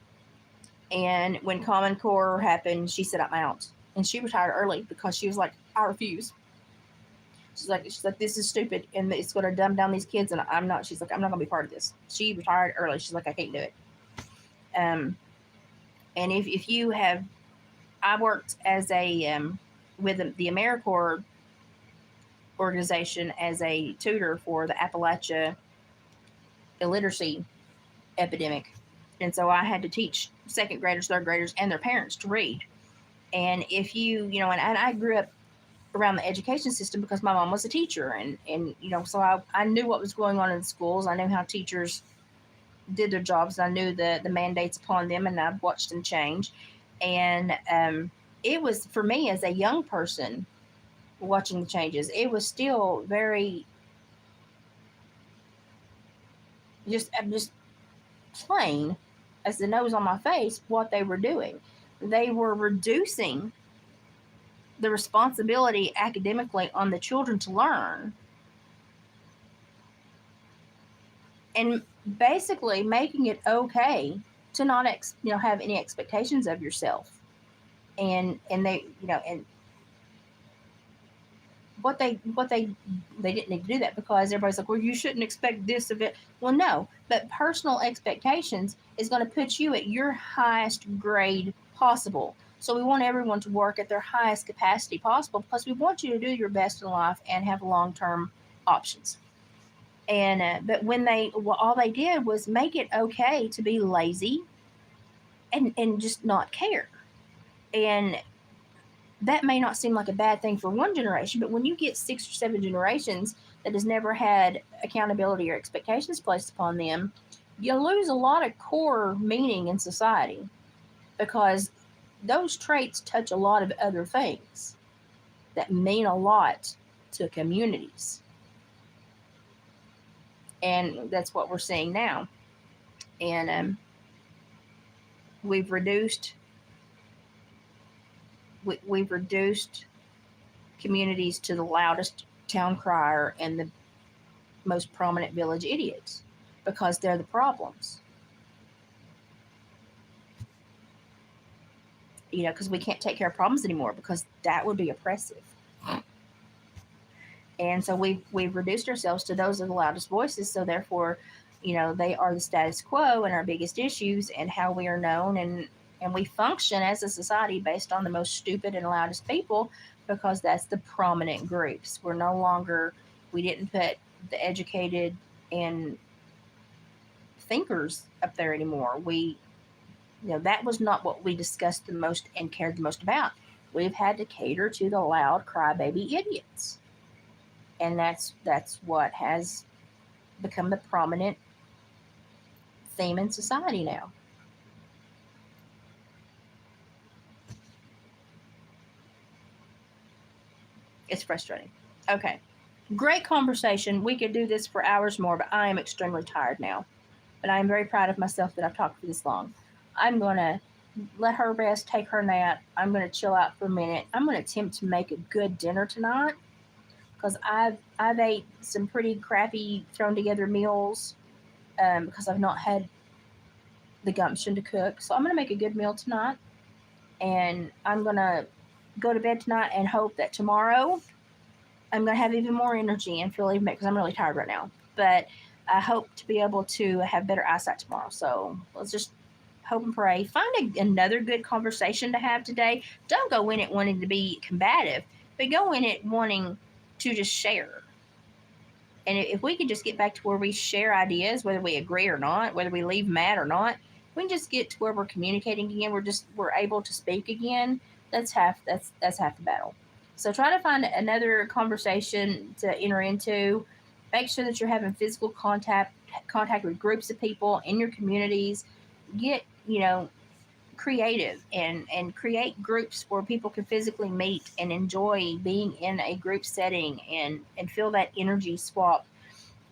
and when Common Core happened, she said, I'm out. And she retired early because she was like, I refuse. She's like, this is stupid and it's going to dumb down these kids. And I'm not, she's like, I'm not going to be part of this. She retired early. She's like, I can't do it. And if you have, I worked as with the AmeriCorps organization as a tutor for the Appalachia illiteracy epidemic. And so I had to teach second graders, third graders, and their parents to read. And if and I grew up around the education system because my mom was a teacher, and so I knew what was going on in schools. I knew how teachers did their jobs. I knew the mandates upon them, and I've watched them change. And it was, for me as a young person watching the changes, it was still very just plain as the nose on my face what they were doing. They were reducing the responsibility academically on the children to learn, and basically making it okay to not have any expectations of yourself. And they and what they didn't need to do that, because everybody's like, well, you shouldn't expect this of it. Well, no, but personal expectations is going to put you at your highest grade possible. So we want everyone to work at their highest capacity possible, because we want you to do your best in life and have long-term options. And but when all they did was make it okay to be lazy and just not care. And that may not seem like a bad thing for one generation, but when you get 6 or 7 generations that has never had accountability or expectations placed upon them, you lose a lot of core meaning in society, because those traits touch a lot of other things that mean a lot to communities. And that's what we're seeing now. And we've reduced we've reduced communities to the loudest town crier and the most prominent village idiots, because they're the problems. Because we can't take care of problems anymore, because that would be oppressive. And so we've reduced ourselves to those are the loudest voices. So therefore, they are the status quo and our biggest issues and how we are known, and we function as a society based on the most stupid and loudest people, because that's the prominent groups. We didn't put the educated and thinkers up there anymore. That was not what we discussed the most and cared the most about. We've had to cater to the loud crybaby idiots. And that's what has become the prominent theme in society now. It's frustrating. Okay. Great conversation. We could do this for hours more, but I am extremely tired now. But I am very proud of myself that I've talked for this long. I'm going to let her rest, take her nap. I'm going to chill out for a minute. I'm going to attempt to make a good dinner tonight, because I've ate some pretty crappy thrown together meals, because I've not had the gumption to cook. So I'm going to make a good meal tonight, and I'm going to go to bed tonight and hope that tomorrow I'm going to have even more energy and feel even better, because I'm really tired right now. But I hope to be able to have better eyesight tomorrow. So let's just hope and pray. Find another good conversation to have today. Don't go in it wanting to be combative, but go in it wanting to just share. And if we could just get back to where we share ideas, whether we agree or not, whether we leave mad or not, we can just get to where we're communicating again. We're able to speak again. That's half the battle. So try to find another conversation to enter into. Make sure that you're having physical contact with groups of people in your communities. Get creative and create groups where people can physically meet and enjoy being in a group setting and feel that energy swap.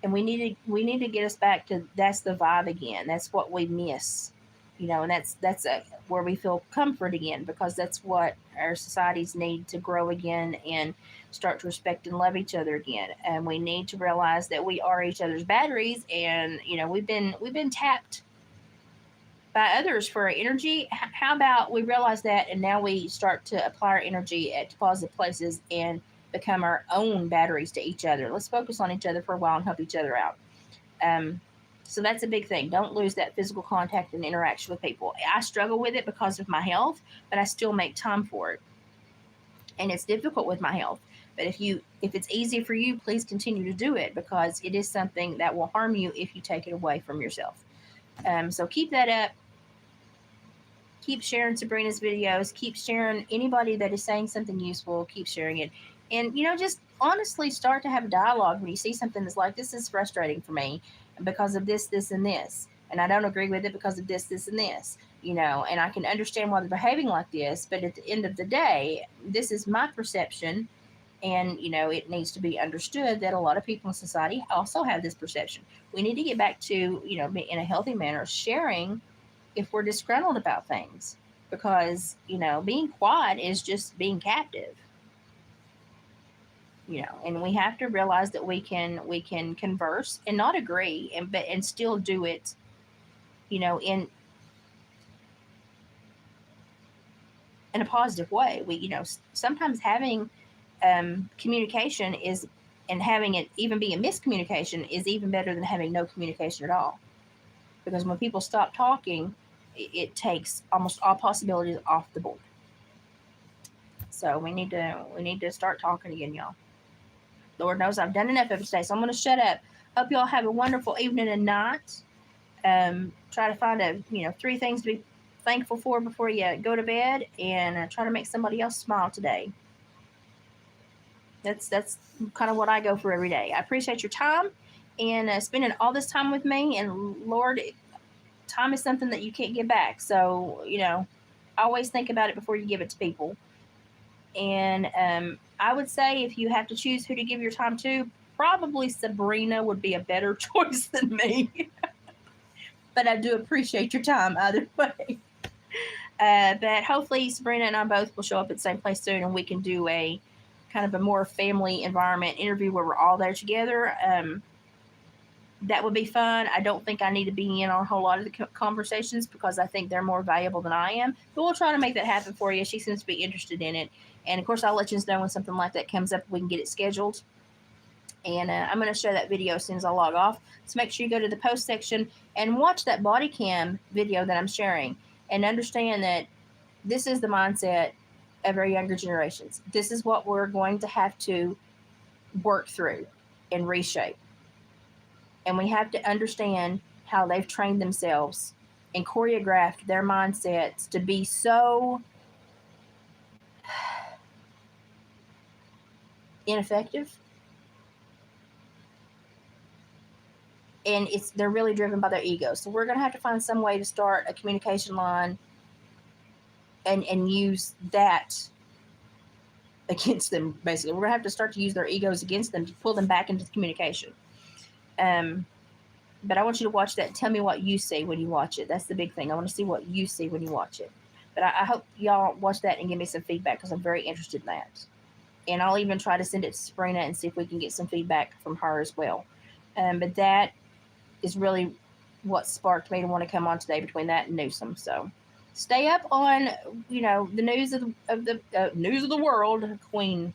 And we need to get us back to that's the vibe again. That's what we miss. And that's where we feel comfort again, because that's what our societies need to grow again and start to respect and love each other again. And we need to realize that we are each other's batteries, and we've been tapped by others for our energy. How about we realize that, and now we start to apply our energy at positive places and become our own batteries to each other. Let's focus on each other for a while and help each other out. Um, so that's a big thing. Don't lose that physical contact and interaction with people. I struggle with it because of my health, but I still make time for it. And it's difficult with my health. But if it's easy for you, please continue to do it, because it is something that will harm you if you take it away from yourself. So keep that up. Keep sharing Sabrina's videos. Keep sharing anybody that is saying something useful. Keep sharing it. And, just honestly start to have a dialogue when you see something that's like, this is frustrating for me because of this, this, and this. And I don't agree with it because of this, this, and this. And I can understand why they're behaving like this. But at the end of the day, this is my perception. And, it needs to be understood that a lot of people in society also have this perception. We need to get back to, in a healthy manner, sharing if we're disgruntled about things, because being quiet is just being captive. And we have to realize that we can converse and not agree, and still do it in a positive way. We sometimes having communication is, and having it even be a miscommunication is even better than having no communication at all, because when people stop talking, it takes almost all possibilities off the board. So we need to start talking again, y'all. Lord knows I've done enough of it today, so I'm going to shut up. Hope y'all have a wonderful evening and night. Try to find 3 things to be thankful for before you go to bed, and try to make somebody else smile today. That's kind of what I go for every day. I appreciate your time and spending all this time with me. And Lord, time is something that you can't get back. So always think about it before you give it to people. And I would say if you have to choose who to give your time to, probably Sabrina would be a better choice than me. But I do appreciate your time either way. But hopefully Sabrina and I both will show up at the same place soon, and we can do a kind of a more family environment interview where we're all there together. That would be fun. I don't think I need to be in on a whole lot of the conversations because I think they're more valuable than I am. But we'll try to make that happen for you. She seems to be interested in it. And of course, I'll let you know when something like that comes up. We can get it scheduled. And I'm going to show that video as soon as I log off. So make sure you go to the post section and watch that body cam video that I'm sharing, and understand that this is the mindset of our younger generations. This is what we're going to have to work through and reshape. And we have to understand how they've trained themselves and choreographed their mindsets to be so ineffective. And they're really driven by their ego. So we're going to have to find some way to start a communication line and use that against them. Basically, we're going to have to start to use their egos against them to pull them back into the communication. But I want you to watch that and tell me what you see when you watch it. That's the big thing. I want to see what you see when you watch it. But I hope y'all watch that and give me some feedback, because I'm very interested in that. And I'll even try to send it to Sabrina and see if we can get some feedback from her as well. But that is really what sparked me to want to come on today, between that and Newsom. So stay up on the news of the news of the world. Queen,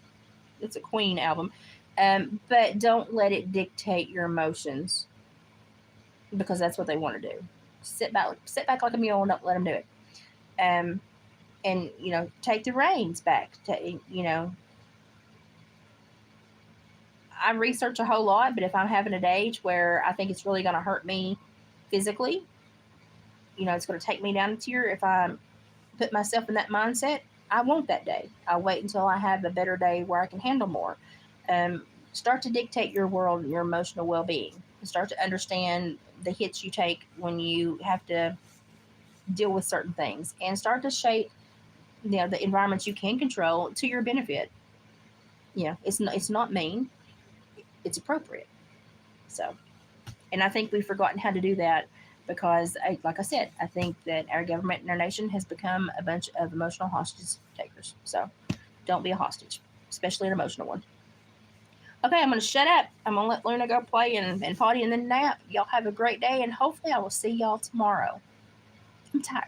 it's a Queen album, but don't let it dictate your emotions, because that's what they want to do. Sit back like a mule and don't let them do it. And take the reins back. I research a whole lot, but if I'm having an age where I think it's really going to hurt me physically, it's going to take me down a tier. If I put myself in that mindset, I won't that day. I'll wait until I have a better day where I can handle more. Start to dictate your world and your emotional well-being. Start to understand the hits you take when you have to deal with certain things, and start to shape the environments you can control to your benefit. It's not mean, it's appropriate. So, and I think we've forgotten how to do that, because like I said, I think that our government and our nation has become a bunch of emotional hostage takers. So don't be a hostage, especially an emotional one. Okay, I'm going to shut up. I'm going to let Luna go play and potty and then nap. Y'all have a great day, and hopefully I will see y'all tomorrow. I'm tired.